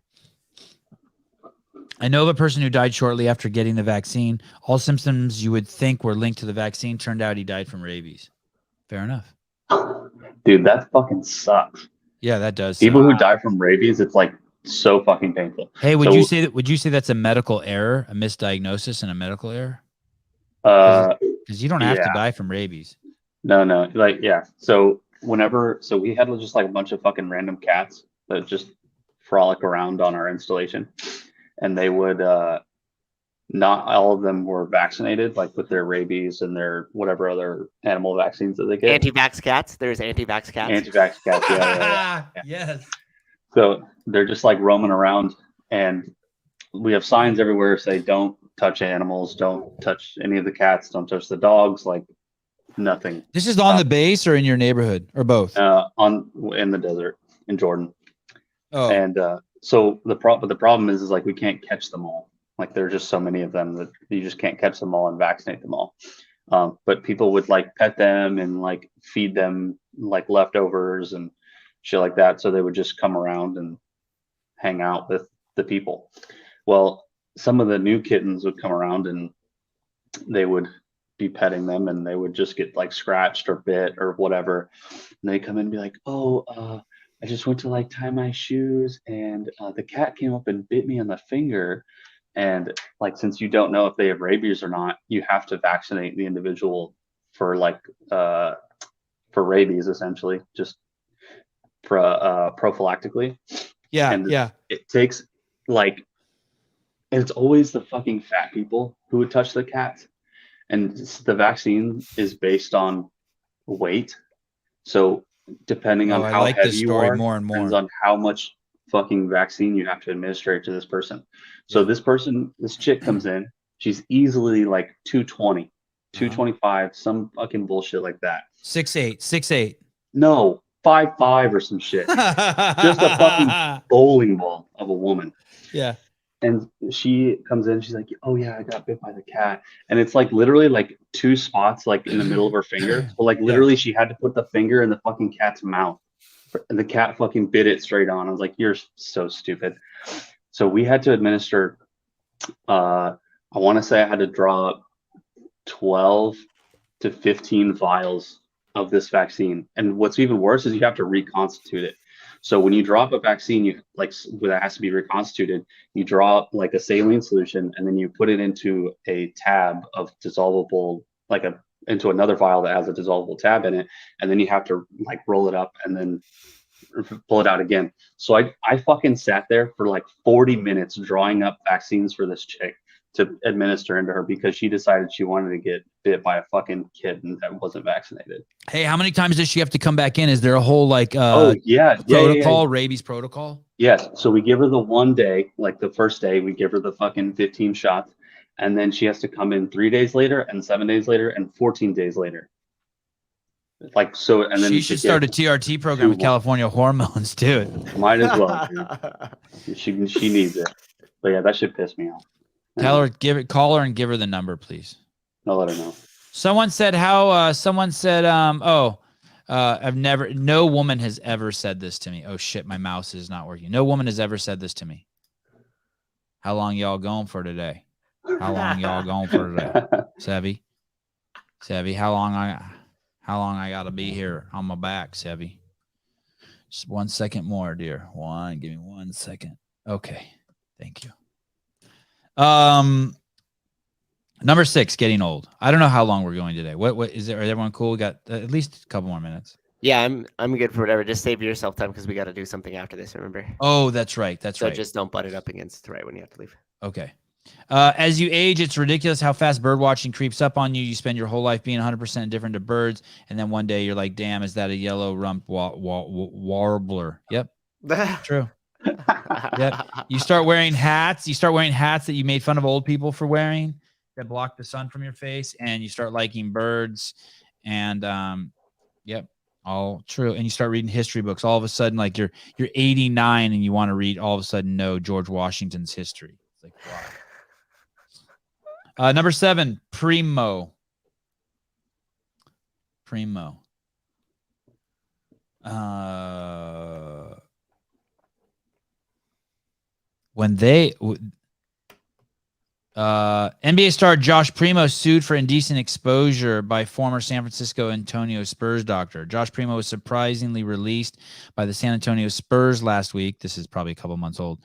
I know of a person who died shortly after getting the vaccine. All symptoms you would think were linked to the vaccine turned out he died from rabies. Fair enough. Dude, that fucking sucks. Yeah, that does. People who die from rabies, it's like so fucking painful. Hey, would you say that's a medical error, a misdiagnosis and a medical error? Because you don't have to die from rabies. No. Like, yeah. So we had just like a bunch of fucking random cats that just frolic around on our installation. And they would not all of them were vaccinated, like with their rabies and their whatever other animal vaccines that they get. Anti-vax cats. There's anti-vax cats. Anti-vax cats. Yeah. Yes. So they're just like roaming around, and we have signs everywhere say, "Don't touch animals. Don't touch any of the cats. Don't touch the dogs." Like nothing. This is on the base or in your neighborhood or both? In the desert in Jordan. Oh. And So the problem is like we can't catch them all. Like there are just so many of them that you just can't catch them all and vaccinate them all. But people would like pet them and like feed them like leftovers and shit like that. So they would just come around and hang out with the people. Well, some of the new kittens would come around and they would be petting them and they would just get like scratched or bit or whatever. And they come in and be like, oh, I just went to like tie my shoes and the cat came up and bit me on the finger. And like, since you don't know if they have rabies or not, you have to vaccinate the individual for like for rabies, essentially, just prophylactically. Yeah, and yeah. It takes like, and it's always the fucking fat people who would touch the cats. And the vaccine is based on weight. So depending on how heavy you are, more and more depends on how much fucking vaccine you have to administer to this person. So this chick comes in, she's easily like 220, 225, some fucking bullshit like that. 6'8". No, 5'5" or some shit. Just a fucking bowling ball of a woman. Yeah. And she comes in, she's like, oh yeah, I got bit by the cat. And it's like literally like 2 spots like in the middle of her finger. So like literally she had to put the finger in the fucking cat's mouth. And the cat fucking bit it straight on. I was like, you're so stupid. So we had to administer, I want to say I had to draw 12 to 15 vials of this vaccine. And what's even worse is you have to reconstitute it. So when you drop a vaccine, you like that has to be reconstituted. You draw like a saline solution, and then you put it into a tab of dissolvable, into another vial that has a dissolvable tab in it, and then you have to like roll it up and then pull it out again. So I fucking sat there for like 40 minutes drawing up vaccines for this chick to administer into her because she decided she wanted to get bit by a fucking kitten that wasn't vaccinated. Hey, how many times does she have to come back in? Is there a whole like protocol, rabies protocol? Yes. So we give her the one day, like the first day, we give her the fucking 15 shots, and then she has to come in 3 days later and 7 days later and 14 days later. Like so, and then she should start a TRT program with California hormones, dude. Might as well. Dude. She needs it. But yeah, that should piss me off. Tell her, call her and give her the number, please. I'll let her know. Someone said no woman has ever said this to me. Oh shit, my mouse is not working. No woman has ever said this to me. How long y'all going for today? How long y'all going for today? Sevy, how long I gotta be here on my back, Sevy? Just 1 second more, dear. Give me 1 second. Okay. Thank you. Number 6, getting old. I don't know how long we're going today. What is it? Are everyone cool? We got at least a couple more minutes. Yeah, I'm good for whatever. Just save yourself time because we got to do something after this. Remember? Oh, that's right. So just don't butt it up against right when you have to leave. Okay. As you age, it's ridiculous how fast bird watching creeps up on you. You spend your whole life being 100% indifferent to birds, and then one day you're like, "Damn, is that a yellow rumped warbler?" Yep, true. Yep. You start wearing hats. You start wearing hats that you made fun of old people for wearing that block the sun from your face, and you start liking birds. And yep, all true. And you start reading history books. All of a sudden, like you're 89 and you want to read. All of a sudden, know George Washington's history. It's like wow. Number 7, Primo. When they NBA star Josh Primo sued for indecent exposure by former San Francisco Antonio Spurs doctor. Josh Primo was surprisingly released by the San Antonio Spurs last week. This is probably a couple months old.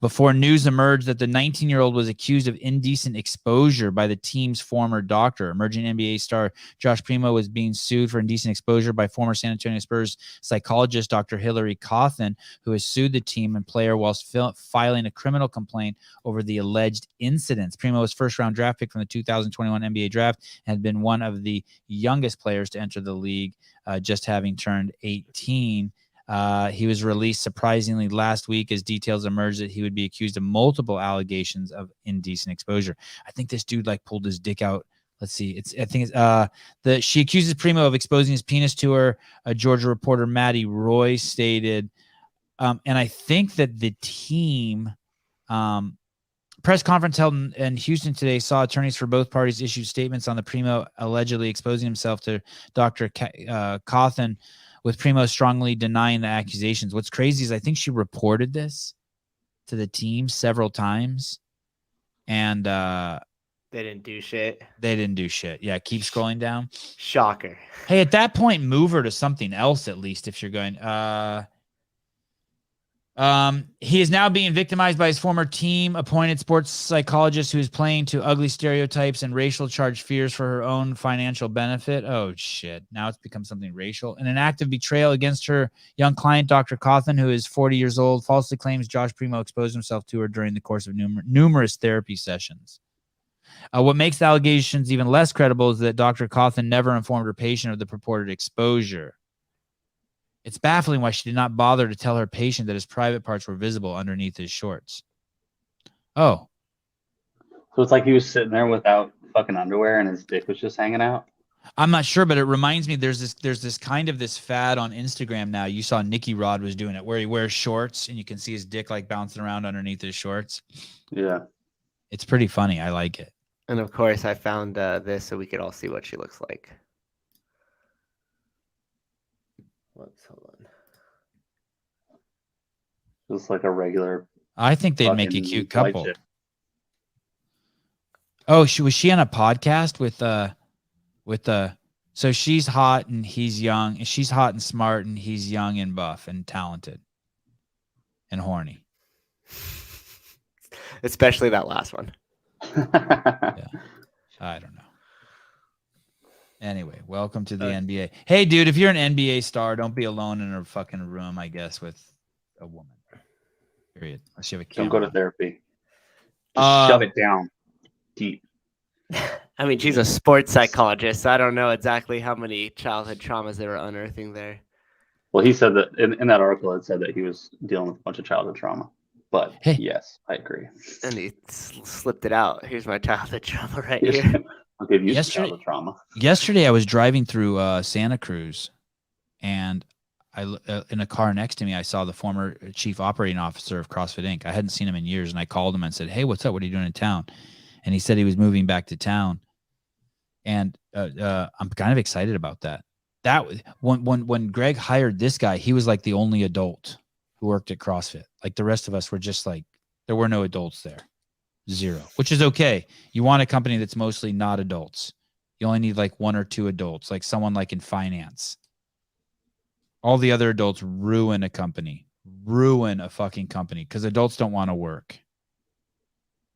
Before news emerged that the 19-year-old was accused of indecent exposure by the team's former doctor. Emerging NBA star Josh Primo was being sued for indecent exposure by former San Antonio Spurs psychologist Dr. Hillary Cawthon, who has sued the team and player whilst filing a criminal complaint over the alleged incidents. Primo was first-round draft pick from the 2021 NBA draft and had been one of the youngest players to enter the league, just having turned 18. He was released surprisingly last week as details emerged that he would be accused of multiple allegations of indecent exposure. I think this dude like pulled his dick out. Let's see. She accuses Primo of exposing his penis to her. Georgia reporter Maddie Roy stated, And I think that the team press conference held in Houston today saw attorneys for both parties issue statements on the Primo allegedly exposing himself to Dr. Cawthon, with Primo strongly denying the accusations. What's crazy is I think she reported this to the team several times, and they didn't do shit. They didn't do shit. Yeah, keep scrolling down. Shocker. Hey, at that point, move her to something else at least if you're going. He is now being victimized by his former team appointed sports psychologist who is playing to ugly stereotypes and racial charged fears for her own financial benefit. Oh shit. Now it's become something racial. In an act of betrayal against her young client, Dr. Cawthon, who is 40 years old, falsely claims Josh Primo exposed himself to her during the course of numerous therapy sessions. What makes the allegations even less credible is that Dr. Cawthon never informed her patient of the purported exposure. It's baffling why she did not bother to tell her patient that his private parts were visible underneath his shorts. Oh. So it's like he was sitting there without fucking underwear and his dick was just hanging out? I'm not sure, but it reminds me there's this kind of this fad on Instagram now. You saw Nicky Rod was doing it where he wears shorts and you can see his dick like bouncing around underneath his shorts. Yeah. It's pretty funny. I like it. And of course I found this so we could all see what she looks like. Hold on. Just like a regular. I think they'd make a cute couple. Oh, was she on a podcast with so she's hot and he's young, and she's hot and smart and he's young and buff and talented and horny. Especially that last one. Yeah. I don't know. Anyway, welcome to the NBA. Hey, dude, if you're an NBA star, don't be alone in a fucking room, I guess, with a woman. Period. Unless you have a camera. Don't go to therapy. Just shove it down deep. I mean, she's a sports psychologist, so I don't know exactly how many childhood traumas they were unearthing there. Well, he said that in that article, it said that he was dealing with a bunch of childhood trauma. But hey. Yes, I agree. And he slipped it out. Here's my childhood trauma right here. I'll give you childhood trauma. Yesterday, I was driving through Santa Cruz, and in a car next to me, I saw the former chief operating officer of CrossFit Inc. I hadn't seen him in years, and I called him and said, "Hey, what's up? What are you doing in town?" And he said he was moving back to town, and I'm kind of excited about that. That when Greg hired this guy, he was like the only adult who worked at CrossFit. Like the rest of us were just like, there were no adults there. Zero, which is okay. You want a company that's mostly not adults. You only need like one or two adults, like someone like in finance. All the other adults ruin a company, ruin a fucking company because adults don't want to work.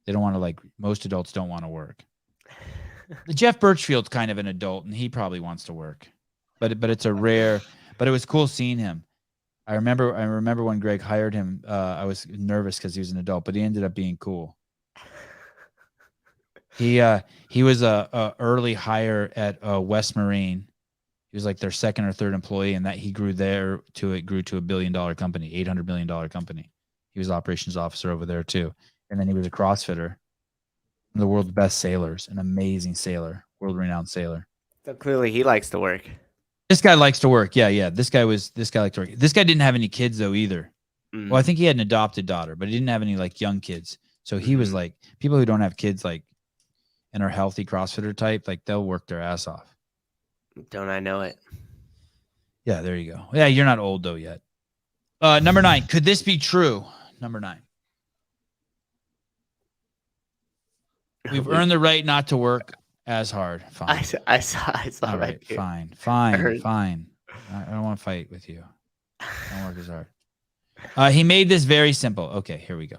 They don't want to most adults don't want to work. Jeff Birchfield's kind of an adult and he probably wants to work, but it's a rare, but it was cool seeing him. I remember when Greg hired him, I was nervous because he was an adult, but he ended up being cool. He was a early hire at West Marine. He was like their second or third employee, and that he grew to a $1 billion company, $800 million company. He was operations officer over there too, and then he was a CrossFitter, the world's best sailors, an amazing sailor, world-renowned sailor. So clearly, he likes to work. This guy likes to work. Yeah. This guy liked to work. This guy didn't have any kids though either. Mm. Well, I think he had an adopted daughter, but he didn't have any like young kids. So he was like, people who don't have kids like and are healthy CrossFitter type, like they'll work their ass off. Don't I know it? Yeah, there you go. Yeah, you're not old though yet. Number 9. Could this be true? Number 9. We've earned the right not to work as hard. Fine. I saw all right here. Fine. I don't want to fight with you. Don't work as hard. He made this very simple. Okay, here we go.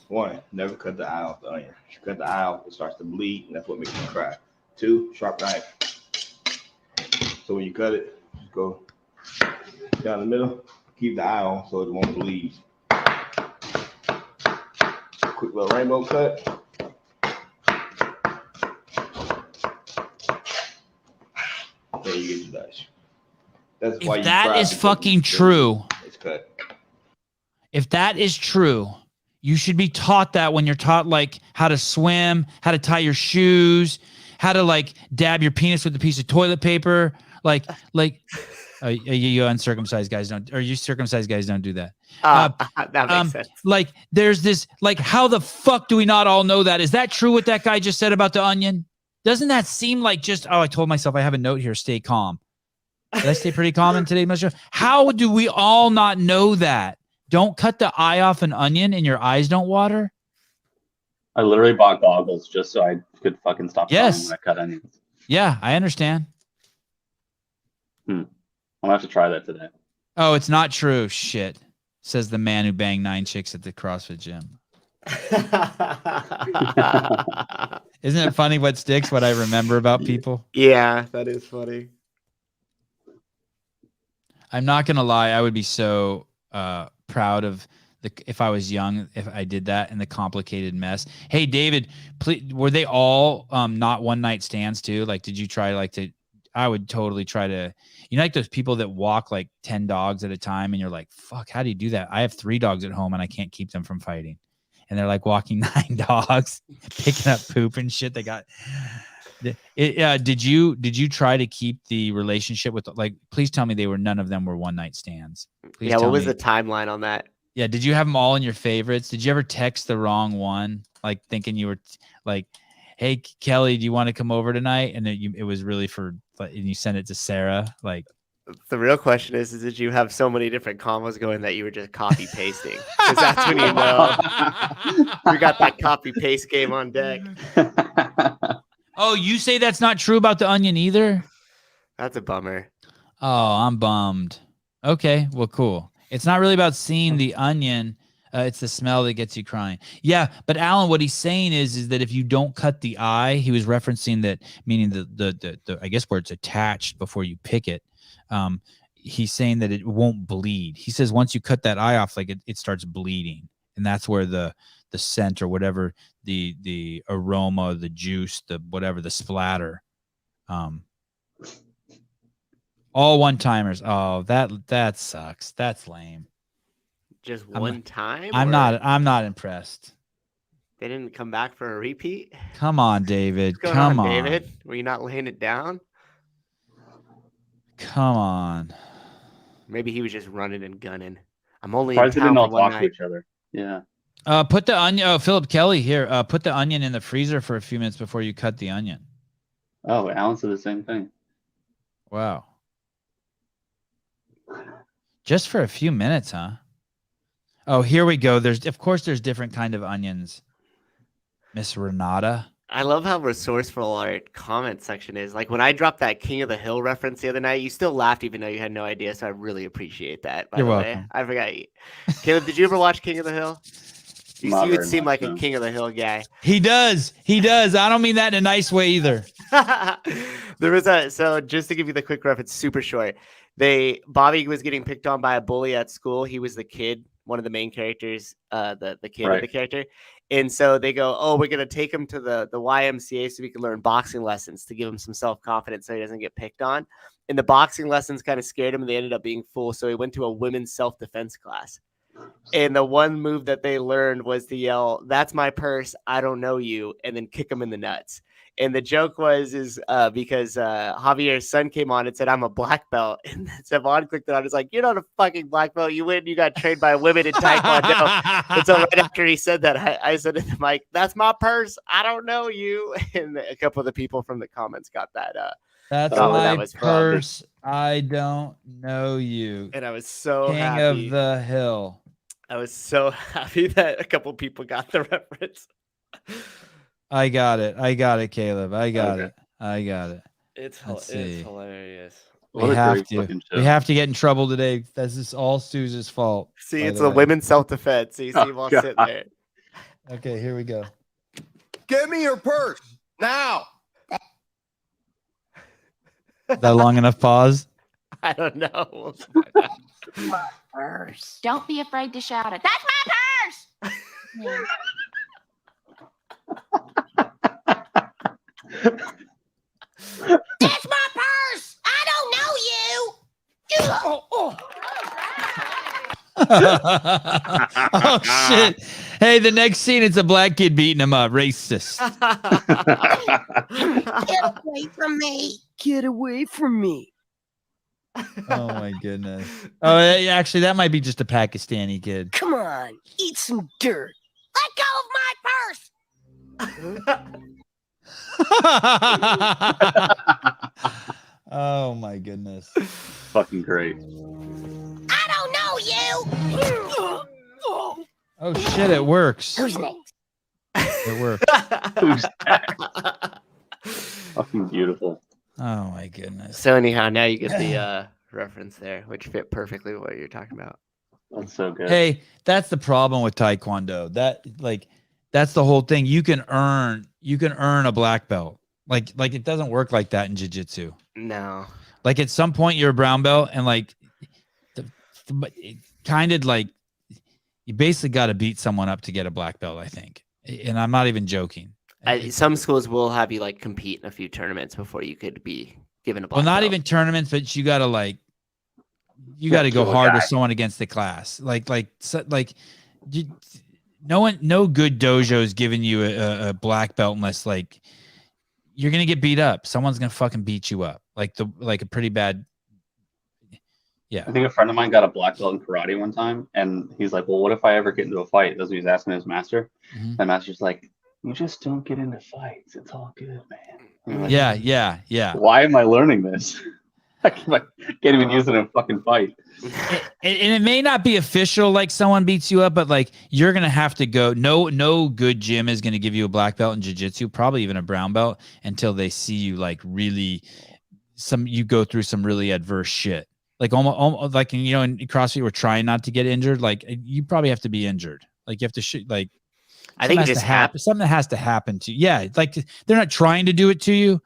1, never cut the eye off the onion. If you cut the eye off, it starts to bleed, and that's what makes it crack. 2, sharp knife. So when you cut it, just go down the middle, keep the eye on so it won't bleed. Quick little rainbow cut. There you get your dice. That's why if that is fucking true, it's cut. If that is true, you should be taught that when you're taught like how to swim, how to tie your shoes, how to like dab your penis with a piece of toilet paper. Like You uncircumcised guys don't, or you circumcised guys don't do that. That makes sense. Like there's this, like, how the fuck do we not all know that? Is that true what that guy just said about the onion? Doesn't that seem like just, I told myself I have a note here, stay calm. Did I stay pretty calm in today's show? How do we all not know that? Don't cut the eye off an onion and your eyes don't water? I literally bought goggles just so I could fucking stop crying Yes. when I cut onions. Yeah, I understand. I'm gonna have to try that today. Oh, it's not true. Shit. Says the man who banged 9 chicks at the CrossFit gym. Isn't it funny what sticks, what I remember about people? Yeah, that is funny. I'm not going to lie. I would be so proud of if I was young, if I did that in the complicated mess. Hey, David, please, were they all not one night stands too? Like, did you try I would totally try to, like those people that walk like 10 dogs at a time and you're like, fuck, how do you do that? I have 3 dogs at home and I can't keep them from fighting. And they're like walking 9 dogs, picking up poop and shit. They got did you try to keep the relationship with, like, please tell me none of them were one night stands. Please yeah. tell What was me. the timeline on that? Yeah. Did you have them all in your favorites? Did you ever text the wrong one? Like thinking you were like, hey, Kelly, do you want to come over tonight? And it was really and you sent it to Sarah. Like, the real question is did you have so many different combos going that you were just copy pasting? Because that's when you know we got that copy paste game on deck. Oh, you say that's not true about the onion either? That's a bummer. Oh, I'm bummed. Okay, well, cool. It's not really about seeing the onion. It's the smell that gets you crying. Yeah, but Alan, what he's saying is that if you don't cut the eye, he was referencing that, meaning the I guess where it's attached before you pick it. He's saying that it won't bleed. He says once you cut that eye off, like it starts bleeding, and that's where the scent or whatever, the aroma, the juice, the whatever, the splatter. All one timers. Oh, that sucks. That's lame. Just one time? I'm not impressed. They didn't come back for a repeat? Come on, David. What's going Come on, on. David. Were you not laying it down? Come on. Maybe he was just running and gunning. I'm only Surprised in they town didn't all for one talk to night. each other. Yeah. Put the onion. Oh, Philip Kelly here. Put the onion in the freezer for a few minutes before you cut the onion. Oh, Alan said the same thing. Wow. Just for a few minutes, huh? Oh, here we go. There's different kind of onions. Miss Renata. I love how resourceful our comment section is. Like when I dropped that King of the Hill reference the other night, you still laughed even though you had no idea. So I really appreciate that. By You're the welcome. way, I forgot you. Caleb, did you ever watch King of the Hill? You would seem like a no. King of the Hill guy. He does. I don't mean that in a nice way either. There was so just to give you the quick reference, super short. Bobby was getting picked on by a bully at school. He was the kid, one of the main characters, the kid of the character. And so they go, oh, we're going to take him to the YMCA so we can learn boxing lessons to give him some self-confidence so he doesn't get picked on. And the boxing lessons kind of scared him and they ended up being full. So he went to a women's self-defense class. And the one move that they learned was to yell, "That's my purse. I don't know you," and then kick him in the nuts. And the joke was because Javier's son came on and said, "I'm a black belt." And Sevan clicked it on. It's like, "You're not a fucking black belt. You win. You got trained by women in Taekwondo." And so right after he said that, I said to the mic, "That's my purse. I don't know you." And a couple of the people from the comments got that. That's my purse. I don't know you. And I was so King happy. of the Hill. I was so happy that a couple people got the reference. I got it, Caleb. I got it. It's hilarious. We have to get in trouble today. This is all Souza's fault. See, it's the women's self-defense. So you see them all sitting there. Okay, here we go. Give me your purse now. Is that long enough pause? I don't know. My purse. Don't be afraid to shout it. That's my purse. That's my purse. I don't know you. Oh shit! Hey, the next scene, it's a black kid beating him up. Racist. Get away from me. Get away from me. Oh my goodness. Oh, actually, that might be just a Pakistani kid. Come on, eat some dirt. Let go of my purse. Oh my goodness. Fucking great. I don't know you. Oh shit, it works. Who's next? It works. Who's next? Fucking beautiful. Oh my goodness. So anyhow, now you get the reference there, which fit perfectly with what you're talking about. That's so good. Hey, that's the problem with Taekwondo. That's the whole thing. You can earn a black belt. Like it doesn't work like that in jiu-jitsu. No. Like at some point you're a brown belt and like kind of like you basically got to beat someone up to get a black belt, I think. And I'm not even joking. Some schools will have you like compete in a few tournaments before you could be given a black Well, not belt. even tournaments, but you got to go hard with someone against the class. No good dojo is giving you a black belt unless like you're gonna get beat up. Someone's gonna fucking beat you up. Like a pretty bad. Yeah. I think a friend of mine got a black belt in karate one time, and he's like, "Well, what if I ever get into a fight?" That's what he's asking his master. Mm-hmm. My master's like, "You just don't get into fights. It's all good, man." Like, yeah. Why am I learning this? I can't even use it in a fucking fight. And it may not be official, like someone beats you up, but like you're gonna have to go. No good gym is gonna give you a black belt in jiu-jitsu, probably even a brown belt, until they see you like really you go through some really adverse shit. Like almost like in CrossFit, we're trying not to get injured. Like you probably have to be injured. Like you have to shoot. Like I think it just happens. Something has to happen to you. Yeah, like they're not trying to do it to you,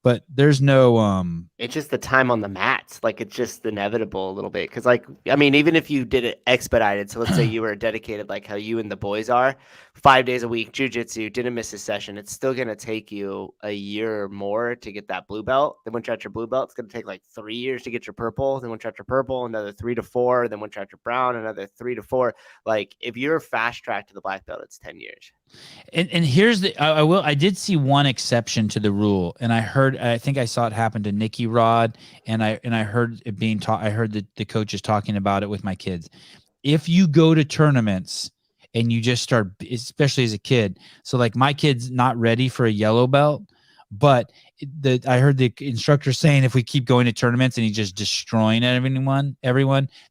but there's no It's just the time on the mats. Like it's just inevitable a little bit. Cause like, I mean, even if you did it expedited, so let's say you were dedicated like how you and the boys are, 5 days a week, jiu-jitsu, didn't miss a session, it's still gonna take you a year or more to get that blue belt. Then once you're at your blue belt, it's gonna take like 3 years to get your purple. Then once you're at your purple, another 3 to 4. Then once you're at your brown, another 3 to 4. Like if you're fast tracked to the black belt, it's 10 years. And here's I did see one exception to the rule, and I think I saw it happen to Nicky Rod, and I heard it being taught. I heard the coaches talking about it with my kids. If you go to tournaments and you just start, especially as a kid, so like my kid's not ready for a yellow belt, but I heard the instructor saying if we keep going to tournaments and he's just destroying everyone,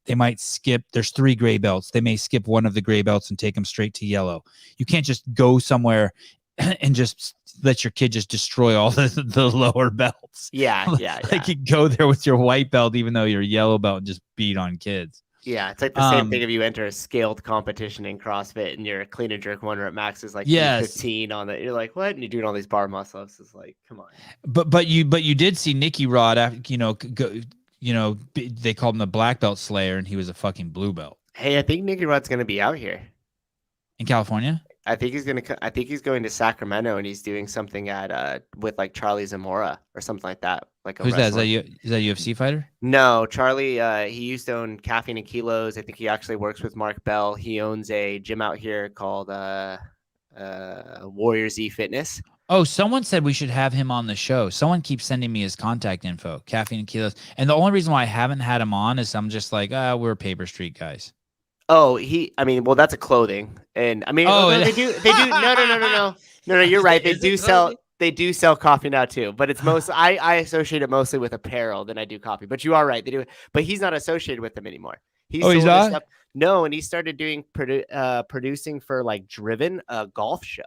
they might skip. There's 3 gray belts. They may skip one of the gray belts and take them straight to yellow. You can't just go somewhere and just let your kid just destroy all the lower belts. Yeah. Like you go there with your white belt, even though you're a yellow belt, and just beat on kids. Yeah, it's like the same thing if you enter a scaled competition in CrossFit and your clean and jerk 1 rep max is like 15 on it. You're like, what? And you're doing all these bar muscle ups. It's like, come on. But you did see Nicky Rod after they called him the black belt slayer, and he was a fucking blue belt. Hey, I think Nicky Rod's gonna be out here in California. I think he's going to Sacramento, and he's doing something at with like Charlie Zamora or something like that. Like who's that? Is that a UFC fighter? No, Charlie. He used to own Caffeine and Kilos. I think he actually works with Mark Bell. He owns a gym out here called Warrior Z Fitness. Oh, someone said we should have him on the show. Someone keeps sending me his contact info, Caffeine and Kilos. And the only reason why I haven't had him on is I'm just like, we're Paper Street guys. Oh, well, that's a clothing, and I mean, they do. No, you're right. They do sell coffee now too, but it's I associate it mostly with apparel than I do coffee. But you are right, they do. But he's not associated with them anymore. He's not. Stuff. No, and he started doing producing for like Driven, a golf show.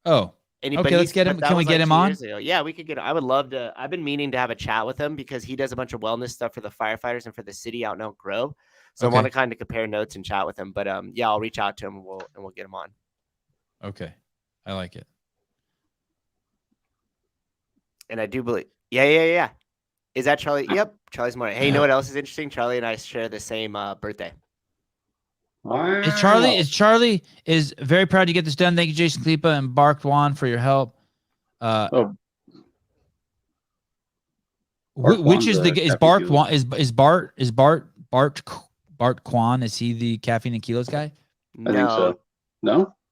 Oh. Okay, let's get him. Can we get him on? Yeah, we could get him. I would love to. I've been meaning to have a chat with him because he does a bunch of wellness stuff for the firefighters and for the city out in Elk Grove. So I want to kind of compare notes and chat with him. But yeah, I'll reach out to him and we'll get him on. Okay, I like it. And I do believe, yeah. Is that Charlie? Yep, Charlie's morning. Hey, you know what else is interesting? Charlie and I share the same birthday. Wow. Charlie is very proud to get this done. Thank you, Jason Klepa and Bark Juan, for your help. Which is Bark Juan? Is Bart Quan? Is he the Caffeine and Kilos guy? I think so.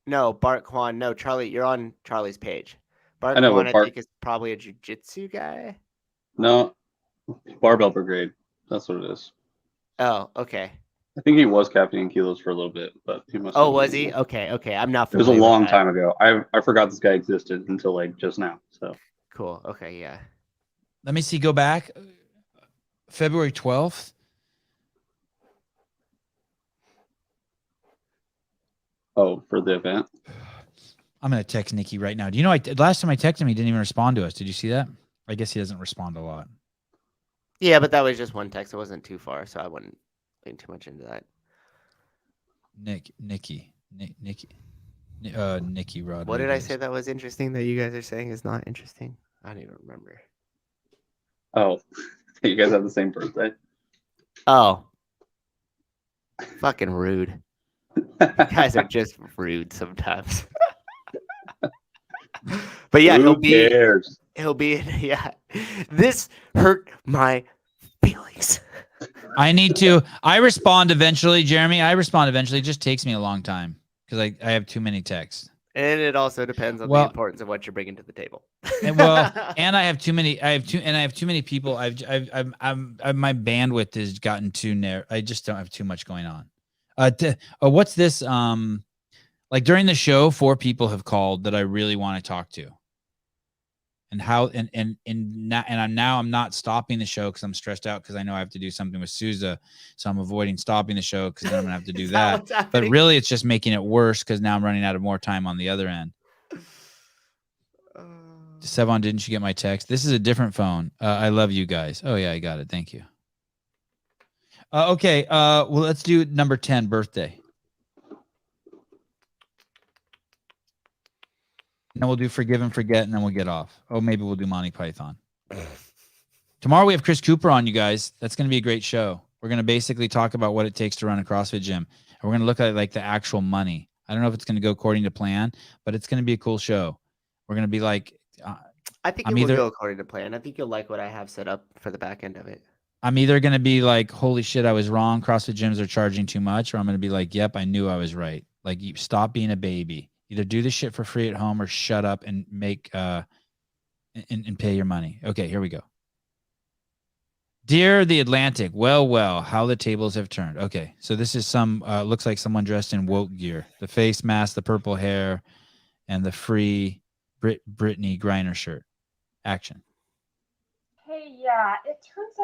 No, Bart Quan. No, Charlie, you're on Charlie's page. Bart I know, Quan, I think, is probably a jiu-jitsu guy. No, Barbell Brigade. That's what it is. Oh, okay. I think he was Captain Kilos for a little bit, but he must. Oh, was he? Okay. I'm not. It was a long time ago. I forgot this guy existed until like just now. So cool. Okay, yeah. Let me see. Go back. February 12th. Oh, for the event. I'm gonna text Nikki right now. Do you know? Last time I texted him, he didn't even respond to us. Did you see that? I guess he doesn't respond a lot. Yeah, but that was just one text. It wasn't too far, so I wouldn't lean too much into that. Nikki Rodriguez. What did I say that was interesting that you guys are saying is not interesting? I don't even remember. Oh, you guys have the same birthday? Oh. Fucking rude. You guys are just rude sometimes. But yeah, Who cares? He'll be yeah. This hurt my feelings. I respond eventually, Jeremy. It just takes me a long time because I have too many texts. And it also depends on the importance of what you're bringing to the table. And I have too many people. My bandwidth has gotten too narrow. I just don't have too much going on. What's this? Like during the show, 4 people have called that I really want to talk to. And I'm not stopping the show because I'm stressed out because I know I have to do something with Souza, so I'm avoiding stopping the show because then I'm gonna have to do that. But really, it's just making it worse because now I'm running out of more time on the other end. Sevan, didn't you get my text? This is a different phone. I love you guys. Oh yeah, I got it. Thank you. Okay. Well, let's do number 10, birthday. And then we'll do Forgive and Forget, and then we'll get off. Oh, maybe we'll do Monty Python. Tomorrow we have Chris Cooper on, you guys. That's going to be a great show. We're going to basically talk about what it takes to run a CrossFit gym. And we're going to look at like the actual money. I don't know if it's going to go according to plan, but it's going to be a cool show. We're going to be like... I think it will go according to plan. I think you'll like what I have set up for the back end of it. I'm either going to be like, holy shit, I was wrong. CrossFit gyms are charging too much. Or I'm going to be like, yep, I knew I was right. Like, you stop being a baby. Either do this shit for free at home or shut up and make and pay your money. Okay, here we go. Dear the Atlantic, well, how the tables have turned. Okay, so this is some looks like someone dressed in woke gear. The face mask, the purple hair, and the free Brittany Griner shirt. Action. Hey, it turns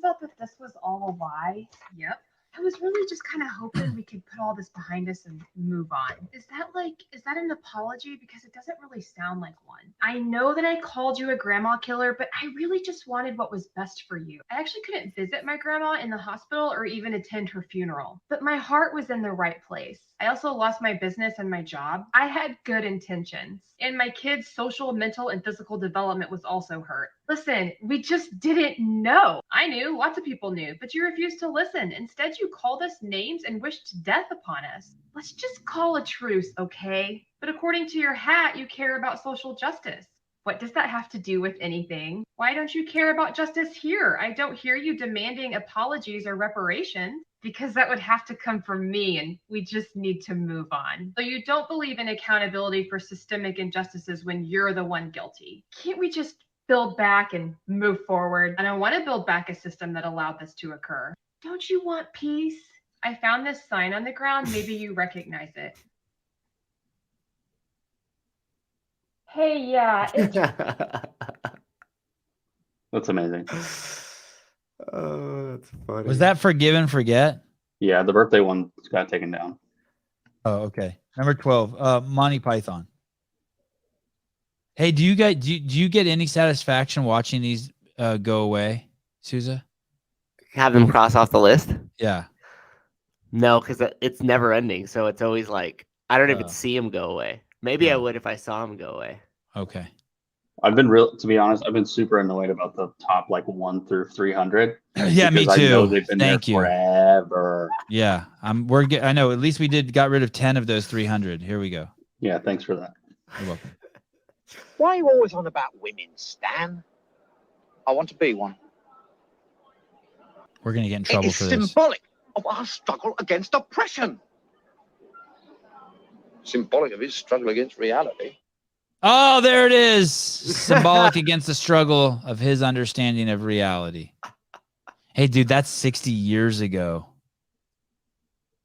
out that this was all a lie. Yep. I was really just kind of hoping we could put all this behind us and move on. Is that an apology? Because it doesn't really sound like one. I know that I called you a grandma killer, but I really just wanted what was best for you. I actually couldn't visit my grandma in the hospital or even attend her funeral, but my heart was in the right place. I also lost my business and my job. I had good intentions, and my kids' social, mental, and physical development was also hurt. Listen, we just didn't know. I knew, lots of people knew, but you refused to listen. Instead, you called us names and wished death upon us. Let's just call a truce, okay? But according to your hat, you care about social justice. What does that have to do with anything? Why don't you care about justice here? I don't hear you demanding apologies or reparations. Because that would have to come from me, and we just need to move on. So you don't believe in accountability for systemic injustices when you're the one guilty. Can't we just build back and move forward? And I want to build back a system that allowed this to occur. Don't you want peace? I found this sign on the ground. Maybe you recognize it. Hey, That's amazing. Oh, that's funny. Was that Forgive and Forget? Yeah, the birthday one got taken down. Oh, okay. Number 12, Monty Python. Hey, do you get any satisfaction watching these go away, Souza? Have them cross off the list? Yeah. No, because it's never ending. So it's always like, I don't even see them go away. Maybe I would if I saw them go away. Okay. To be honest, I've been super annoyed about the top like 1 through 300. Yeah, me too. I know they've been Thank there you. forever. Yeah, I know. At least we got rid of 10 of those 300. Here we go. Yeah, thanks for that. You're welcome. Why are you always on about women, Stan? I want to be one. We're gonna get in trouble for this. It is symbolic of our struggle against oppression. Symbolic of his struggle against reality. Oh, there it is. Symbolic against the struggle of his understanding of reality. Hey, dude, that's 60 years ago.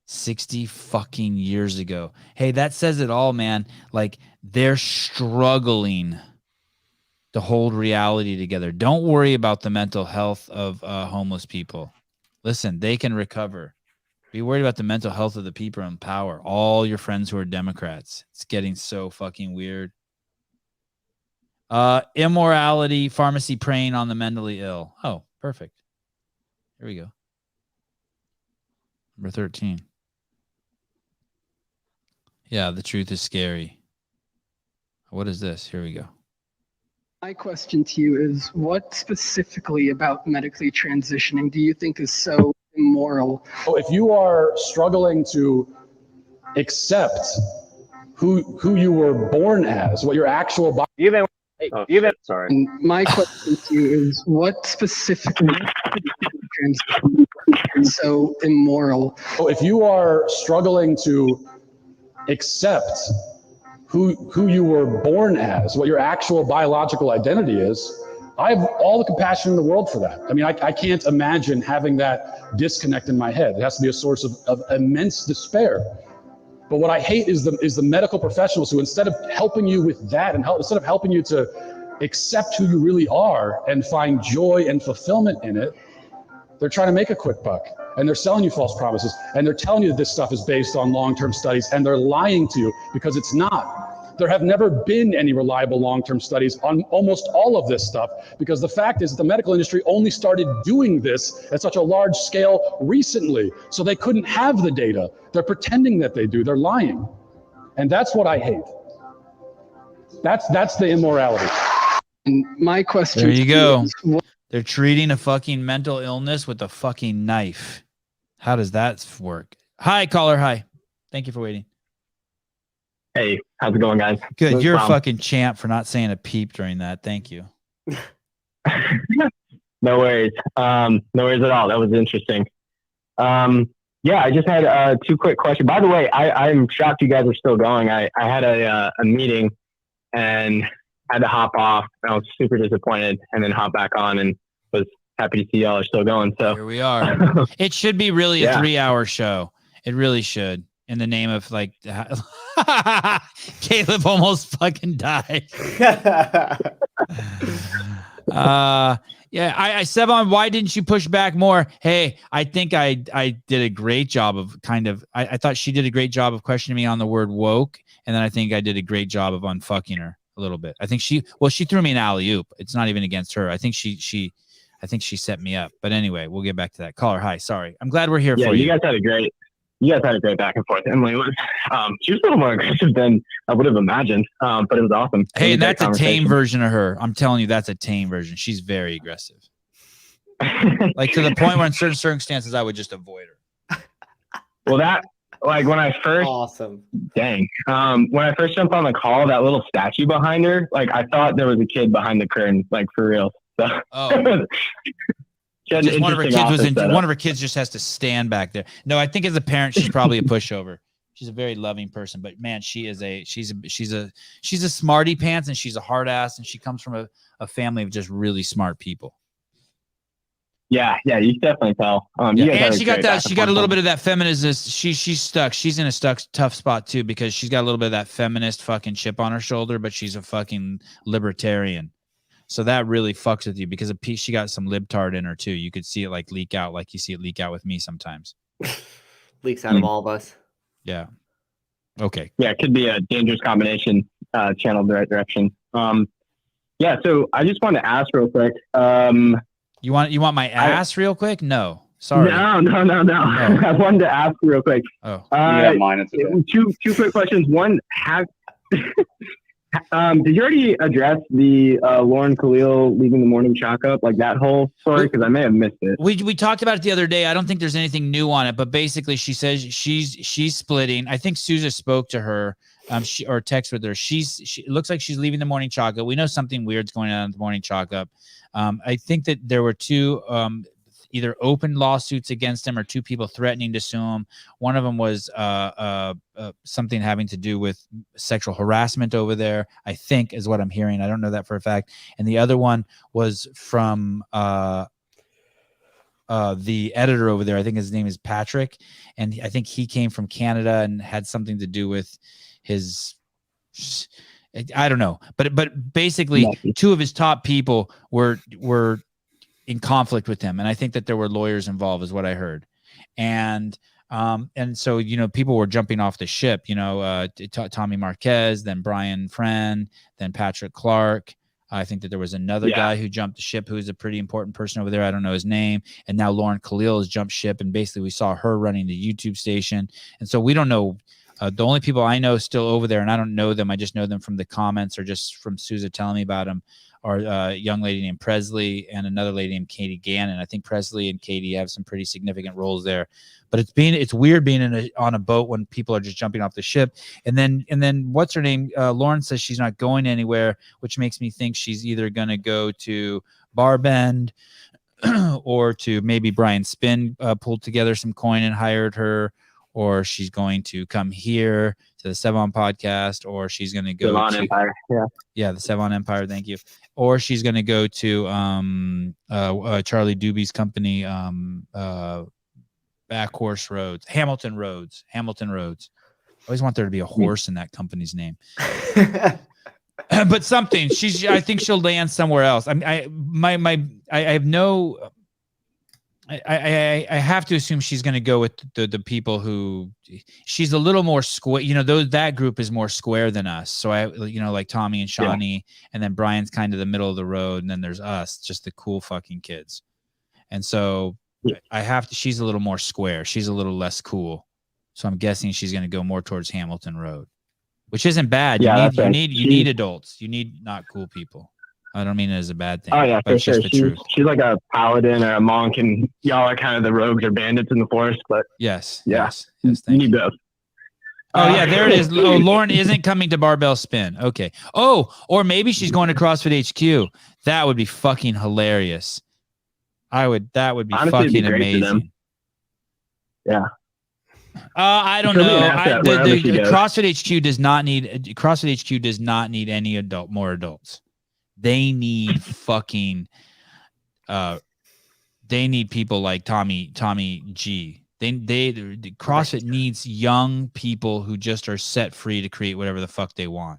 60 fucking years ago. Hey, that says it all, man. Like, they're struggling to hold reality together. Don't worry about the mental health of homeless people. Listen, they can recover. Be worried about the mental health of the people in power. All your friends who are Democrats. It's getting so fucking weird. Immorality, pharmacy preying on the mentally ill. Oh, perfect. Here we go. Number 13. Yeah, the truth is scary. What is this? Here we go. My question to you is, what specifically about medically transitioning do you think is so immoral? So if you are struggling to accept who you were born as, what your actual body... Sorry. And my question to you is, what specifically is so immoral? So if you are struggling to accept who you were born as, what your actual biological identity is, I have all the compassion in the world for that. I mean, I can't imagine having that disconnect in my head. It has to be a source of immense despair. But what I hate is the medical professionals who, instead of helping you with that and instead of helping you to accept who you really are and find joy and fulfillment in it, they're trying to make a quick buck, and they're selling you false promises, and they're telling you that this stuff is based on long-term studies, and they're lying to you because it's not. There have never been any reliable long-term studies on almost all of this stuff, because the fact is that the medical industry only started doing this at such a large scale recently, so they couldn't have the data. They're pretending that they do. They're lying. And that's what I hate. That's the immorality. And my question There you to go. is, what They're treating a fucking mental illness with a fucking knife. How does that work? Hi, caller. Hi. Thank you for waiting. Hey, how's it going, guys? Good. You're a fucking champ for not saying a peep during that. Thank you. No worries. No worries at all. That was interesting. Yeah, I just had two quick questions. By the way, I'm shocked you guys are still going. I had a meeting and had to hop off. I was super disappointed, and then hop back on and was happy to see y'all are still going. So here we are. It should be really a Yeah. 3-hour show. It really should. In the name of like, Caleb almost fucking died. Yeah, I Sevan, why didn't you push back more? Hey, I think I did a great job of I thought she did a great job of questioning me on the word woke, and then I think I did a great job of unfucking her a little bit. I think she threw me an alley-oop. It's not even against her. I think she set me up. But anyway, we'll get back to that. Caller, hi. Sorry. I'm glad we're here for you. You guys had a great back and forth. Emily was she was a little more aggressive than I would have imagined, but it was awesome. Hey, and that's a tame version of her. I'm telling you, that's a tame version. She's very aggressive. Like to the point where in certain circumstances, I would just avoid her. Well, that like when I first when I first jumped on the call, that little statue behind her, like I thought there was a kid behind the curtain, like for real. So Just one of her kids just has to stand back there. No, I think as a parent, she's probably a pushover. She's a very loving person, but man, she's a smarty pants, and she's a hard ass, and she comes from a family of just really smart people. Yeah, you can definitely tell. And she got a little bit of that feminist. She's stuck. She's in a tough spot too, because she's got a little bit of that feminist fucking chip on her shoulder, but she's a fucking libertarian. So that really fucks with you, because she got some libtard in her too. You could see it like leak out, like you see it leak out with me sometimes. Leaks out of all of us. Yeah. Okay. Yeah, it could be a dangerous combination, channeled the right direction. Yeah, so I just wanted to ask real quick. You want my ass real quick? No. Sorry. No. I wanted to ask real quick. Oh. Two quick questions. One, did you already address the Lauren Khalil leaving the morning chalk up, like that whole story? Because I may have missed it. We talked about it the other day. I don't think there's anything new on it, but basically she says she's splitting. I think Souza spoke to her, or text with her. It looks like she's leaving the morning chalk up. We know something weird's going on at the morning chalk up. I think that there were two either open lawsuits against him or two people threatening to sue him. One of them was something having to do with sexual harassment over there, I think is what I'm hearing. I don't know that for a fact. And the other one was from the editor over there. I think his name is Patrick, and I think he came from Canada and had something to do with his. I don't know, but basically, two of his top people were in conflict with him, and I think that there were lawyers involved, is what I heard, and so people were jumping off the ship. Tommy Marquez, then Brian Friend, then Patrick Clark. I think that there was another guy who jumped the ship who is a pretty important person over there. I don't know his name. And now Lauren Khalil has jumped ship, and basically we saw her running the YouTube station, and so we don't know. The only people I know still over there, and I don't know them, I just know them from the comments or just from Souza telling me about them, are a young lady named Presley and another lady named Katie Gannon. I think Presley and Katie have some pretty significant roles there. But it's weird being on a boat when people are just jumping off the ship. And then what's her name? Lauren says she's not going anywhere, which makes me think she's either going to go to Barbend or to maybe Brian Spin pulled together some coin and hired her, or she's going to come here to the Sevan Podcast, or she's going to go Sevan Empire. Yeah, the Sevan Empire. Thank you. Or she's going to go to Charlie Doobie's company, Backhorse Roads, Hamilton Roads. I always want there to be a horse in that company's name. But something. I think she'll land somewhere else. I have to assume she's going to go with the people who she's a little more square. That group is more square than us. So like Tommy and Shawnee, and then Brian's kind of the middle of the road, and then there's us, just the cool fucking kids. And so she's a little more square. She's a little less cool. So I'm guessing she's going to go more towards Hamilton Road, which isn't bad. You need adults. You need not cool people. I don't mean it as a bad thing. Oh yeah, but for it's sure. just the truth. She's like a paladin or a monk, and y'all are kind of the rogues or bandits in the forest. But yes. Thank you. Need both. Oh yeah, there it is. Oh, Lauren isn't coming to Barbell Spin. Okay. Oh, or maybe she's going to CrossFit HQ. That would be fucking hilarious. That would be honestly, fucking amazing. Yeah. I don't know. The CrossFit HQ does not need any more adults. They need fucking they need people like Tommy G. CrossFit needs young people who just are set free to create whatever the fuck they want.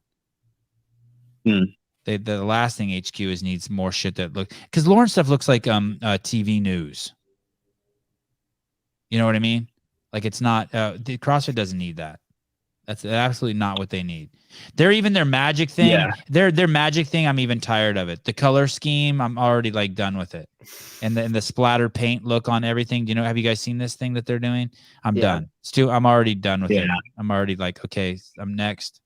The last thing HQ needs more shit that because Lauren's stuff looks like TV news. You know what I mean? Like it's not the CrossFit doesn't need that. That's absolutely not what they need. Their magic thing. Yeah. Their magic thing. I'm even tired of it. The color scheme. I'm already like done with it. And the splatter paint look on everything. Have you guys seen this thing that they're doing? I'm done. I'm already done with it. I'm already like, okay, I'm next.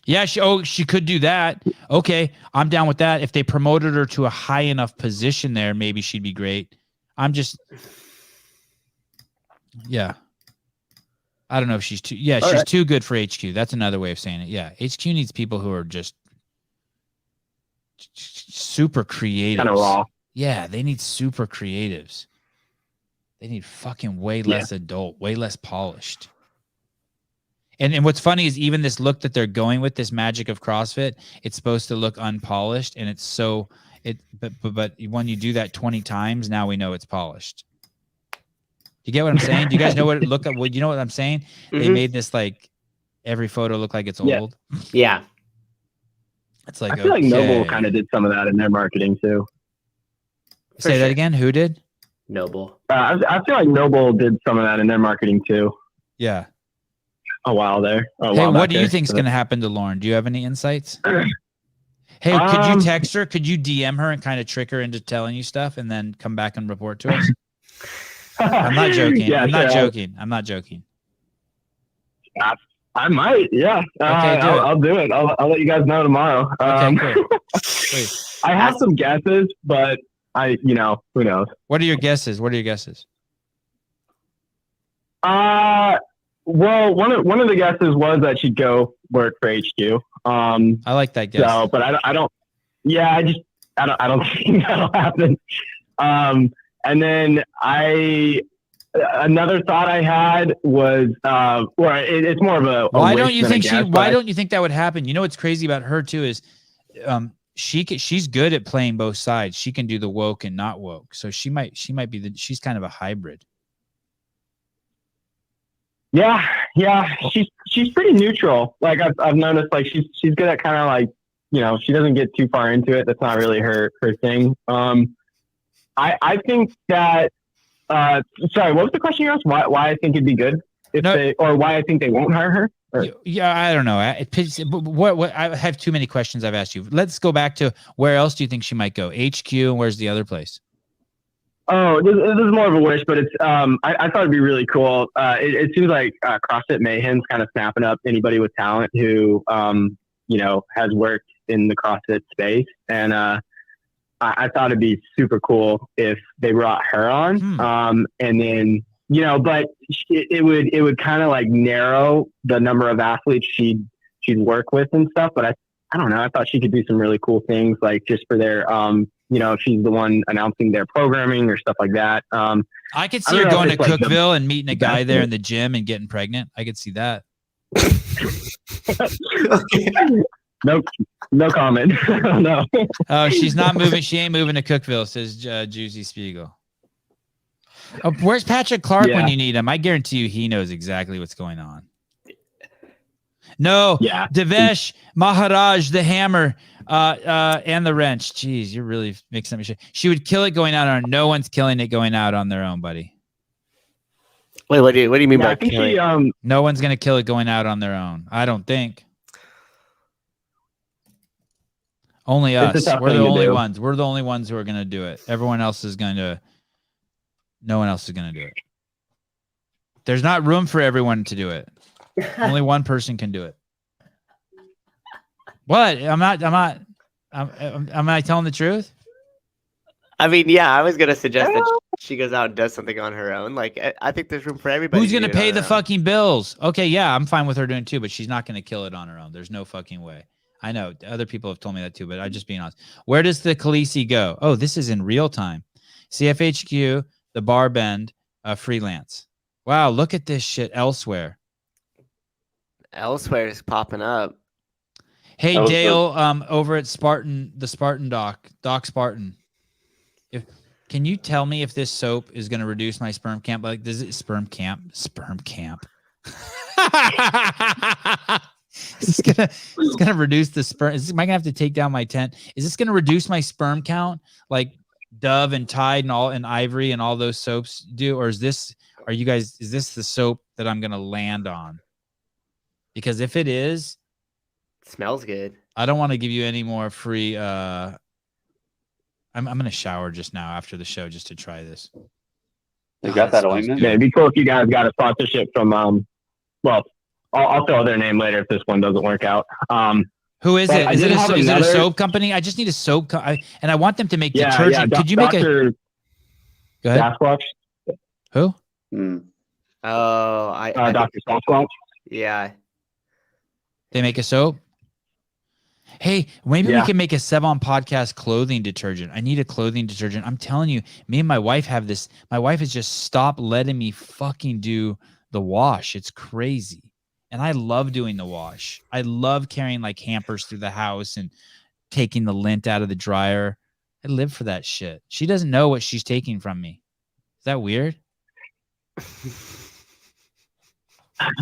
Yeah. She could do that. Okay. I'm down with that. If they promoted her to a high enough position there, maybe she'd be great. Yeah. I don't know if she's too. Yeah, she's too good for HQ. That's another way of saying it. Yeah, HQ needs people who are just super creative. Kind of raw. Yeah, they need super creatives. They need fucking way less adult, way less polished. And what's funny is even this look that they're going with, this magic of CrossFit, it's supposed to look unpolished, and it's so but when you do that 20 times, now we know it's polished. You get what I'm saying? Do you guys know what it looked like? Well, you know what I'm saying? Mm-hmm. They made this like every photo look like it's old. Yeah. It's like I feel like Noble kind of did some of that in their marketing too. Say that again. Who did? Noble. I feel like Noble did some of that in their marketing too. Yeah. A while there. Hey, what do you think is going to happen to Lauren? Do you have any insights? Hey, could you text her? Could you DM her and kind of trick her into telling you stuff and then come back and report to us? I'm not joking. I'm not joking. I might. Yeah. Okay, I'll do it. I'll let you guys know tomorrow. Okay, cool. I have some guesses, but who knows? What are your guesses? Well, one of the guesses was that she'd go work for HQ. I like that guess. So, but I don't. Yeah, I don't think that'll happen. And then another thought I had was, it's more of a. Why don't you think that would happen? You know what's crazy about her too is, she's good at playing both sides. She can do the woke and not woke. So she might be she's kind of a hybrid. Yeah. She's pretty neutral. Like I've noticed, like she's good at kind of like, she doesn't get too far into it. That's not really her thing. I think that. Sorry, what was the question you asked? Why I think it'd be good or why I think they won't hire her? Or? Yeah, I don't know. What I have too many questions I've asked you. Let's go back to where else do you think she might go? HQ, and where's the other place? Oh, this is more of a wish, but it's I thought it'd be really cool. It seems like CrossFit Mayhem's kind of snapping up anybody with talent who has worked in the CrossFit space, and I thought it'd be super cool if they brought her on, and then but it would kind of like narrow the number of athletes she'd work with and stuff. But I don't know. I thought she could do some really cool things, like just for their if she's the one announcing their programming or stuff like that. I could see her going to Cookeville and meeting a guy there in the gym and getting pregnant. I could see that. No comment. No. Oh, she's not moving. She ain't moving to Cookeville, says Juicy Spiegel. Oh, where's Patrick Clark when you need him? I guarantee you he knows exactly what's going on. No, Devesh, Maharaj, the hammer, and the wrench. Jeez, you're really mixing up your shit. She would kill it going out on. No one's killing it going out on their own, buddy. Wait, what do you mean by killing? No one's gonna kill it going out on their own. I don't think. Only us. We're the only ones. We're the only ones who are gonna do it. Everyone else is gonna. No one else is gonna do it. There's not room for everyone to do it. Only one person can do it. What? Am I telling the truth? I mean, yeah, I was gonna suggest that she goes out and does something on her own. Like, I think there's room for everybody. Who's gonna pay the fucking bills? Okay, yeah, I'm fine with her doing it too, but she's not gonna kill it on her own. There's no fucking way. I know other people have told me that too, but I'm just being honest. Where does the Khaleesi go? Oh, this is in real time. CFHQ, the Bar Bend, freelance. Wow, look at this shit elsewhere. Elsewhere is popping up. Hey, Dale, over at Spartan, the Spartan Doc Spartan. Can you tell me if this soap is going to reduce my sperm count? Like, does it sperm count? It's gonna reduce the sperm. Am I gonna have to take down my tent? Is this gonna reduce my sperm count, like Dove and Tide and Ivory and all those soaps do? Or is this the soap that I'm gonna land on? Because if it is, it smells good. I don't want to give you any more free. I'm gonna shower just now after the show just to try this. You got that ointment? Yeah, it'd be cool if you guys got a sponsorship from I'll throw their name later if this one doesn't work out. Who is it? Is it a soap company? I just need a soap, and I want them to make detergent. Could you make a? Go ahead. Sasquatch. Who? Oh, Dr. Sasquatch. Yeah. They make a soap. Hey, maybe we can make a Sevan Podcast clothing detergent. I need a clothing detergent. I'm telling you, me and my wife have this. My wife has just stopped letting me fucking do the wash. It's crazy. And I love doing the wash. I love carrying like hampers through the house and taking the lint out of the dryer. I live for that shit. She doesn't know what she's taking from me. Is that weird?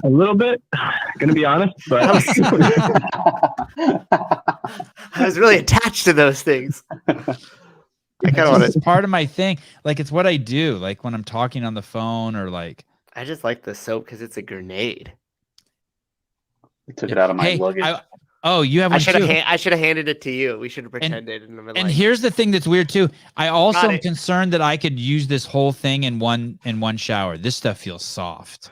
A little bit, gonna be honest, but I was really attached to those things. I kind of want It's part of my thing. Like, it's what I do. Like when I'm talking on the phone or like. I just like the soap because it's a grenade. I took it out of my luggage. You have one too. I should have handed it to you. We should have pretended. And here's the thing that's weird too. I also am concerned that I could use this whole thing in one shower. This stuff feels soft.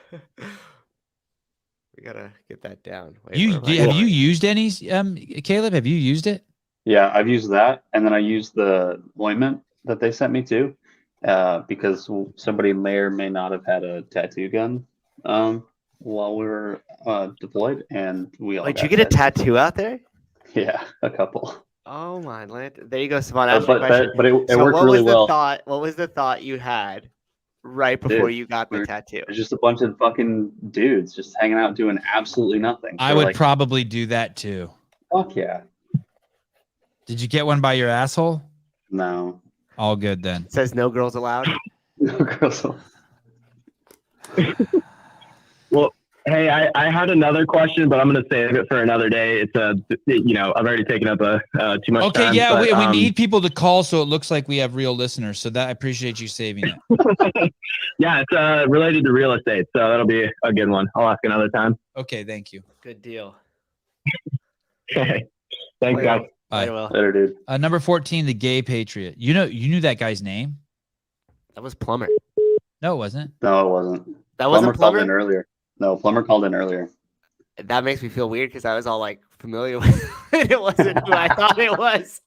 We gotta get that down. Have you used any, Caleb? Have you used it? Yeah, I've used that, and then I used the ointment that they sent me too, because somebody may or may not have had a tattoo gun while we were deployed, and we all. Did you get a tattoo out there? Yeah, a couple. Oh my land! There you go, Sevan. But it worked really well. What was the thought you had right before you got the tattoo? There's just a bunch of fucking dudes just hanging out doing absolutely nothing. I would probably do that too. Fuck yeah. Did you get one by your asshole? No. All good then. It says no girls allowed. No girls allowed. Well, hey, I had another question, but I'm going to save it for another day. It's I've already taken up too much time. Okay, yeah, but, we need people to call so it looks like we have real listeners. So that I appreciate you saving it. Yeah, it's related to real estate, so that'll be a good one. I'll ask another time. Okay, thank you. Good deal. Okay, thanks, guys. Bye. Later, dude. Number 14, the Gay Patriot. You knew that guy's name? That was Plumber. No, it wasn't. No, it wasn't. That wasn't Plumber Plumber? called in earlier. No, Plumber called in earlier. That makes me feel weird because I was all like familiar with it. It wasn't who I thought it was.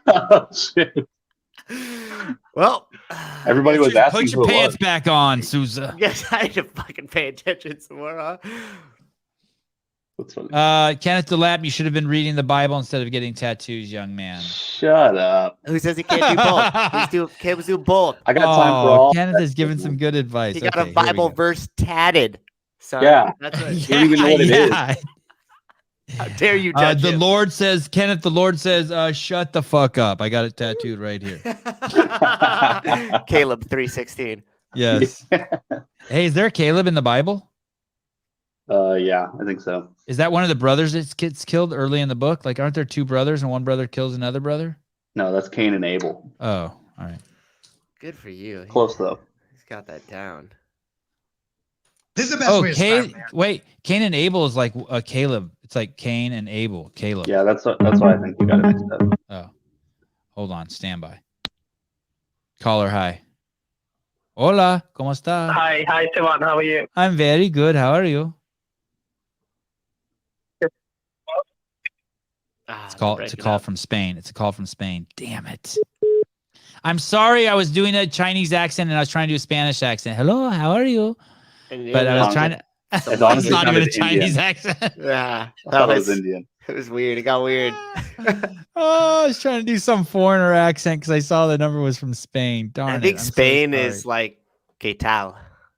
Oh, shit. Well, everybody was asking Put your who it pants was. back on, Souza. Yes, I need to fucking pay attention some more, huh? That's funny. Kenneth DeLapp, you should have been reading the Bible instead of getting tattoos, young man. Shut up. Who says he can't do both? Can't do both. I got time for all. Kenneth has given some good advice. He got Okay, a Bible verse tatted. So Yeah. that's what, You don't even know what it is. How dare you judge the him? Lord says, Kenneth, the Lord says, shut the fuck up. I got it tattooed right here. Caleb 3:16. Yes. Hey, is there a Caleb in the Bible? Yeah, I think so. Is that one of the brothers that gets killed early in the book? Like, aren't there two brothers and one brother kills another brother? No, that's Cain and Abel. Oh, all right. Good for you. Close though. He's got that down. This is the best way to start, man. Wait, Cain and Abel is like Caleb. It's like Cain and Abel, Caleb. Yeah, that's why I think you got it mixed up. Oh, hold on, stand by. Caller, hi. Hola, ¿cómo está? Hi, Sevan. How are you? I'm very good. How are you? It's a call from Spain. It's a call from Spain. Damn it. I'm sorry. I was doing a Chinese accent and I was trying to do a Spanish accent. Hello, how are you? But I was trying to. It's not even a Chinese accent. Yeah, I thought it was Indian. It was weird. It got weird. Oh, I was trying to do some foreigner accent because I saw the number was from Spain. Darn it. I think I'm so Spain sorry. is like ¿Qué tal?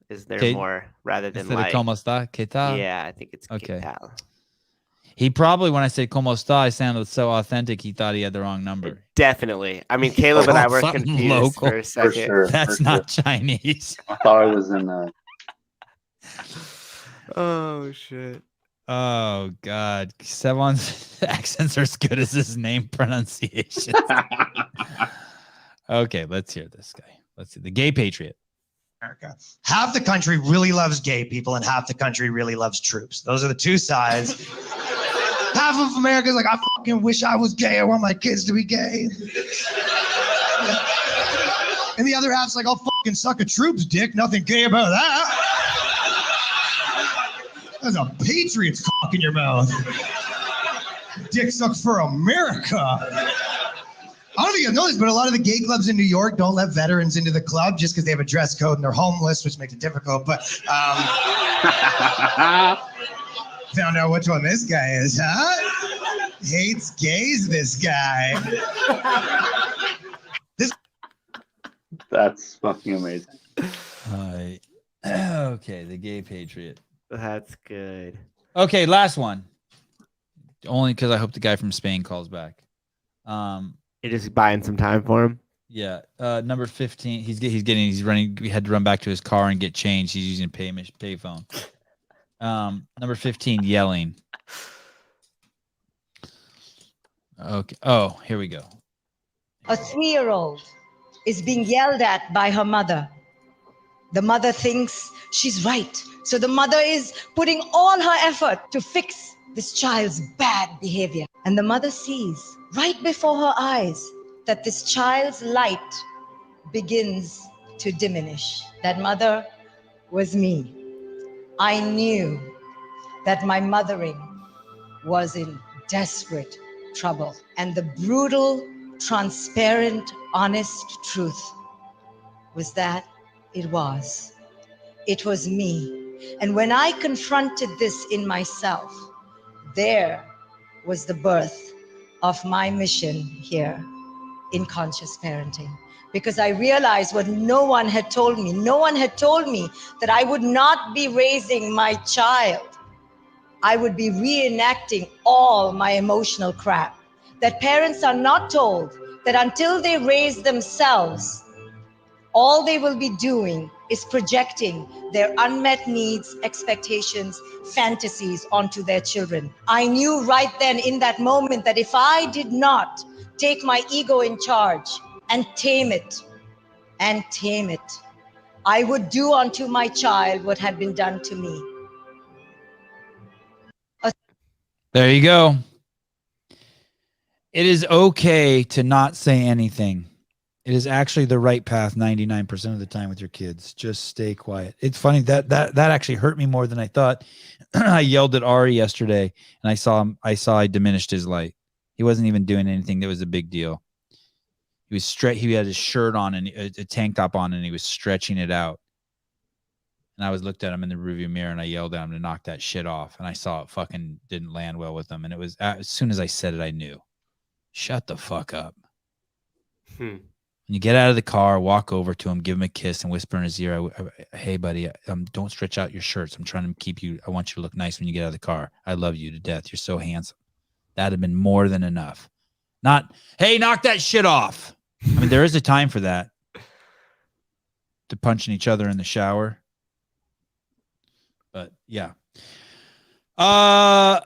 Is there more rather than Instead of like ¿Cómo está? ¿Qué tal? Yeah, I think it's Okay. ¿Qué tal? He probably, when I said ¿Cómo está?, I sounded so authentic, he thought he had the wrong number. Definitely. I mean, Caleb and I were Something confused local. for a second. For sure. That's not Chinese. I thought I was in. Oh shit. Oh God, Sevan's accents are as good as his name pronunciation. Okay, let's hear this guy. Let's see the Gay Patriot. America. Half the country really loves gay people and half the country really loves troops. Those are the two sides. Half of America is like, I fucking wish I was gay. I want my kids to be gay. And the other half's like, I'll fucking suck a troop's dick. Nothing gay about that. There's a patriot's cock in your mouth. Dick sucks for America. I don't think you know this, but a lot of the gay clubs in New York don't let veterans into the club just because they have a dress code and they're homeless, which makes it difficult. But found out which one this guy is, huh? Hates gays, this guy. That's fucking amazing. Okay, the Gay Patriot. That's good. Okay, last one. Only because I hope the guy from Spain calls back. You're just buying some time for him. Yeah. Number 15. He's running. We had to run back to his car and get change. He's using a payphone. Number 15, yelling. Okay. Oh, here we go. A 3-year-old is being yelled at by her mother. The mother thinks she's right. So the mother is putting all her effort to fix this child's bad behavior. And the mother sees right before her eyes that this child's light begins to diminish. That mother was me. I knew that my mothering was in desperate trouble. And the brutal, transparent, honest truth was that it was me. And when I confronted this in myself, there was the birth of my mission here in conscious parenting. Because I realized what no one had told me. No one had told me that I would not be raising my child. I would be reenacting all my emotional crap that parents are not told, that until they raise themselves, all they will be doing is projecting their unmet needs, expectations, fantasies onto their children. I knew right then in that moment that if I did not take my ego in charge and tame it, I would do unto my child what had been done to me. There you go. It is okay to not say anything. It is actually the right path 99% of the time with your kids. Just stay quiet. It's funny that actually hurt me more than I thought. I yelled at Ari yesterday, and I saw I diminished his light. He wasn't even doing anything that was a big deal. He was he had his shirt on and a tank top on, and he was stretching it out. And I looked at him in the rearview mirror, and I yelled at him to knock that shit off. And I saw it fucking didn't land well with him. And it was as soon as I said it, I knew. Shut the fuck up. When you get out of the car, walk over to him, give him a kiss, and whisper in his ear, hey, buddy, don't stretch out your shirts. I'm trying to keep you. I want you to look nice when you get out of the car. I love you to death. You're so handsome. That'd have been more than enough. Not, hey, knock that shit off. I mean, there is a time for that. To punching each other in the shower. But, yeah. My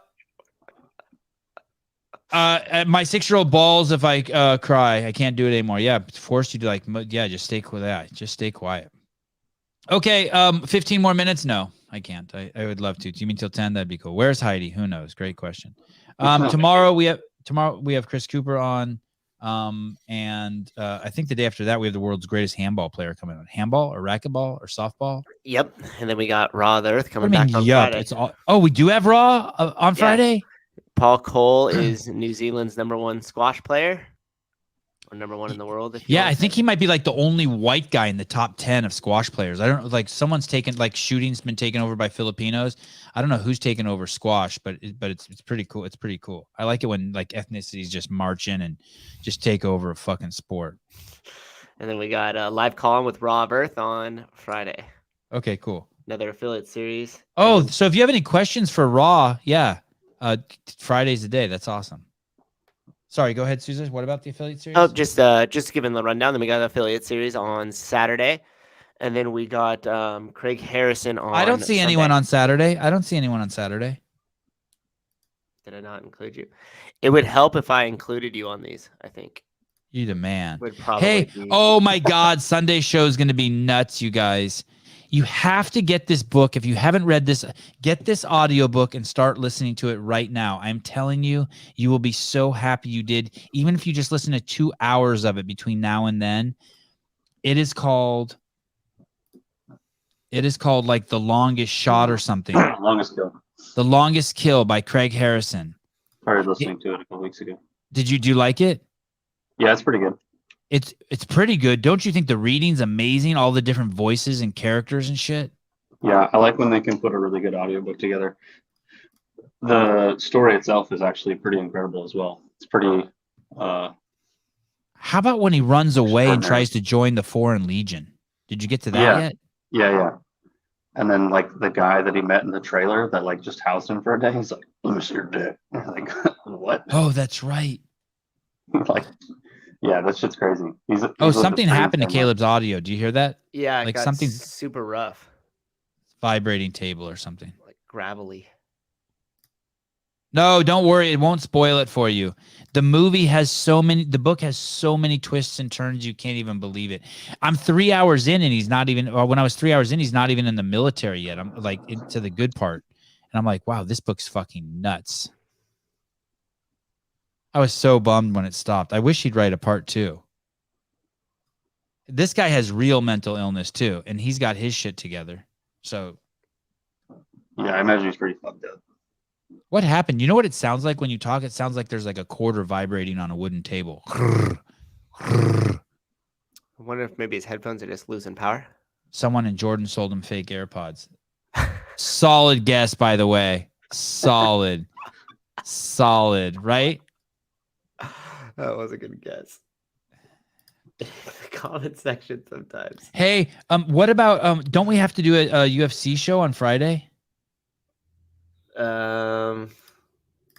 6-year-old balls if I cry. I can't do it anymore. Yeah, forced you to just stay quiet. Just stay quiet. Okay, 15 more minutes? No, I can't. I would love to. Do you mean till 10? That'd be cool. Where's Heidi? Who knows? Great question. Tomorrow we have Chris Cooper on. And I think the day after that we have the world's greatest handball player coming on. Handball or racquetball or softball? Yep. And then we got Raw the Earth coming back on Friday. It's all, we do have Raw on Friday? Paul Cole is New Zealand's #1 squash player, or #1 in the world. Yeah, I think he might be like the only white guy in the top 10 of squash players. I don't someone's taken shooting's been taken over by Filipinos. I don't know who's taken over squash, but it's pretty cool. It's pretty cool. I like it when ethnicities just march in and just take over a fucking sport. And then we got a live call with Raw of Earth on Friday. Okay, cool. Another affiliate series. Oh, so if you have any questions for Raw, yeah. Friday's the day. That's awesome. Sorry, go ahead, Souza. What about the affiliate series? Oh, just giving the rundown. Then we got the affiliate series on Saturday, and then we got Craig Harrison on. I don't see Sunday. anyone on Saturday. Did I not include you? It would help if I included you on these. I think. You the man. Would probably be. Oh my God, Sunday show is going to be nuts, you guys. You have to get this book. If you haven't read this, get this audiobook and start listening to it right now. I'm telling you, you will be so happy you did. Even if you just listen to 2 hours of it between now and then. It is called like The Longest Shot or something. Longest Kill. The Longest Kill by Craig Harrison. Started listening to it a couple weeks ago. Do you like it? Yeah, it's pretty good. It's pretty good. Don't you think the reading's amazing? All the different voices and characters and shit. Yeah, I like when they can put a really good audiobook together. The story itself is actually pretty incredible as well. It's pretty. How about when he runs away and tries to join the Foreign Legion? Did you get to that yet? Yeah. And then the guy that he met in the trailer that just housed him for a day, he's like, "Let me see your dick." Like, what? Oh, that's right. Yeah, that shit's crazy. Something happened to Caleb's audio. Do you hear that? Yeah, it got something super rough. Vibrating table or something. Like gravelly. No, don't worry. It won't spoil it for you. The book has so many twists and turns you can't even believe it. I'm 3 hours in and when I was 3 hours in, he's not even in the military yet. I'm into the good part. And I'm like, wow, this book's fucking nuts. I was so bummed when it stopped. I wish he'd write a part 2. This guy has real mental illness too, and he's got his shit together. So, yeah, I imagine he's pretty fucked up. What happened? You know what it sounds like when you talk? It sounds like there's a quarter vibrating on a wooden table. I wonder if maybe his headphones are just losing power. Someone in Jordan sold him fake AirPods. Solid guess, by the way. Solid, right? That was a good guess. The comment section sometimes. Hey, what about don't we have to do a UFC show on Friday?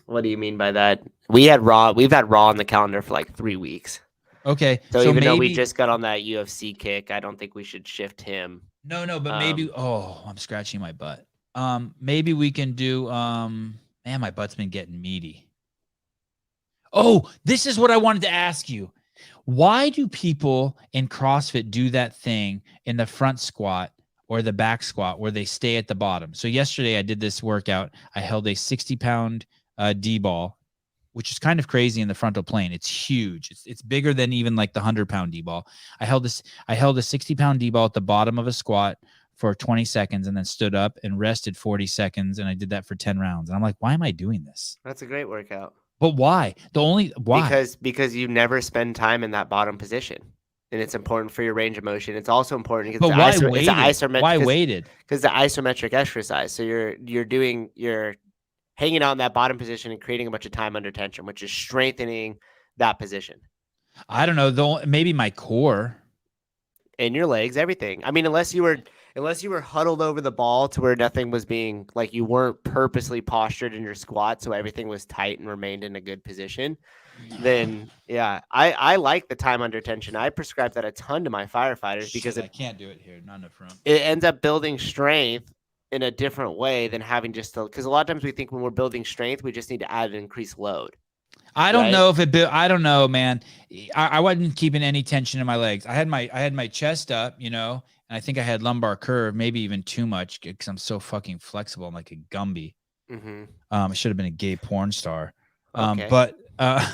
What do you mean by that? We've had Raw on the calendar for like 3 weeks. Okay. So even though we just got on that UFC kick, I don't think we should shift him. No, but maybe. Oh, I'm scratching my butt. Maybe we can do. Man, my butt's been getting meaty. Oh, this is what I wanted to ask you. Why do people in CrossFit do that thing in the front squat or the back squat where they stay at the bottom? So yesterday I did this workout. I held a 60-pound D-ball, which is kind of crazy in the frontal plane. It's huge. It's bigger than even like the 100-pound D-ball. I held a 60-pound D-ball at the bottom of a squat for 20 seconds and then stood up and rested 40 seconds. And I did that for 10 rounds. And I'm like, why am I doing this? That's a great workout. But why? Why? Because you never spend time in that bottom position, and it's important for your range of motion. It's also important because why waited? Because the isometric exercise. So you're hanging out in that bottom position and creating a bunch of time under tension, which is strengthening that position. I don't know though. Maybe my core and your legs, everything. I mean, unless you were huddled over the ball to where nothing was being like you weren't purposely postured in your squat, so everything was tight and remained in a good position, then yeah, I like the time under tension. I prescribe that a ton to my firefighters because I can't do it here, not in the front. It ends up building strength in a different way than having because a lot of times we think when we're building strength, we just need to add an increased load. I don't know if I don't know, man. I wasn't keeping any tension in my legs. I had my chest up, and I think I had lumbar curve, maybe even too much because I'm so fucking flexible. I'm like a Gumby. Mm-hmm. I should have been a gay porn star. Okay. But I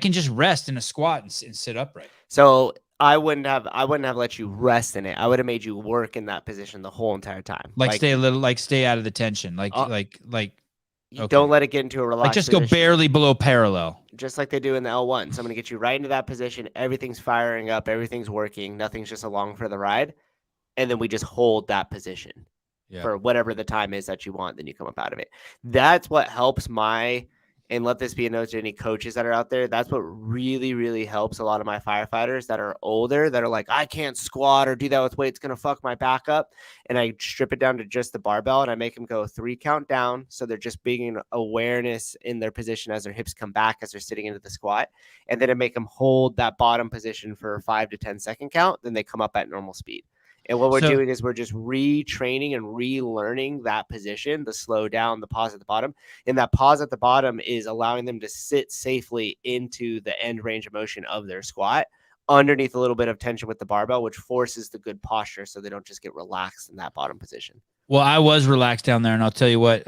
can just rest in a squat and sit upright. So I wouldn't have let you rest in it. I would have made you work in that position the whole entire time. Stay out of the tension. You don't let it get into a relaxed just go barely below parallel. Just like they do in the L1. So I'm going to get you right into that position. Everything's firing up. Everything's working. Nothing's just along for the ride. And then we just hold that position for whatever the time is that you want. Then you come up out of it. That's what helps and let this be a note to any coaches that are out there. That's what really, really helps a lot of my firefighters that are older, that are like, I can't squat or do that with weight. It's going to fuck my back up. And I strip it down to just the barbell and I make them go 3 count down. So they're just being awareness in their position as their hips come back as they're sitting into the squat. And then I make them hold that bottom position for a 5 to 10 second count. Then they come up at normal speed. And what we're doing is we're just retraining and relearning that position, the slow down, the pause at the bottom. And that pause at the bottom is allowing them to sit safely into the end range of motion of their squat underneath a little bit of tension with the barbell, which forces the good posture so they don't just get relaxed in that bottom position. Well, I was relaxed down there, and I'll tell you what,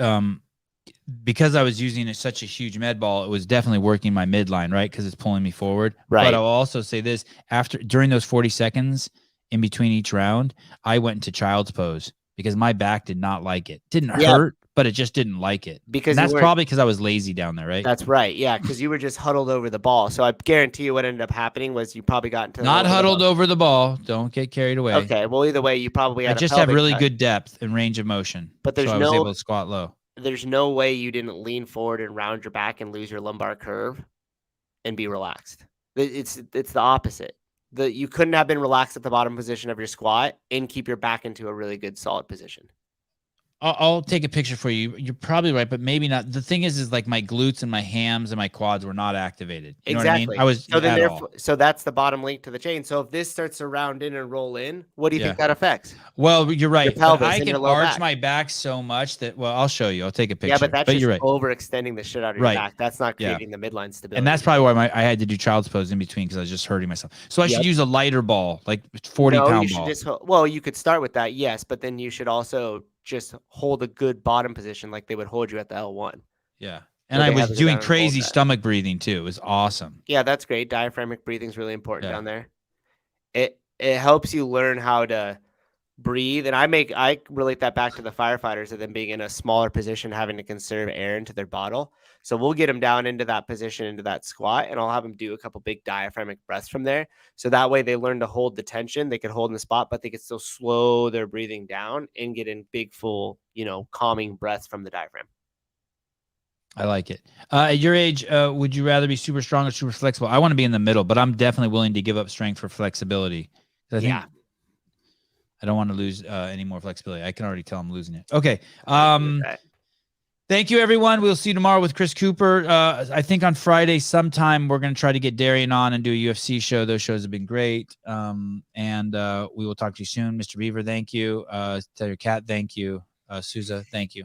because I was using such a huge med ball, it was definitely working my midline, right? Because it's pulling me forward. Right. But I'll also say this, during those 40 seconds, in between each round, I went into child's pose because my back did not like it. Didn't hurt, but it just didn't like it. Because that's probably because I was lazy down there, right? That's right. Yeah, because you were just huddled over the ball. So I guarantee you what ended up happening was you probably got into not huddled over the ball. Don't get carried away. Okay. Well, either way, you probably had I just have really good depth and range of motion. But I was able to squat low. There's no way you didn't lean forward and round your back and lose your lumbar curve and be relaxed. It's the opposite. You couldn't have been relaxed at the bottom position of your squat and keep your back into a really good solid position. I'll take a picture for you. You're probably right, but maybe not. The thing is like my glutes and my hams and my quads were not activated. You exactly. know what I mean? So that's the bottom link to the chain. So if this starts to round in and roll in, what do you think that affects? Well, you're right. Your pelvis I and can your low arch back. my back so much that, well, I'll show you. I'll take a picture. Yeah, but that's just you're right. overextending the shit out of your back. That's not creating the midline stability. And that's probably why I had to do child's pose in between because I was just hurting myself. So I should use a lighter ball, like 40-pound ball. You could start with that, yes, but then you should also just hold a good bottom position like they would hold you at the L1. Yeah. And I was doing crazy stomach breathing too. It was awesome. Yeah, that's great. Diaphragmatic breathing is really important down there. It helps you learn how to breathe. And I relate that back to the firefighters of them being in a smaller position, having to conserve air into their bottle. So we'll get them down into that position, into that squat, and I'll have them do a couple big diaphragmatic breaths from there. So that way they learn to hold the tension. They can hold in the spot, but they can still slow their breathing down and get in big, full, calming breaths from the diaphragm. I like it. At your age, would you rather be super strong or super flexible? I want to be in the middle, but I'm definitely willing to give up strength for flexibility. I I don't want to lose any more flexibility. I can already tell I'm losing it. Okay. Thank you, everyone. We'll see you tomorrow with Chris Cooper. I think on Friday sometime we're going to try to get Darian on and do a UFC show. Those shows have been great. And we will talk to you soon. Mr. Beaver, thank you. Tell your cat, thank you. Souza, thank you.